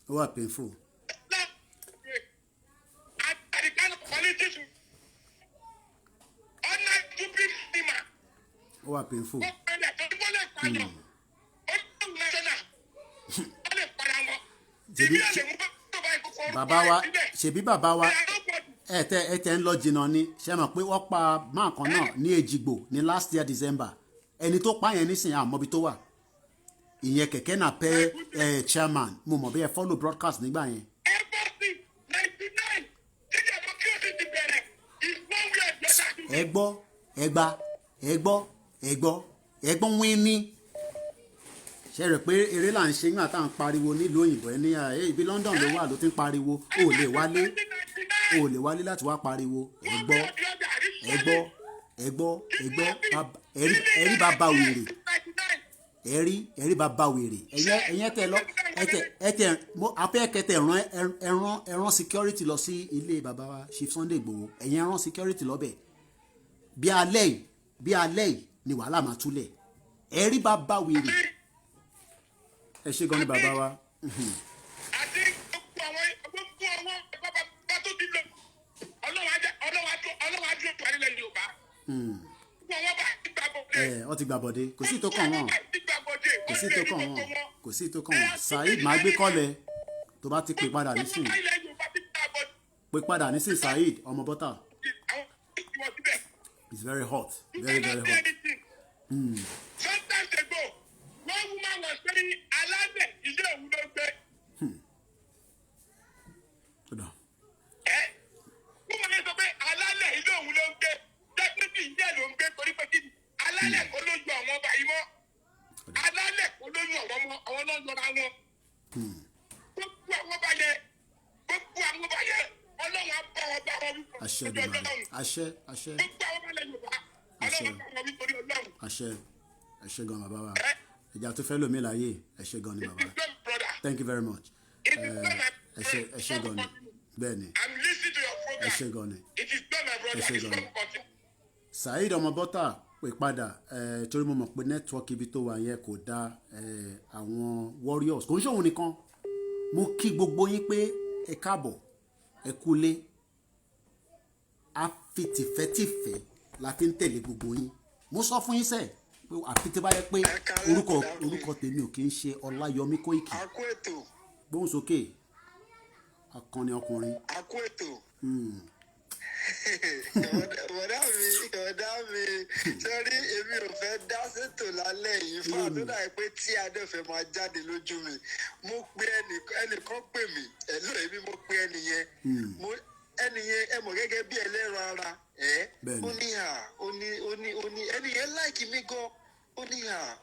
Ó wà painful. Ó wà painful. Bàbá wa ṣebí bàbá wa ẹ tẹ ń lọ jìnnà ni ṣe mọ̀ pé wọ́n pa máa kan náà ní Èjìgbò ní last year December ẹni tó pa yẹn nísìnyí àmọ́bi tó wà ìyẹn kẹ̀kẹ́ náà pẹ́ chairman mo mọ̀ bí ẹ follow broadcast nígbà yẹn. ẹgbọ́n wín ní ṣe rẹ̀ pé eré là ń ṣe nígbà tá à ń pariwo nílùú òyìnbó ẹ ní ibi London ló wà ló ti ń pariwo ó lè wálé láti wá pariwo ẹ̀rí bàbá wèrè ẹ̀rí bàbá wèrè ẹ̀yẹ́ tẹ lọ ẹ̀tẹ̀ afẹ́kẹ́tẹ̀ ẹ̀rán security lọ sí ilé bàbá wa Chief Sunday Igboho ẹ̀yẹ́ ẹ̀rán security lọ́bẹ̀ bí alẹ́ yìí bí alẹ́ yìí ni wàhálà máa túlẹ̀ ẹ rí bàbá wèrè ẹ ṣe gan ni bàbá wa. àti gbogbo àwọn bàbá tó ti lọ ọlọ́wọ́ adúlọ̀ tó wà nílẹ̀ Yorùbá. wọ́n bá ti gbà bọ̀dé. wọ́n ti gbà bọ̀dé kò sí tó kàn wọ́n kò sí tó kàn wọ́n kò sí tó kàn wọ́n Saheed máa gbé kọ́lẹ̀ tó bá ti pè padà nísìnyí pè padà nísìnyí Saheed ọmọ bọ́tà. It's very hot very very hot. Sometimes ago one woman was saying alálẹ̀ ilé òun ló gbé. wọ́n máa ń sọ pé alálẹ̀ ilé òun ló gbé technically ilé ló ń gbé torí pé kí alálẹ̀ kó ló ju àwọn ọba yìí mọ́ alálẹ̀ kó ló ju àwọn náà lọ́ra wọn. gbogbo àwọn ọba yẹn ọlọ́run á bá wọn wí. àṣẹ dùnmọ̀ àṣẹ àṣẹ. gbogbo àwọn ọba lẹ́yìn ọba ọlọ́run á bá wọn wí torí ọlọ́run. àṣẹ àṣẹ gan bàbá wa ẹja tó fẹ́ lómi láàyè ẹṣẹ gan ni bàbá thank you very much ẹṣẹ gan ni bẹ́ẹ̀ ni ẹṣẹ gan ni ẹṣẹ gan ni. Saheed ọmọ bọ́tà pè padà torí mo mọ̀ pé nẹ́tíwọ́ọ̀kì ibi tó wà yẹn kò dáa àwọn warriors kò ń ṣòwò nìkan mo kí gbogbo yín pé ẹ káàbọ̀ ẹ kúlé àfitìfẹ́tìfẹ́ la fi ń tẹ̀lé gbogbo yín mo sọ fún yín sẹ́ẹ̀ pé àfi tí bá yẹ pé orúkọ tèmi ò kì í ṣe Ọláyọmí Kóìkì gbóhùn sókè akọni ọkùnrin. akú ètò ọ̀dà mi sẹ́rí èmi ò fẹ́ dá sétò lálẹ́ yìí fún àdúrà pé tí adẹ́fẹ́ máa jáde lójú mi mo pe ẹnìkan pè mí ẹ̀lú èmi mo pe ẹnìyẹn ẹ mọ̀ gẹ́gẹ́ bí ẹlẹ́ran ara ó ní ẹnìyẹn láìkí mi gan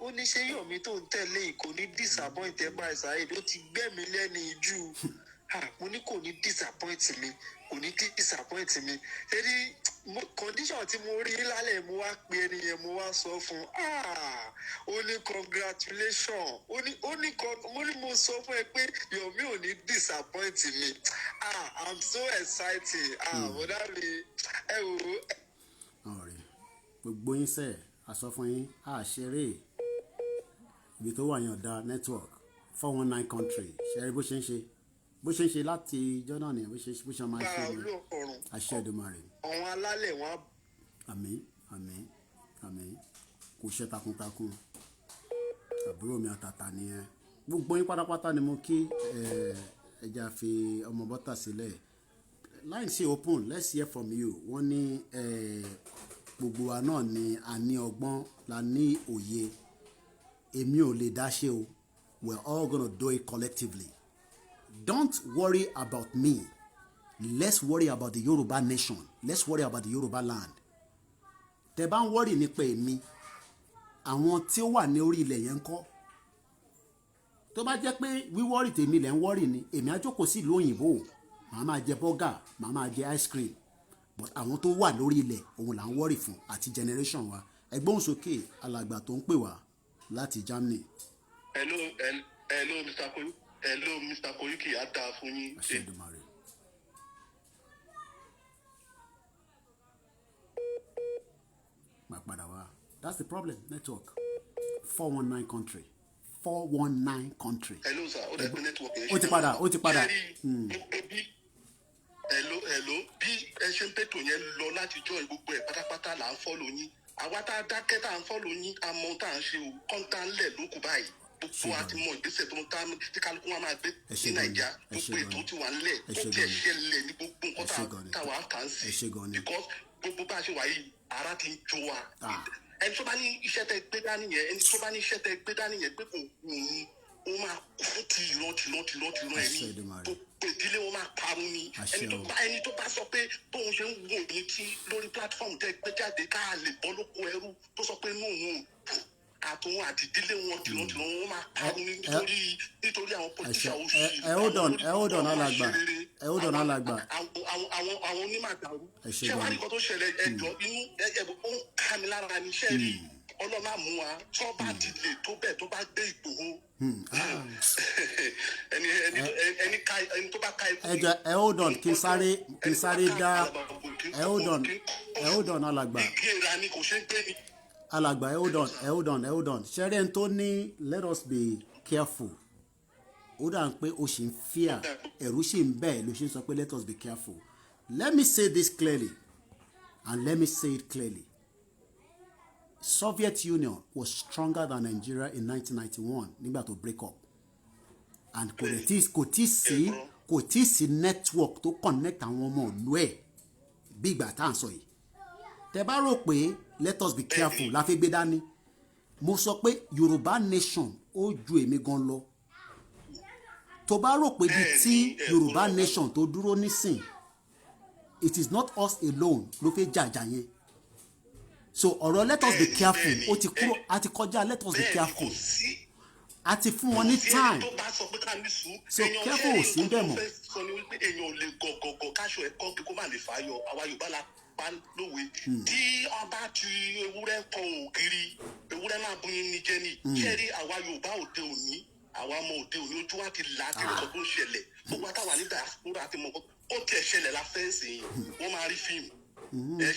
ó ní ṣé Yọ̀mí tó ń tẹ̀lé kò ní disappoint ẹ báyìí Saheed ó ti gbẹ́mí lẹ́nu ìjú mo ní kò ní disappoint mi kò ní disappoint mi ṣérí condition tí mo rí lálẹ́ mo wá pe ẹni yẹn mo wá sọ fún ó ní congratulation mo ní mo sọ fún ẹ pé Yọ̀mí ò ní disappoint mi I'm so excited bọ́dá mi ẹ wò ó. ọ̀rẹ́ gbogbo yín sẹ́ẹ̀ àsọ fún yín àṣeré ibi tó wà yàn dá network 419 country ṣe bó ṣe ń ṣe láti ìjọ náà ni bó ṣe máa ṣe ni àṣẹ Èdùmàrè. àwọn alálẹ̀ wọn. àmín àmín àmín kò ṣe takuntakun àbúrò mi àtàtà nìyẹn gbogbo yín pátápátá ni mo kí ẹja fi ọmọ bọ́tà sílẹ̀ line sí open let's hear from you wọ́n ní gbogbo wa náà ni a ní ọgbọ́n la ní òye èmi ò lè dá ṣe o we're all gonna do it collectively. Don't worry about me. Let's worry about the Yoruba nation. Let's worry about the Yoruba land. Tẹ́ bá ń worry nípa èmi, àwọn tí ó wà ní orí ilẹ̀ yẹn ń kọ́. Tó bá jẹ́ pé wíwọ́rì tèmi lẹ̀ ń worry ni, èmi á jókòó sí ìlú òyìnbó. Màá máa jẹ burger, màá máa jẹ ice cream. But àwọn tó wà lórí ilẹ̀ òun là ń worry fún àti generation wa. Ẹgbọ́n sókè alàgbà tó ń pè wá láti Germany. Hello Mr. Koyu. Hello Mr. Koiki á dáa fún yín. That's the problem network 419 country 419 country. Hello sir ó dẹ̀ pé network yẹn. ó ti padà. hello bí ẹ ṣe ń pètò yẹn lọ láti jọ gbogbo ẹ̀ pátápátá là ń fọ́lọ̀ yín àwa tá a dákẹ́ tá a ń fọ́lọ̀ yín àmọ́ tá a ń ṣe o kọ́ńtà ńlẹ̀ lókù báyìí. gbogbo àti mọ ìgbésẹ̀ tó ń ta tí kálukú wa máa gbé ní Nàìjíríà gbogbo ètò tí wà ńlẹ̀ ó tiẹ̀ ṣẹlẹ̀ ní gbogbo nǹkan táwa kàn sí because gbogbo bá a ṣe wà yìí ara ti ń jó wa ẹni tó bá ní iṣẹ́ tẹ gbé dání yẹn pé kò ó máa kú ti ìran ẹni gbogbo ìdílé wọn máa parun ni ẹni tó bá sọ pé tóun ṣe ń wò ní tí lórí platform tẹ gbé jáde ká lè bọ́ lóko ẹrú tó sọ pé inú òun àtòun àti ìdílé wọn tìrọ̀tìrọ̀ wọn máa parun nítorí àwọn politician oṣù yìí. ẹ hold on alàgbà. àwọn onímọ̀ àdàrú ṣé wàá rí nǹkan tó ṣẹlẹ̀ ẹjọ́ inú ó ń ká mi lára ní iṣẹ́ rí ọlọ́mà mú wa tó bá ti lè tó bẹ́ẹ̀ tó bá gbé Ìgbòho ẹni tó bá ka ikú. ẹ jẹ́ ẹ hold on kí n sáré dá ẹ hold on alàgbà alàgbà ẹ hold on ṣẹ́rẹ́ tó ní let us be careful ó dà ń pé o ṣì ń fear ẹ̀rù ṣì ń bẹ́ẹ̀ ló ṣe ń sọ pé let us be careful. Let me say this clearly and let me say it clearly. Soviet Union was stronger than Nigeria in 1991 nígbà tó break up and kò tí sí network tó connect àwọn ọmọ ìlú ẹ̀ bí ìgbà tá à ń sọ yìí. Tẹ́ bá rò pé let us be careful la fi gbé dání mo sọ pé Yorùbá nation ó ju èmi gan lọ tó bá rò pé bí tí Yorùbá nation tó dúró nísìn it is not us alone ló fẹ́ jàjà yẹn so ọ̀rọ̀ let us be careful ó ti kúrò a ti kọjá let us be careful a ti fún wọn ní time so careful ò sí bẹ́ẹ̀ mọ́. èèyàn ò lè gọ̀gọ̀gọ̀ káṣọ ẹ̀kọ́ kí kó má lè fàáyọ àwa Yorùbá la pa lówe tí ọba ti ewúrẹ́ kọ ògiri ewúrẹ́ máa bún yín ní jẹ́ ní jẹ́rí àwa Yorùbá òde òní àwa ọmọ òde òní ojú wa ti là á kí nǹkan tó ń ṣẹlẹ̀ gbogbo àtàwà ní diaspora àti mọ̀ ó tiẹ̀ ṣẹlẹ̀ la fẹ́ sìn wọ́n máa rí fíìmù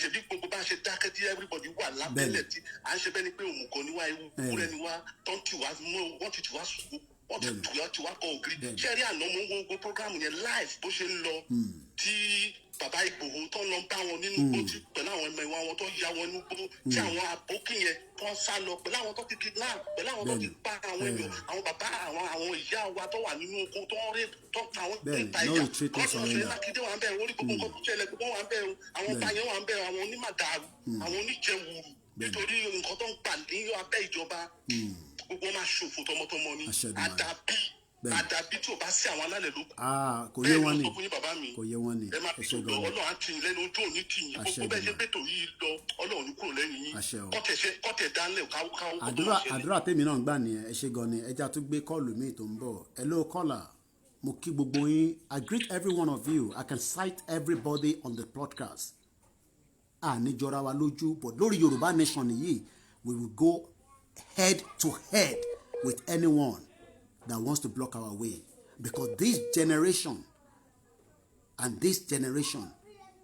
ṣe bí gbogbo bá ṣe dákẹ́ tí everybody wà lábẹ́lẹ̀ tí à ń ṣe bẹ́ẹ̀ ni pé òmùgọ̀ ni wá ewúrẹ́ ni wá tó ń tì wá mú wọ́n ti tì wá sùn wọ́n ti wá kọ ògiri ṣẹ́rí àná mo ń wo gbogbo program yẹn live bó ṣe ń lọ tí bàbá Ìgbòho tó ń lọ bá wọn nínú igbó tí pẹ̀lú àwọn ọmọ ìwà wọn tó ya wọn nínú igbó tí àwọn àbókì yẹn tó ń sá lọ pẹ̀lú àwọn tó ti kidnap pẹ̀lú àwọn tó ti pa àwọn èèyàn àwọn bàbá àwọn ìyá wa tó wà nínú oko tó ń rí tó ń pa àwọn tó ń ta ìjà kọ́sùn ọ̀sẹ̀ Mákindé wà ń bẹ̀rù orí gbogbo nǹkan tó ṣẹlẹ̀ gbogbo wà ń bẹ̀rù àwọn ọba yẹn wà ń bẹ̀rù àwọn onímàdàrú àwọn oníjẹwùrù nítorí nǹkan tó ń gbà ní abẹ́ ìjọba gbogbo máa ṣòfò tọmọtọmọ ni àdàbí tí o bá sí àwọn alálẹ̀ ló kù. Kò yé wọn ni kò yé wọn ni ẹ máa fi sọ̀rọ̀ Ọlọ́run á tì yín lẹ́nu ojú òní tì yín gbogbo bẹ́ẹ̀ ṣe bẹ́tò yìí lọ Ọlọ́run ní kúrò lẹ́yìn yín kọ́tẹ̀ dánlẹ̀ káwọ́. àdúrà tèmi náà ń gbà nìyẹn ẹ ṣé gan ni ẹja tó gbé kọ́ọ̀lù míì tó ń bọ̀ hello caller mo kí gbogbo yín I greet every one of you I can cite everybody on the podcast àníjọra wa lójú but lórí Yorùbá nation yìí we will go head to head with anyone that wants to block our way because this generation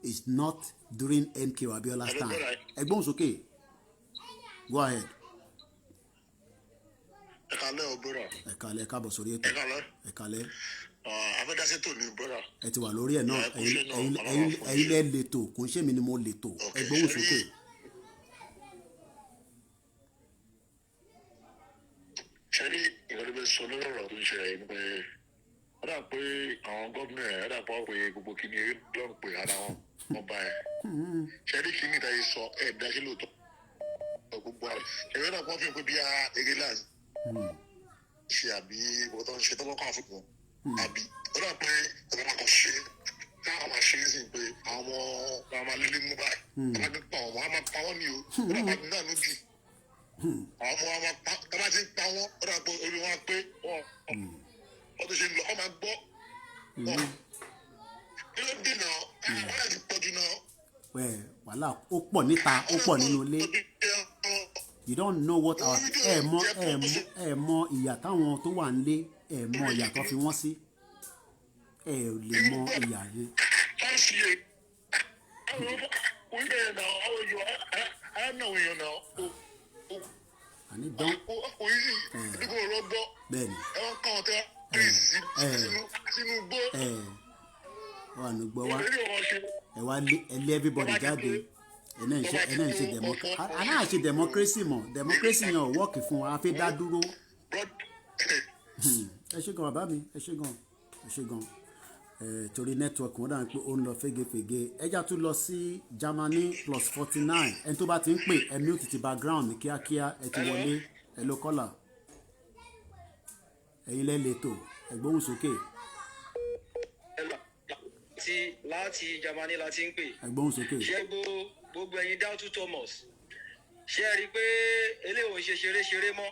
is not during MK Abiola's time. Ẹ̀gbọ́n sókè go ahead. ẹ̀kálẹ́ o bọ́dà. ẹ̀kálẹ́ káàbọ̀ sórí ètò. ẹ̀kálẹ́. afẹ́dásẹ́ tó ní bọ́dà. ẹ ti wà lórí ẹ̀ náà ẹ̀yin lẹ́ lètò kò ń ṣe mi ni mo lètò ẹ̀gbọ́n sókè. ṣẹ́rí ìgbàlódé sọ lórí ọ̀rọ̀ tó ń ṣe ẹ̀yìn pé ó dà pé àwọn gómìnà ẹ̀ ó dà pé ọ̀pẹ gbogbo kìíní eré lọ́rùn pé ara wọn bá ẹ̀ ṣẹ́rí kìíní ìdáyé sọ ẹ̀ dájú lóòótọ́ gbogbo àrẹ ẹ̀rọ náà wọ́n fi pé bí eré láàzì ṣe àbí ìbọn tó ń ṣe tọ́lọ́kọ̀ àfikún àbí ó dà pé ẹ̀rọ náà kò ṣe táwọn máa ṣe é sí pé àwọn ọmọ lílé mú báyìí wọ́n máa pa wọ́n máa pa wọ́n ní o ó dà pé náà ló jù àwọn ọmọ ọba ti ń pa wọn ó dà pé orí wọn pé wọn tó ṣe lọ ọ máa gbọ́ kí ló dé náà wọn láti pọ̀jù náà. wàhálà ó pọ̀ níta ó pọ̀ nínú ilé you don't know what our ẹ mọ ìyà táwọn tó wà nílé ẹ mọ ìyà tó fi wọ́n sí ẹ lè mọ ìyà yẹn. àní dán bẹ́ẹ̀ni wà ní gbọ́ wá ẹ wá lé everybody jáde ẹ náà ń ṣe democracy mọ́ democracy yẹn ò wọ́ọ̀kì fún wa a fi dá dúró. ẹ ṣé gan bàbá mi ẹ ṣé gan torí network wọn dàbí pé ó ń lọ fégefége ẹjá tún lọ sí Germany +49 ẹni tó bá ti ń pè ẹ mute ti background ní kíákíá ẹ ti wọlé ẹ ló kọ́là ẹ̀yin lẹ́ lẹ́tọ̀ ẹ̀gbóhùn sókè. láti Germany la ti ń pè. ẹ̀gbóhùn sókè. ṣé gbogbo ẹ̀yin Dautu Thomas ṣé ẹ rí i pé eléwọ̀n ṣe ṣeré mọ́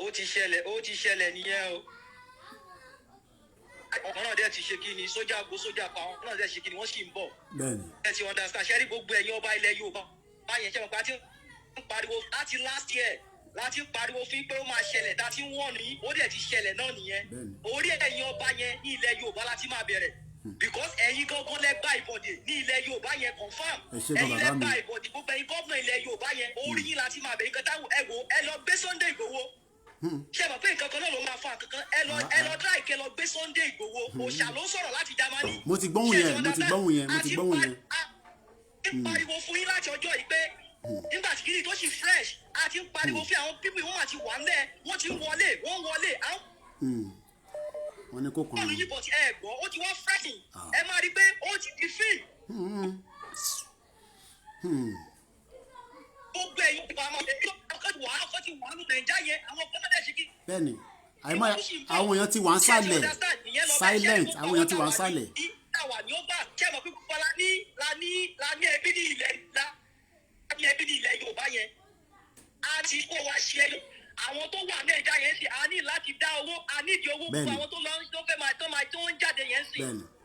ó ti ṣẹlẹ̀ nìyẹn o. ọkàn náà dẹ̀ ti ṣe kí ni sójà pa ọkàn náà dẹ̀ ṣe kí ni wọ́n sì ń bọ̀. bẹ́ẹ̀ni. ẹ ti understand ṣé rí gbogbo ẹ̀yin ọba ilẹ̀ Yorùbá báyẹn ṣe mọ̀ pé pariwo láti last year láti pariwo fún pé ó máa ṣẹlẹ̀ láti wọ́n ní ó dẹ̀ ti ṣẹlẹ̀ náà nìyẹn orí ẹ̀yin ọba yẹn ní ilẹ̀ Yorùbá láti máa bẹ̀rẹ̀ because ẹ̀yin gangan lẹ gba ìbọ̀dẹ̀ ní ilẹ̀ Yorùbá yẹn confam ẹ̀yin lẹ gba ìbọ̀dẹ̀ gbogbo ẹ̀yin gómìnà ilẹ̀ Yorùbá yẹn orí yín láti máa bẹ̀rẹ̀ kẹta ẹ lọ gbé Sunday Igboho ṣe mọ̀ pé nǹkan kan náà ló máa fa kankan ẹ lọ dá ìkẹ́ lọ gbé Sunday Igboho òòṣà ló sọ̀rọ̀ láti Jámánì. mo ti gbóhùn yẹn. pariwo fún yín láti ọjọ́ yìí pé nígbà tí kìnìún tó ṣì fresh a ti ń pariwo fún àwọn pípì wọn àti wà ńlẹ̀ wọ́n ti ń wọlé wọ́n ní kó kàn án. yìnbọn ti ẹ gbọ́ ó ti wọ́n freshin ẹ máa rí i pé ó ti di fíì. gbogbo ẹ̀yin ìgbà máa ṣe kí ọkọ̀ ti wà nù Nàìjíríà yẹn àwọn ọkọ̀ náà ṣe kí. bẹ́ẹ̀ni àwọn èèyàn ti wà ń sálẹ̀ silent àwọn èèyàn ti wà ń sálẹ̀. àwa ni ó gbà kí ẹ mọ̀ pé púpọ̀ la ní ẹbí ní ilẹ̀ Yorùbá yẹn a ti kó wa ṣe àwọn tó wà Nàìjíríà yẹn sì a ní láti dá owó a ní ìdí owó fún àwọn tó lọ tó fẹ́ máa tó ń jáde yẹn sì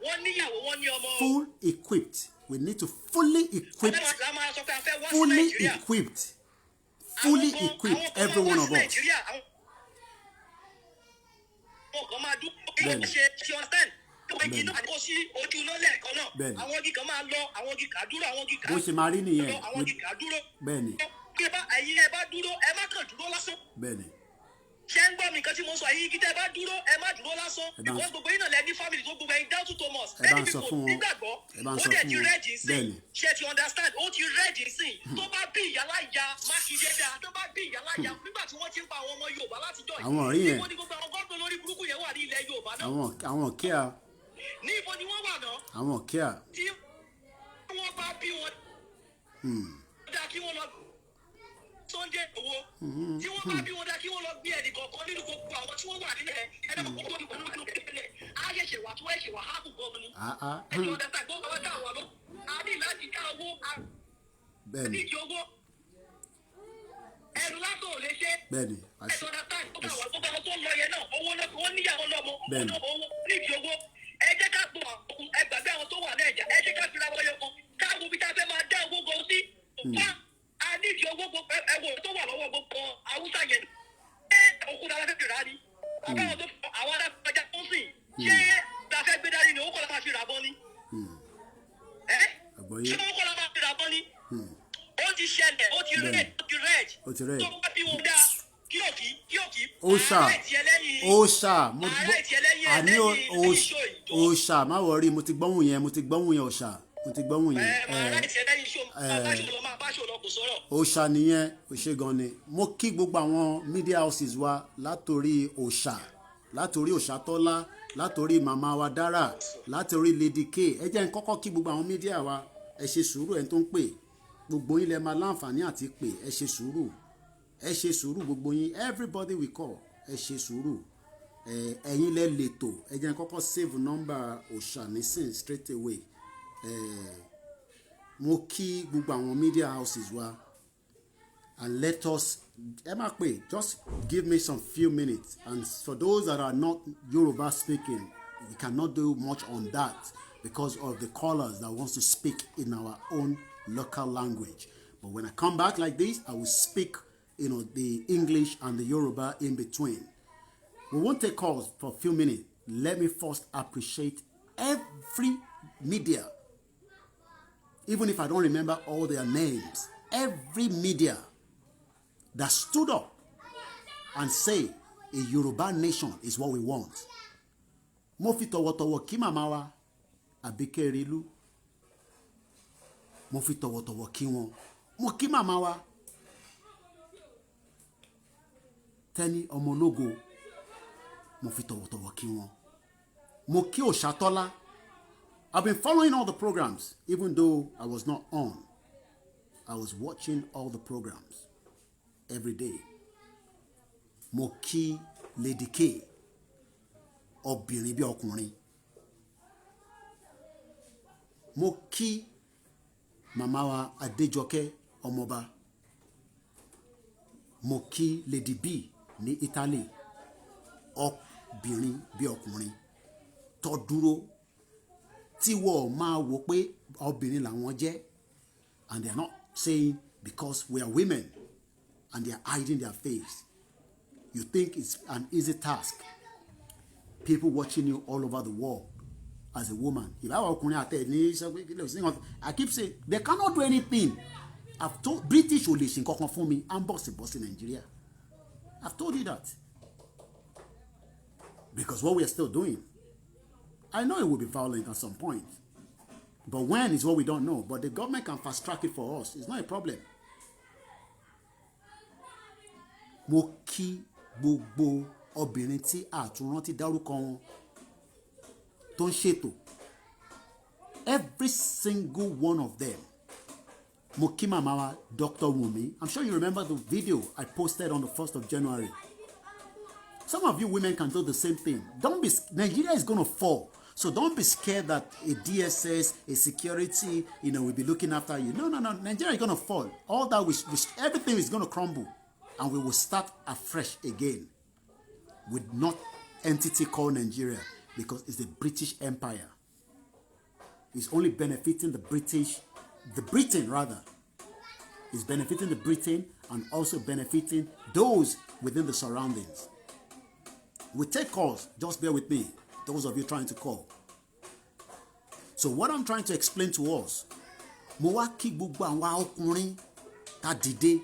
wọ́n níyàwó wọ́n ní ọmọ. full equipped we need to fully equipped every one of us. àwọn igi kan máa lọ àwọn igi kà dúró àwọn igi kà bó ṣe máa rí nìyẹn àwọn igi kà dúró. bẹ́ẹ̀ni. ẹ̀yin ẹ bá dúró ẹ má kàn dúró lásán. bẹ́ẹ̀ni. ṣé ń gbọ́ mi nǹkan tí mo sọ yìí kíkẹ́ ẹ bá dúró ẹ má dúró lásán. because gbogbo yín náà lẹ ní family tó gbogbo ẹ̀yin down to Thomas. ẹ bá ń sọ fún wọn nígbàgbọ́ ó dẹ̀ ti rẹ́ẹ̀dì sí ṣe ti understand ó ti rẹ́ẹ̀dì sí tó bá bí ìyálà ìyá Mákindé dáa tó bá bí ìyálà ìyá nígbà tí wọ́n ti ń pa àwọn ọmọ Yorùbá látijọ́ yìí. àwọn ọ̀rí yẹn níbo ni gbogbo àwọn gọ́ọ̀dọ̀ lórí burúkú yẹn wà ní ilẹ̀ Yorùbá náà. àwọn kíá. níbo ni wọ́n wà náà. àwọn kíá. tí wọ́n bá bí wọn. dá kí wọ́n lọ Sunday Igboho tí wọ́n bá bí wọn dá kí wọ́n lọ gbé ẹnì kọ̀ọ̀kan nínú gbogbo àwọn tí wọ́n wà nílẹ̀ ẹ̀dá kọ̀ọ̀kan tó ti pẹ̀lú ẹ̀dá kẹ̀kẹ́ ayé ṣèwà tó ẹ̀ ṣèwà hábù gan-an ni. ẹ̀jọ̀ ọ̀dà tàgbó ọ̀gá dá wà lọ a ní láti dá owó a ní ìdí owó ẹ̀rù látò ò lè ṣe ẹ̀jọ̀ ọ̀dà tàgbó ọ̀gá wà gbogbo àwọn tó ń lọ yẹn náà owó náà wọ́n níyàwó lọ́mọ owó ní ìdí owó ẹ jẹ́ ká gbọ́ ẹgbàgbé àwọn tó wà náà ẹ̀jẹ̀ ẹ jẹ́ ká fi ra wọlé kan káàbù bí tá a fẹ́ máa dá owó gan sí a ní ìdí owó gbogbo ẹwọ tó wà lọ́wọ́ gbogbo Haúsá yẹn ṣé òkúta la fẹ́ fi rà á ni àbáwọn tó àwọn adájọ́ tó ń sìn ṣé la fẹ́ gbé dání ni owó kọ́ la máa fi rà bọ́ ni ṣé owó kọ́ la máa fi rà bọ́ ni ó ti ṣẹlẹ̀ ó ti rẹ̀ tó bá bí wọn dá kí òkì òòṣà àní òòṣà má wọrí mo ti gbọ́hùn yẹn òòṣà mo ti gbọ́hùn yẹn òòṣà nìyẹn òṣè gan ni mo kí gbogbo àwọn media houses wa látòrí Òṣàtọ́lá látòrí màmá wa Dára látòrí Lady K ẹ jẹ́ n kọ́kọ́ kí gbogbo àwọn media wa ẹ ṣe sùúrù ẹ̀ tó ń pè gbogbo yín lẹ máa láǹfààní àti pè ẹ ṣe sùúrù gbogbo yín everybody we call ẹ ṣe sùúrù ẹ̀yin lẹ lètò ẹ jẹ́ n kọ́kọ́ save number òòṣà nísìn straight away mo kí gbogbo àwọn media houses wa and let us ẹ má pè just give me some few minutes and for those that are not Yoruba speaking we cannot do much on that because of the callers that wants to speak in our own local language but when I come back like this I will speak the English and the Yoruba in between. We won't take calls for a few minutes. Let me first appreciate every media, even if I don't remember all their names, every media that stood up and say a Yoruba nation is what we want. Mo fi tọ̀wọ̀tọ̀wọ̀ kí màmá wa Àbíkẹ́ Ìrìlú. Mo fi tọ̀wọ̀tọ̀wọ̀ kí wọn. Mo kí màmá wa Tẹ́ni Ọmọlógo. Mo fi tọ̀wọ̀tọ̀wọ̀ kí wọn. Mo kí Òṣàtọ́lá. I've been following all the programs, even though I was not on. I was watching all the programs every day. Mo kí Lady K. Obìnrin bí ọkùnrin. Mo kí màmá wa Adéjọkẹ́ Ọmọba. Mo kí Lady B ní Italy. Obìnrin bí ọkùnrin. Tó dúró tí wọ́n máa wò pé obìnrin làwọn jẹ́ and they are not saying because we are women and they are hiding their face. You think it's an easy task. People watching you all over the world as a woman. I keep saying they cannot do anything. I've told British will listen for me and boss in Nigeria. I've told you that. Because what we are still doing, I know it will be violent at some point. But when is what we don't know. But the government can fast track it for us. It's not a problem. Mo kí gbogbo obìnrin tí àtúrántí dárúkọ wọn tó ń ṣètò. Every single one of them. Mo kí màmá wa Dr. Wunmi. I'm sure you remember the video I posted on the 1st of January. Some of you women can do the same thing. Don't be, Nigeria is going to fall. So don't be scared that a DSS, a security, will be looking after you. No. Nigeria is going to fall. All that, everything is going to crumble. And we will start afresh again with not entity called Nigeria, because it's the British Empire. It's only benefiting the Britain is benefiting the Britain and also benefiting those within the surroundings. We take calls, just bear with me, those of you trying to call. So what I'm trying to explain to us, mo wá kí gbogbo àwọn ọkùnrin tá dìde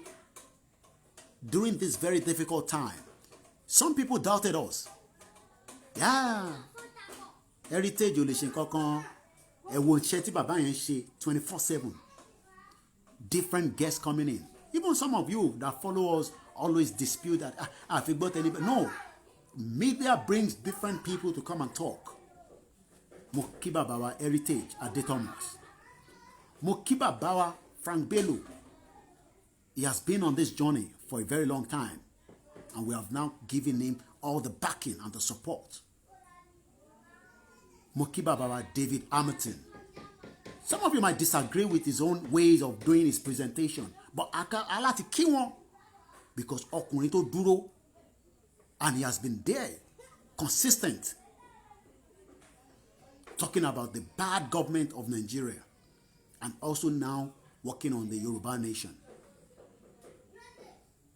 during this very difficult time. Some people doubted us. Yeah, heritage ò lè ṣe nǹkankan. Ẹ wo iṣẹ́ tí bàbá yẹn ṣe 24/7. Different guests coming in. Even some of you that follow us always dispute that. I forgot anybody. No. Media brings different people to come and talk. Mo kí bàbá wa Heritage Ade Thomas. Mo kí bàbá wa Frank Bello. He has been on this journey for a very long time, and we have now given him all the backing and the support. Mo kí bàbá wa David Hamilton. Some of you might disagree with his own ways of doing his presentation, but I láti kí wọn because ọkùnrin tó dúró, and he has been there, consistent, talking about the bad government of Nigeria, and also now working on the Yoruba nation.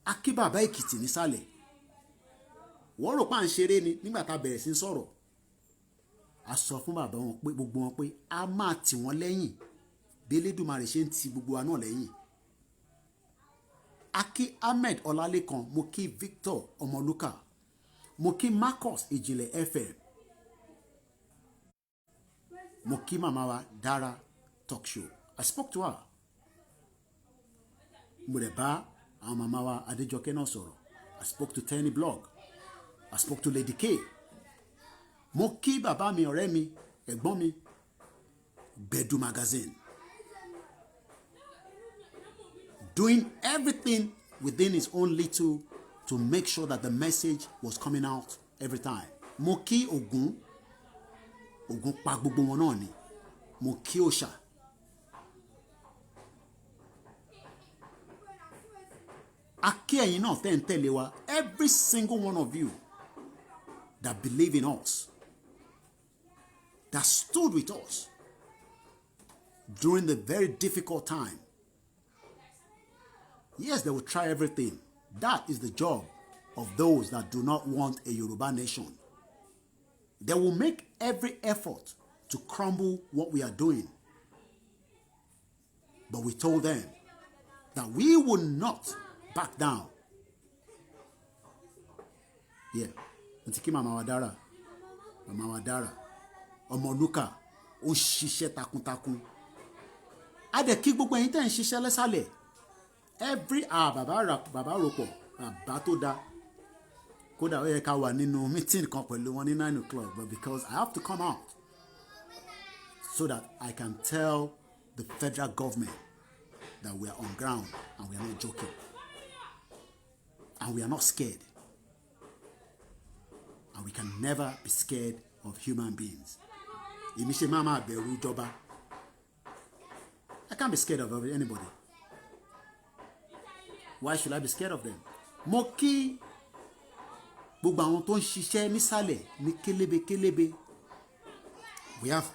Akí bàbá Èkìtì nísàlẹ̀. Wọ́n rò pé à ń ṣeré ni nígbà tá a bẹ̀rẹ̀ sí sọ̀rọ̀. A sọ fún bàbá wọn pé gbogbo wọn pé a máa tì wọ́n lẹ́yìn bí Elédùmarè ṣe ń ti gbogbo wa náà lẹ́yìn. Akí Ahmed Ọlálékan, mo kí Victor Ọmọlúkà, mo kí Marcus Ìjìnlẹ̀ FM, mo kí màmá wa Dara talk show. I spoke to her. Mo dẹ̀ bá àwọn màmá wa Adéjọkẹ́ náà sọ̀rọ̀. I spoke to Tenny Blog. I spoke to Lady K. Mo kí bàbá mi, ọ̀rẹ́ mi, ẹ̀gbọ́n mi, Gbedu magazine. Doing everything within his own little to make sure that the message was coming out every time. Mo kí Ògún pa gbogbo wọn náà ni. Mo kí Òòṣà. Akí ẹ̀yin náà tẹ́ ń tẹ̀lé wa, every single one of you that believe in us, that stood with us during the very difficult time. Yes, they will try everything. That is the job of those that do not want a Yoruba nation. They will make every effort to crumble what we are doing. But we told them that we will not back down. Yeah. Ntiki Mama Wadara. Mama Wadara. Ọmọlúkà, ó ṣiṣẹ́ takuntakun. A dẹ̀ kí gbogbo ẹ̀yin tẹ́ ń ṣiṣẹ́ lẹ́sàlẹ̀. Every bàbá ròpọ̀, bàbá tó dá. Kódà ó yẹ ká wà nínú meeting kan pẹ̀lú wọn ní 9 o'clock, but because I have to come out so that I can tell the federal government that we are on ground and we are not joking. And we are not scared. And we can never be scared of human beings. I can't be scared of anybody. Why should I be scared of them? Mo kí gbogbo àwọn tó ń ṣiṣẹ́ nísàlẹ̀ ní kélébé. We have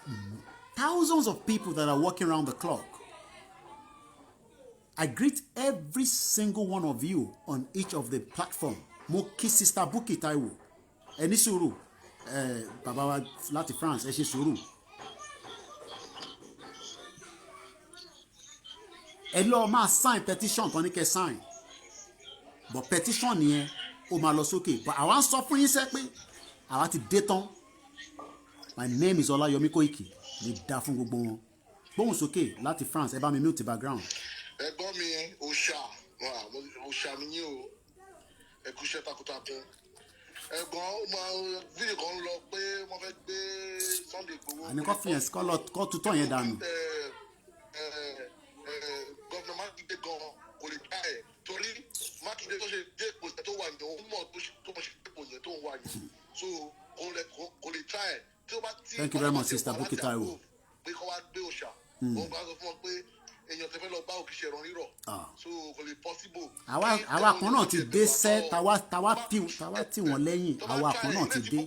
thousands of people that are working around the clock. I greet every single one of you on each of the platform. Mo kí Sister Bukky Taiwo. Ẹ ní sùúrù. Bàbá wa láti France, ẹ ṣe sùúrù. Ẹ lọ máa sign petition kan ní kẹ́ sign. But petition yẹn ó máa lọ sókè. But àwa ń sọ fún yín sẹ́ pé àwa ti dé tán. My name is Olayomi Koiki. Ní dá fún gbogbo wọn. Gbóhùn sókè láti France, ẹ bá mi mute background. Ẹ̀gbọ́n mi òòṣà mi yín o. Ẹ kú iṣẹ́ takuntakun. Ẹ̀gbọ́n ó máa fídíò kan lọ pé wọ́n fẹ́ gbé Sunday Igboho. Àní kọ́ fi yẹn kọ́ tutọ́ yẹn dànù. Gọ́vnà Mákindé gan kò lè dá ẹ̀ torí Mákindé tó ṣe dé ipò tó wà yẹn òun mọ̀ tó mọ̀ ṣe dé ipò yẹn tó ń wà yẹn. So kò lè dá ẹ̀ tí ó bá tí. Thank you very much, Sister Bukky Taiwo. Pé kọ́ wá gbé òòṣà. Wọ́n bá sọ fún wọn pé èèyàn tẹ fẹ́ lọ bá òkè ṣẹ̀rọ rírọ̀. So kò lè possible. Àwa kan náà ti dé sẹ́ tàwa tì wọ́n lẹ́yìn àwa kan náà ti dé.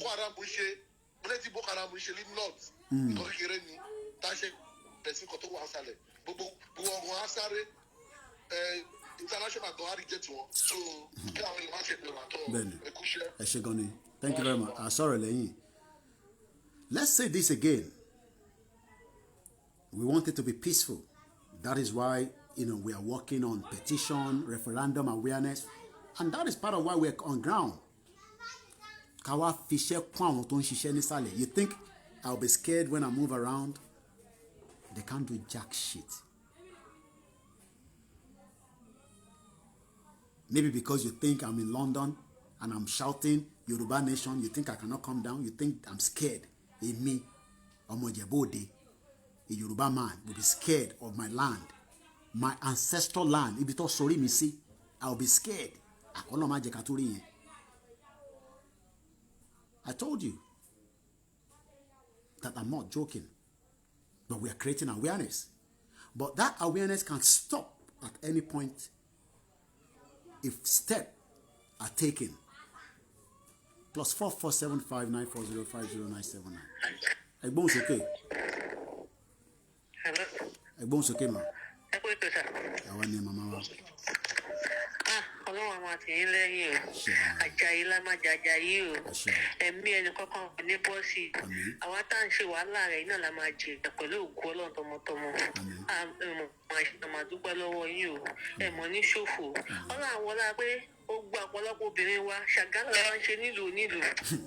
Bọ́lá tí Boko Haram ṣe ní north. Nǹkan kékeré ni tá a ṣe bẹ̀sí kan tó wà sálẹ̀. Gbogbo ọgbọ̀n á sáré international gan á rí jẹ́ tiwọn. So kí àwọn èèyàn má ṣe pẹ̀lú àtọ̀ ẹ̀kúṣẹ́. Ẹ ṣé gan ni. Thank you very much. Àsọ̀rọ̀ lẹ́yìn. Let's say this again. We want it to be peaceful. That is why, we are working on petition, referendum awareness, and that is part of why we're on ground. Káwá fiṣẹ́ kún àwọn tó ń ṣiṣẹ́ nísàlẹ̀. You think I'll be scared when I move around? They can't do jack shit. Maybe because you think I'm in London and I'm shouting Yoruba Nation, you think I cannot come down, you think I'm scared. Me, Ọmọ Ìjẹ̀bú Òde, a Yoruba man will be scared of my land, my ancestral land. Ibi tó sórí mi sí, I'll be scared. Ọlọ́run má jẹ́ ká tó rí yẹn. I told you that I'm not joking, but we are creating awareness. But that awareness can stop at any point if steps are taken. +4 475 940 50979. Ẹ̀gbọ́n sókè. Hello. Ẹ̀gbọ́n sókè ma. Ẹ kú ètò sà. Àwa ni màmá wa. Ọlọ́run àwọn àtìyín lẹ́yìn o. Àjàyí la máa jàjà yìí o. Ẹ̀mí ẹni kankan kò ní bọ́ sí i. Àwa tá à ń ṣe wàhálà rẹ̀ iná la máa jẹ pẹ̀lú ògùn Ọlọ́run tọmọtọmọ. Máa dúpẹ́ lọ́wọ́ yín o. Ẹ̀mọ́ ní ṣòfò. Ọlọ́run àwọn ọlá pé ó gba ọ̀pọ̀lọpọ̀ obìnrin wa ṣàgálà la wá ń ṣe nílùú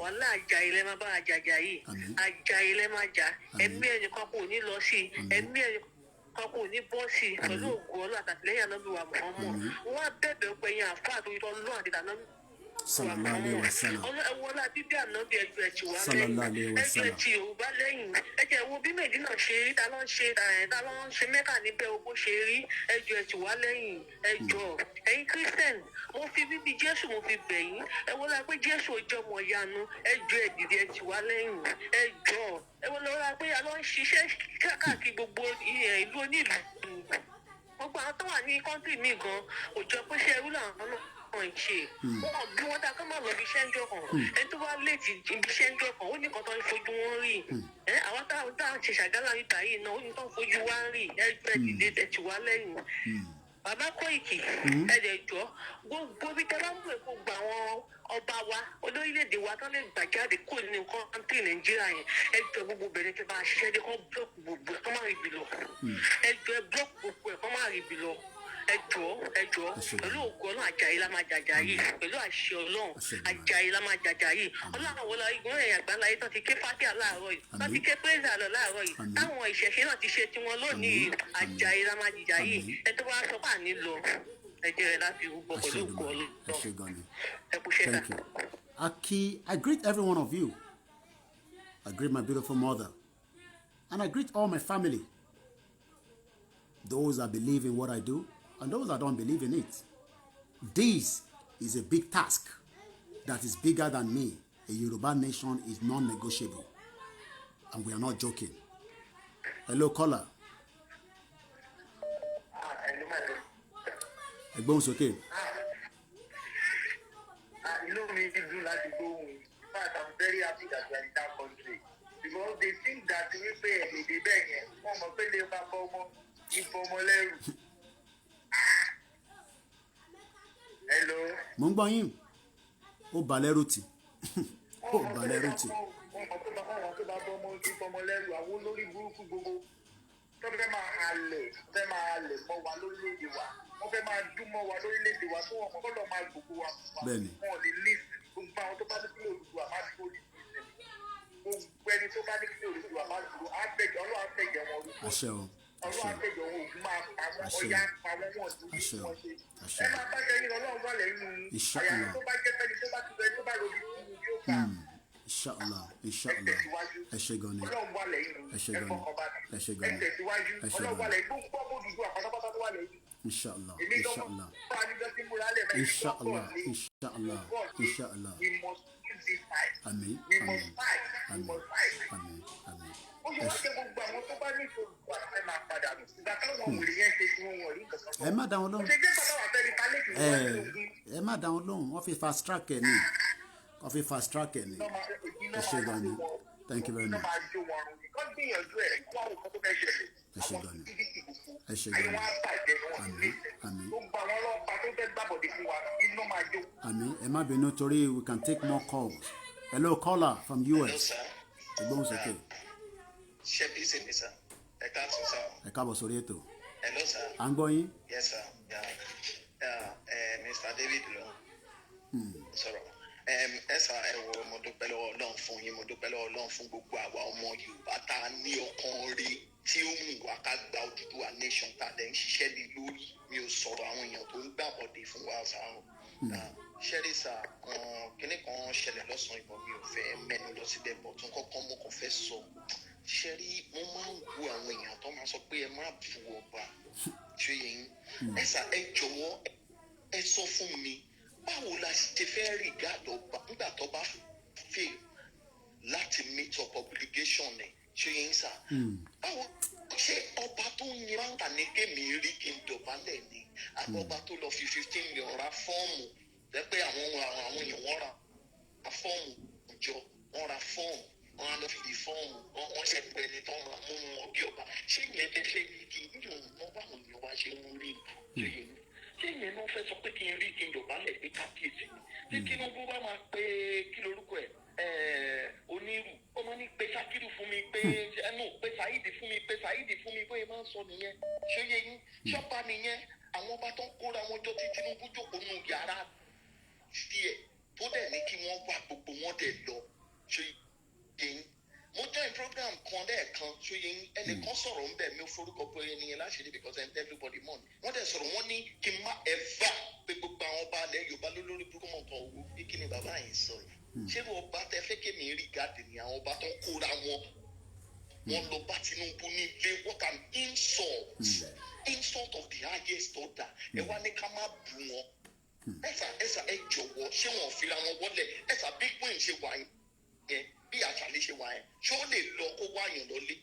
wàhálà Àjàyí lẹ́ máa bá àjàjà yìí. Àjàyí lẹ́ máa jà. Ẹ̀mí ẹni kankan kò ní lọ sí i. Ẹ̀mí ẹni kọ́kọ́ ní bọ́ọ̀sì pẹ̀lú ògùn ọlọ́ àtàtìlẹ́yìn ànábì wa Muhammad wọ́n á bẹ̀bẹ̀ pẹ̀yìn àfáà tó yọ lọ́wọ́ àti ànábì wa Muhammad ọlọ́wọ́lá bíbí ànábì ẹjọ́ ẹ̀tì wá lẹ́yìn ẹjọ́ ẹ̀tì Yorùbá lẹ́yìn ẹjọ́ ẹ̀wọ̀n bí Mẹ́dínà ṣe rí ta ló ń ṣe Mẹ́kà níbẹ̀ owó ṣe rí ẹjọ́ ẹ̀tì wá lẹ́yìn ẹjọ́ ẹ̀yin Christian mo fi bíbí Jésù mo fi bẹ̀ yín ẹ̀wọ̀n la pé Jésù ọjọ́ mọ̀ yanu ẹjọ́ ẹ̀dìdì ẹ̀tì wá lẹ́yìn ẹjọ́ ẹ̀wọ̀n lọ́la pé a lọ ń ṣiṣẹ́ káàkiri gbogbo ìlú onílù gbogbo àwọn tó wà ní kọ́ńtì mi gan òjò pé ṣe ẹrú làwọn náà ń ṣe wọn bí wọn dá kán máa lọ ibi iṣẹ́ ń jọkàn ẹni tó bá léètì ibi iṣẹ́ ń jọkàn ó ní kan tó ń fojú wọn rí àwọn táwọn ṣe ṣàgálà níta yìí náà ó ní tó ń fojú wá rí ẹgbẹ́ ìdílé ẹtì wá lẹ́yìn bàbá Koiki ẹ̀ẹ́dẹ̀jọ́ gbogbo bí tẹ́ bá ń pè kó gba àwọn ọba wa olórílẹ̀-èdè wa tán lè gbà jáde kó nínú kọ́ńtì Nàìjíríà yẹn ẹjọ́ gbogbo bẹ̀rẹ̀ tẹ́ bá ṣiṣẹ́ dé kọ́ búlọ́ọ̀kù gbogbo ẹ̀ kọ́ máa rí ibi lọ ẹjọ́ búlọ́ọ̀kù gbogbo ẹ̀ kọ́ máa rí ibi lọ ẹjọ́ pẹ̀lú ògùn Ọlọ́run Àjàyí la máa jàjà yìí pẹ̀lú àṣẹ Ọlọ́run Àjàyí la máa jàjà yìí Ọlọ́run àwọn ọlọ́ igun ẹ̀yà àgbáńlá yìí tán ti ké fátíà láàárọ̀ yìí tán ti ké pírẹ́sì àlọ́ láàárọ̀ yìí táwọn ìṣẹ̀ṣe náà ti ṣe tiwọn lónìí Àjàyí la máa jìjà yìí ẹ tó bá sọ pé àní lọ ẹjẹ rẹ láti rúbọ pẹ̀lú ògùn Ọlọ́run ẹ kú ṣẹta. I greet every one of you. I greet my beautiful mother. And I greet all my family. Those that believe in what I do and those that don't believe in it. This is a big task that is bigger than me. A Yoruba nation is non-negotiable. And we are not joking. Hello, caller. Ẹ̀gbọ́n sókè. Inú mi dùn láti gbóhùn. In fact, I'm very happy that we are in that country. Because they think that wípé èdè bẹ́ẹ̀ yẹn, wọ́n mọ̀ pé lè bá bọ́ ọmọ ìfọ̀ ọmọ lẹ́rù. mo ń gbọ́ yín ó balẹ̀ rúti ó balẹ̀ rúti. àwọn tó bá bọ́ ọmọ ojú fọmọ lẹ́rù àwọn olórí burúkú gbogbo tó fẹ́ máa halẹ̀ mọ́ wa lórílẹ̀‐èdè wa wọ́n fẹ́ máa dún mọ́ wa lórílẹ̀‐èdè wa tó wọn kọ́ lọ́ọ́ máa gbogbo wa bẹ́ẹ̀ni wọn ò ní list gbogbo àwọn tó bá ní kílò olùdó àmà tó ní gbogbo ẹni tó bá ní kílò olùdó àmà tó ọlọ́wà àtẹ̀jẹ̀ wọn olùkọ́ àṣẹ o ọlọ́wà àtẹ̀jẹ̀ wọn ògùn máa pa wọn ọ̀yá pa wọn wọn tó ní àṣẹ o wọn ṣe àṣẹ ẹ o máa bá jẹ́ ọlọ́run wà lẹ́yìn àyàfi tó bá jẹ́ fẹ́ni tó bá ti bẹ tó bá lòdì fún mi yóò gbà. inshallah inshallah ẹ ṣé gan ni ọlọ́run wà lẹ́yìn ẹ ṣé gan ni ẹ ṣé gan ni tẹ̀síwájú ẹ ṣé ọlọ́run wà gan ni lẹ́yìn gbogbo òdùdú àpátápátá tó wà lẹ́yìn. inshallah èmi lọ́wọ́ inshallah fún anijọ́ tí mo rálẹ̀ mẹ́rin inshallah inshallah inshallah we must use this fight. àmín we must àmín fight we àmín must fight. àmín àmín ó yẹ wá pé gbogbo àwọn tó bá ní ìṣòro àti máa padà nù ìgbà táwọn wòlé yẹn ṣe tí wọn rí nǹkan kan. ẹ má dá wọn lóhùn ṣe jẹ́ bàbá wà fẹ́ẹ́ rí pálẹ́tì wọn ní ogun. ẹ má dá wọn lóhùn wọ́n fi fast track ẹ̀ ní wọ́n fi fast track ẹ̀ ní ẹ ṣé gan ni thank you very much máa jó wọn rùn ní kán gbìyànjú ẹ̀ kó àwọn nǹkan tó fẹ́ ṣẹlẹ̀. ẹ ṣé gan ni ẹ ṣé ayé gan ni wọn á bàjẹ́ ni wọn àmín ní àmín gbogbo àwọn ọlọ́pàá tó fẹ́ gbàbọ̀dé fún wa iná máa jó. àmín ẹ má bínú torí we can take more calls hello caller from US ẹgbọ́n sókè ṣe bí ṣe ní sá ẹ káàtó sá. ẹ káàbọ̀ sórí ètò hello sir. à ń gbọ́ yín. yes sir. Mr. David lọ sọ̀rọ̀ ẹ sá ẹ wo mo dúpẹ́ lọ́wọ́ Ọlọ́run fún yín mo dúpẹ́ lọ́wọ́ Ọlọ́run fún gbogbo àwa ọmọ Yorùbá tá a ní ọkàn rí tí ó mú wa ká gba Odùduwà nation tá a dẹ̀ ń ṣiṣẹ́ lé lórí mi ò sọ̀rọ̀ àwọn èèyàn tó ń gbàbọ̀dé fún wa sáà ṣẹ́rí sá kínní kan ṣẹlẹ̀ lọ́sàn-án ìbọn mi ò fẹ́ mẹ́nu lọ síbẹ̀ bọ̀ tún kọ́kọ́ mo kàn fẹ́ sọ ṣẹ́rí mo máa ń wo àwọn èèyàn tó máa sọ pé ẹ má bu ọba ṣé yẹn ẹ sá ẹ jọ̀wọ́ ẹ sọ fún mi báwo la ṣe fẹ́ rí gáàdọ̀ ọba nígbà tó bá fail láti meet up obligation ẹ̀ ṣé yẹn sá báwo ṣé ọba tó ń yin ráńtà ní kémi rí kí n dọ̀bálẹ̀ ni àbọ̀ ọba tó lọ fi 15 million ra fọ́ọ̀mù lẹ́pẹ́ àwọn èèyàn wọ́n ra fọ́ọ̀mù ìjọ wọ́n ra fọ́ọ̀mù wọ́n á lọ fi fọ́ọ̀mù wọ́n ṣe pé ẹni tó máa mú wọn bí ọba ṣé ìyẹn tẹ́lẹ̀ ní kí n yóò mọ báwọn èèyàn wá ṣe ń rí ṣé ìyẹn náà fẹ́ sọ pé kí n rí kí n dọ̀bálẹ̀ pé kábíyèsí tí Tinubu bá máa pé kí lorúkọ ẹ̀ onírù ó máa ní pé Sakiru fún mi pé ẹnu pé Saidi fún mi pé Saidi fún mi bóyá máa ń sọ nìyẹn ṣé yẹ yín ṣọ́ba nìyẹn àwọn ọba tó ń kóra wọn jọ tí Tinubu jókòó nù yàrá díẹ̀ tó dẹ̀ ní kí wọ́n wá gbogbo wọn dẹ̀ lọ ṣé yẹn mo join program kan lẹ́ẹ̀kan ṣé yẹn ẹnìkan sọ̀rọ̀ ń bẹ̀ mi ò forúkọ pé ẹnìyẹn láṣìírí because everybody mọ̀ ni wọ́n dẹ̀ sọ̀rọ̀ wọ́n ní kí n má ẹ̀fà pé gbogbo àwọn ọba alẹ́ Yorùbá lólórí burúkú mọ̀ kan owó bí kí ni bàbá yìí sọ yìí ṣé ọba tẹ fẹ́ kémi rí gáàdì ni àwọn ọba tó ń kóra wọn lọ bá Tinubu ní ilé what an insult of the highest order ẹ wá ní ká má bù wọn ẹsà ẹ jọ̀wọ́ ṣé wọn fira wọn wọlé ẹsà bí queen ṣe wà yẹn bí àṣàlẹ ṣe wà yẹn ṣé ó lè lọ kó wáyàn lọlé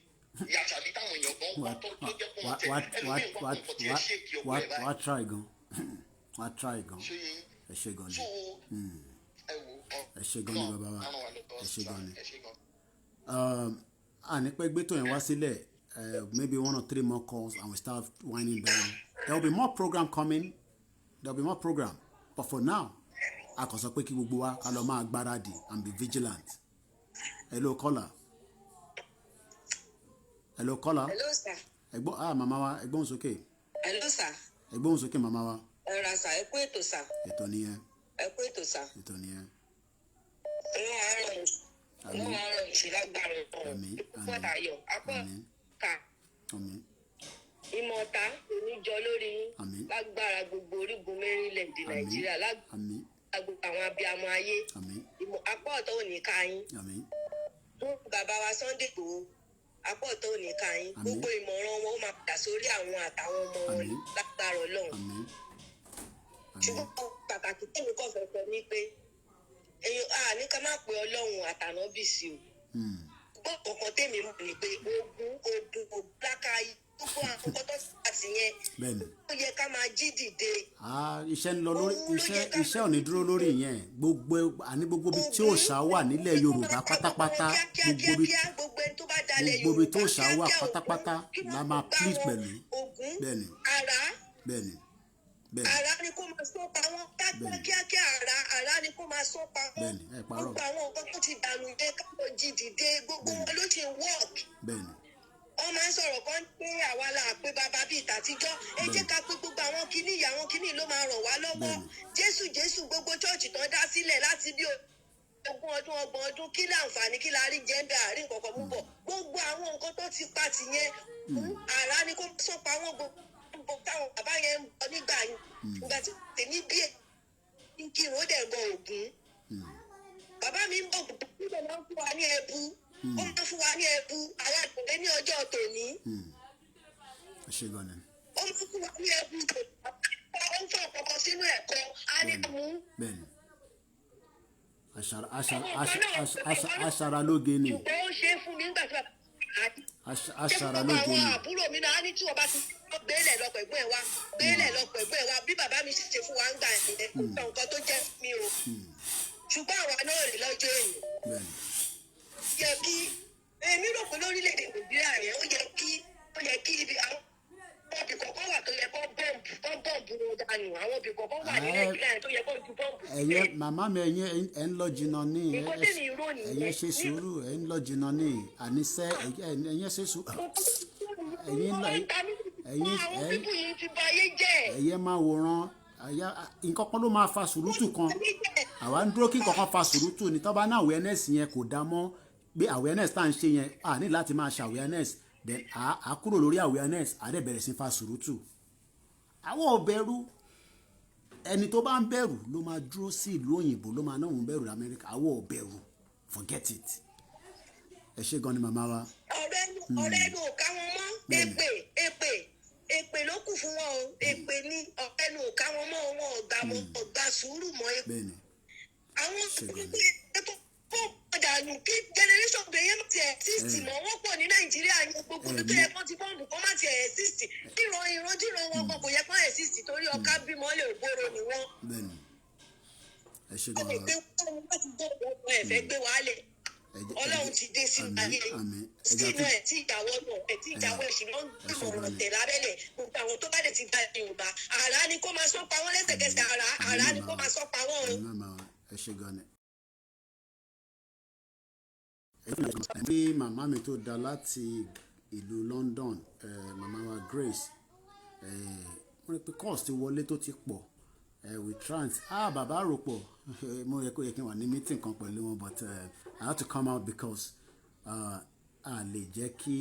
ìyàṣàlẹ táwọn èèyàn gan wá tó jẹ kó wọn tẹ ẹlòmíín wá kó nǹkan tí ẹ ṣe kí ọkọ ẹ báyìí. wàá try gan wàá try gan ẹ ṣé gan ni ẹ ṣé gan ni bàbá wa ẹ ṣé gan ni àní pẹ́ gbé tó yẹn wá sílẹ̀ maybe 1 or 3 more calls and we start winding down there will be more program coming there will be more program but for now a kàn sọ pé kí gbogbo wa ká lọ máa gbáradì and be vigilant. Hello caller. Hello caller. Hello sir. ẹ̀gbọ́n màmá wa ẹ̀gbọ́n sókè. Hello sir. ẹ̀gbọ́n sókè màmá wa. ẹ ra sà ẹ kú ètò sà. ètò nìyẹn. ẹ kú ètò sà. ètò nìyẹn. ìwọ̀n àárọ̀ ìwọ̀n àárọ̀ ìṣìlágbára àmín ọ̀pọ̀ ayọ̀ apọ̀ ká. àmín. ìmọ̀ta oníjọ lórí àmín. lágbára gbogbo orígun mẹ́rìnlẹ̀èdè Nàìjíríà lágbára àmín. àwọn abiyamọ ayé. àmín. apá ọ̀tọ̀ ò ní ká yín. àmín. fún bàbá wa Sunday Igboho apá ọ̀tọ̀ ò ní ká yín. gbogbo ìmọ̀ràn wọn ó máa padà sórí àwọn àtàwọn ọmọ wọn lágbára Ọlọ́run. àmín. ṣùgbọ́n pàtàkì tèmi kàn fẹ́ sọ ní pé èèyàn ní ká má pe Ọlọ́run àtànábì sí o. gbọ́ kọ̀ọ̀kan tèmi mọ̀ ní pé ogun lákàáyé gbogbo àkókò tó àti yẹn ó yẹ ká máa jí dìde. iṣẹ́ ń lọ lórí iṣẹ́ ò ní dúró lórí yẹn gbogbo ibi tí òòṣà wà nílẹ̀ Yorùbá pátápátá gbogbo ibi tí òòṣà wà pátápátá la máa plead pẹ̀lú bẹ́ẹ̀ni ara bẹ́ẹ̀ni àrá ni kó máa sọ pa wọn kíákíá àrá ni kó máa sọ pa wọn gbogbo àwọn nǹkan tó ti dànù yẹn káwọn jí dìde gbogbo wọn ló ṣe work wọ́n máa ń sọ̀rọ̀ kan pé àwa la pé bàbá bíi tàtijọ́ ẹ jẹ́ ká pé gbogbo àwọn kinní ló máa ràn wá lọ́wọ́ Jésù gbogbo chọ́ọ̀chì tán dá sílẹ̀ láti bí ogún ọdún ọgbọ̀n ọdún kí láǹfààní kí la rí jẹ́ńbẹ́ àárín kankan mú bọ̀ gbogbo àwọn nǹkan tó ti pa tìyẹn àrá ni kó sọ pa wọn gbogbo táwọn bàbá yẹn ń bọ nígbà yẹn nígbà tí tèmi bí ẹ kírun ó dẹ̀ gbọ́ Ògún bàbá mi ń bọ̀ gbogbo ó máa ń fún wa ní ẹbu ó máa ń fún wa ní ẹbu àwọn àgbẹ̀ ní ọjọ́ tòní ó máa ń fún wa ní ẹbu ó ń fọ ọ̀pọ̀pọ̀ sínú ẹ̀kọ́ á ní mú. Aṣaralóge ni. ṣùgbọ́n ó ṣe é fún mi nígbà tí aṣaralóge ni. àwọn àbúrò mi náà á ní tí wọ́n bá ti gbélé lọ pẹ̀gbọ́n ẹ̀ wá bí bàbá mi ṣe fún wa ń gbà ẹ̀ nǹkan tó jẹ́ mi o ṣùgbọ́n àwa náà rè lọ́jọ́ èyí yẹ kí èmi rò pé lórílẹ̀‐èdè Nàìjíríà yẹn ó yẹ kí ibi àwọn ibì kọ̀ọ̀kan wà tó yẹ kó bọ́ǹbù wọn dànù àwọn ibì kọ̀ọ̀kan wà ní Nàìjíríà tó yẹ kó ju bọ́ǹbù. ẹ̀yẹ màmá mi ẹ̀ ń lọ jìnnà ní ẹ̀yẹ ṣe sùúrù ẹ̀ ń lọ jìnnà ní àníṣe ẹ̀yẹ ṣe sùúrù ẹ̀yẹ máa wòran nǹkan kan ló máa fa sùúrùtù kan àwa ń dúró kí nǹkan kan fa sùúrùtù ní tọ́ba náà awareness yẹn kò dá mọ́ pé awareness tá à ń ṣe yẹn a ní láti máa ṣe awareness then a kúrò lórí awareness a dẹ̀ bẹ̀rẹ̀ sí fa sùúrùtù àwọn ò bẹ̀rù ẹni tó bá ń bẹ̀rù ló máa dúró sí ìlú òyìnbó ló máa náà ń bẹ̀rù lamẹ́ríkà àwọn ò bẹ̀rù forget it ẹ ṣé gan ni màmá wa. ọ̀rẹ́ ló ká wọn mọ́ èpè ló kù fún wọn o èpè ní ọ̀rẹ́ ló ká wọn mọ́ wọn ọ̀gbà sùúrù mọ́ èpè àwọn ètò ọ̀dàlù kí generation bẹ̀yẹn má ti exist mọ́ wọ́n pọ̀ ní Nàìjíríà yẹn gbogbo tó yẹ kán ti bọ́ǹbù kán má ti exist ìran wọn kan kò yẹ kán exist torí ọ̀ká bímọ lè gbòòrò ni wọ́n. wọ́n lè gbé wọn láti gbọ́ ọ̀gbọ́n ẹ̀fẹ́ gbé wálé Ọlọ́run ti dé sí ayé sínú ẹ̀ tí ìyàwó náà ẹ̀ tí ìyàwó ẹ̀sìn ló ń gbìmọ̀ ọ̀rọ̀ tẹ̀ lábẹ́lẹ̀ gbogbo àwọn tó bá lè ti gba Yorùbá àrá ni kó máa sọ pa wọ́n lẹ́sẹ̀kẹsẹ̀ àrá ni kó máa sọ pa wọ́n o. ẹ ṣé gan ni. bí màmá mi tó dá láti ìlú London màmá wa Grace wọ́n rí pé cost wọlé tó ti pọ̀ with trans bàbá rò pọ̀ mo yẹ kó yẹ kí n wà ní meeting kan pẹ̀lú wọn but I had to come out because a lè jẹ́ kí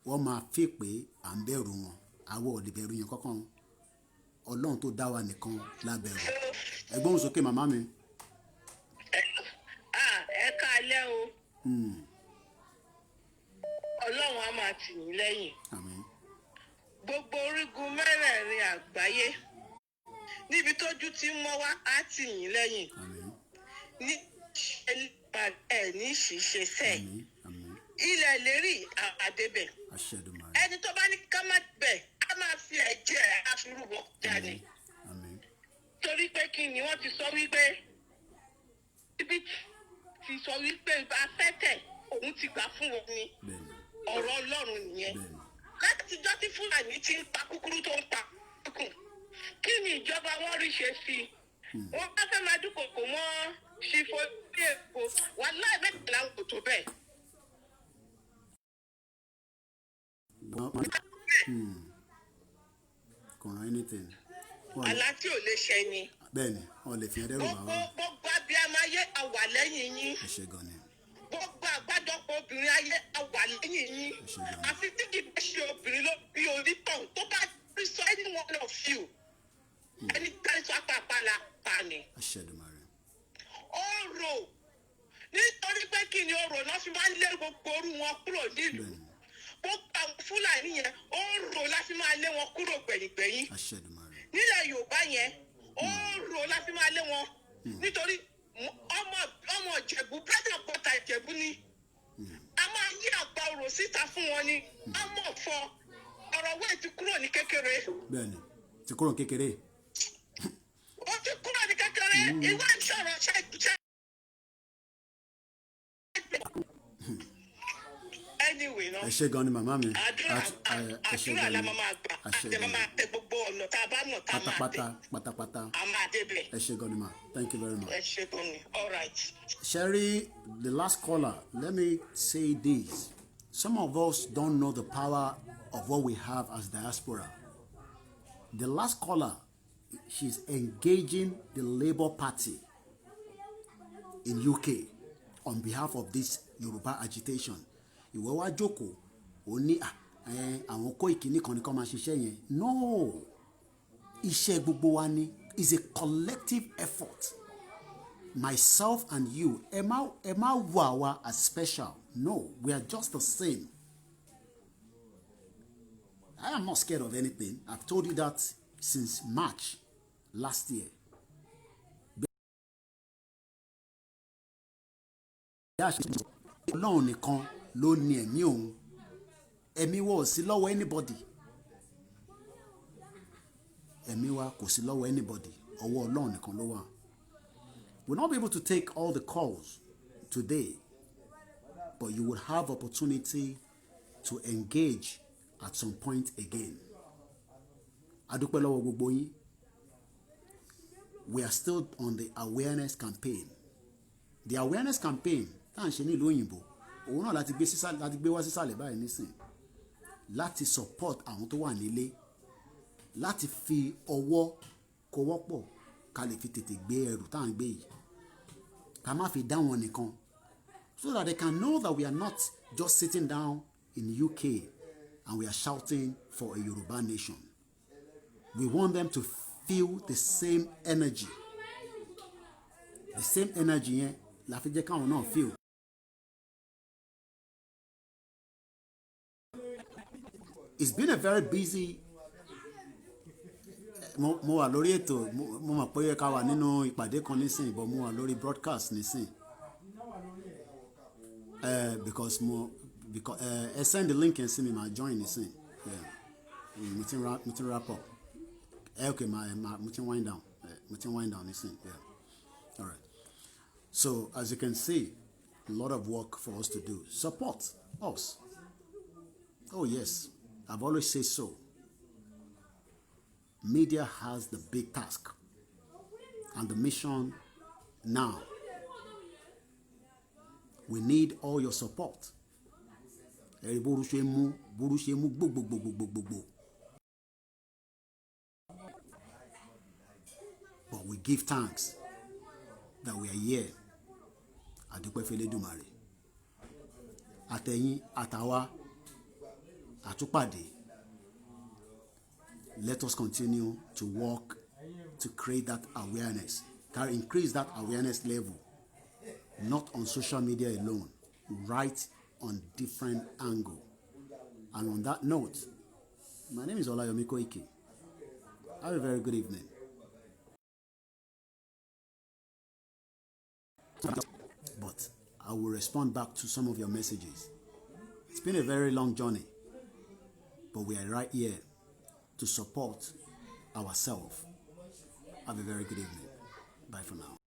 wọ́n máa fi pé à ń bẹ̀rù wọn àwọn ò lè bẹ̀rù yẹn kankan Ọlọ́run tó dá wa nìkan la bẹ̀rù ẹgbọ́n sókè màmá mi. ẹ káalẹ́ o Ọlọ́run á máa tì yín lẹ́yìn gbogbo orígun mẹ́rẹ̀ẹ̀rin àgbáyé níbi tójú tí mọ́ wá á tì yín lẹ́yìn ní ẹ̀ ní ṣìṣe sẹ́ẹ̀ ilẹ̀ lérí àdébẹ̀ ẹni tó bá ní ká má bẹ̀ ká máa fi ẹ̀jẹ̀ àfirúbọ̀ jáde torí pé kí ni wọ́n ti sọ wípé ibi ti sọ wípé afẹ́tẹ̀ òun ti gbà fún wọn ni ọ̀rọ̀ Ọlọ́run nìyẹn láti jọ́ tí Fúlàní ti ń pa kúkúrú tó ń pa kúkùn kí ni ìjọba wọn rí ṣe sí i wọ́n bá fẹ́ máa dúnkòkò mọ́ ṣìfò ní èkó wàláì mẹ́tàlá ń kò tó bẹ́ẹ̀. kò rán anything. àlá tí ò lè ṣẹ ni. bẹ́ẹ̀ni wọn lè fi ẹdẹrù bá wa. gbogbo abiyamọ ayé àwà lẹ́yìn yín. ẹ ṣé gan ni. gbogbo àgbájọpọ̀ obìnrin ayé àwà lẹ́yìn yín. àfi tí kì í ṣe obìnrin ló bí onítàn tó bá rí sọ any one of you. ẹni tẹ́lẹ̀ sọ apàpàlà pa ni. ó rò nítorí pé kí ni orò náà fi máa ń lé gbogbo orú wọn kúrò nílùú gbogbo àwọn Fúlàní yẹn ó rò láti máa lé wọn kúrò gbẹ̀yìngbẹ̀yìn nílẹ̀ Yorùbá yẹn ó rò láti máa lé wọn nítorí ọmọ Ìjẹ̀bú bẹ́ẹ̀ bọ́ta Ìjẹ̀bú ni a máa yí àgbà orò síta fún wọn ni a mọ̀ fọ ọ̀rọ̀ wẹ́ẹ̀ ti kúrò ní kékeré. bẹ́ẹ̀ni ti kúrò ní kékeré. ó ti kúrò ní kékeré ìwé ìṣòro ṣe. anyway náà. ẹ ṣé gan ni màmá mi. àdúrà la máa gbà àti máa tẹ gbogbo ọ̀nà tá a bá mọ̀ tá a máa tẹ. pátápátá. a máa débẹ̀. ẹ ṣé gan ni ma. Thank you very much. ẹ ṣé gan ni. All right. Sherry, the last caller, let me say this. Some of us don't know the power of what we have as diaspora. The last caller, she's engaging the Labour Party in UK on behalf of this Yoruba agitation. Ìwọ wá jókòó, ó ní àwọn Koiki nìkan ni kó máa ṣiṣẹ́ yẹn. No, iṣẹ́ gbogbo wa ni is a collective effort. Myself and you, ẹ má wà wá as special. No, we are just the same. I am not scared of anything. I've told you that since March last year. Ọlọ́run nìkan ló ní ẹ̀mí òun. Ẹ̀mí wa ò sí lọ́wọ́ anybody. Ẹ̀mí wa kò sí lọ́wọ́ anybody. Ọwọ́ Ọlọ́run nìkan ló wà. We'll not be able to take all the calls today, but you will have opportunity to engage at some point again. Adúpẹ́ lọ́wọ́ gbogbo yín. We are still on the awareness campaign. The awareness campaign tá à ń ṣe ní ìlú òyìnbó, òun náà láti gbé wá sísàlẹ̀ báyìí nísìn. Láti support àwọn tó wà nílé. Láti fi ọwọ́ kọwọ́pọ̀ ká lè fi tètè gbé ẹrù tá à ń gbé yìí. Ká má fi dá wọn nìkan. So that they can know that we are not just sitting down in UK and we are shouting for a Yoruba nation. We want them to feel the same energy. The same energy yẹn la fi jẹ́ káwọn náà feel. It's been a very busy. Mo wà lórí ètò, mo mọ̀ pé ká wà nínú ìpàdé kan nísìn, but mo wà lórí broadcast nísìn. Because send the link and see me my join nísìn. Yeah. Mo ti wrap up. Okay, mo ti wind down. Nísìn. Yeah. All right. So as you can see, a lot of work for us to do. Support us. Oh yes, I've always said so. Media has the big task and the mission now. We need all your support. But we give thanks that we are here. Adúpẹ́ f'Elédùmarè. Àtẹ̀yin, àtàwa, àtúpàdé. Let us continue to work to create that awareness, to increase that awareness level, not on social media alone, right on different angle. And on that note, my name is Olayomi Koiki. Have a very good evening. But I will respond back to some of your messages. It's been a very long journey, but we are right here to support ourselves. Have a very good evening. Bye for now.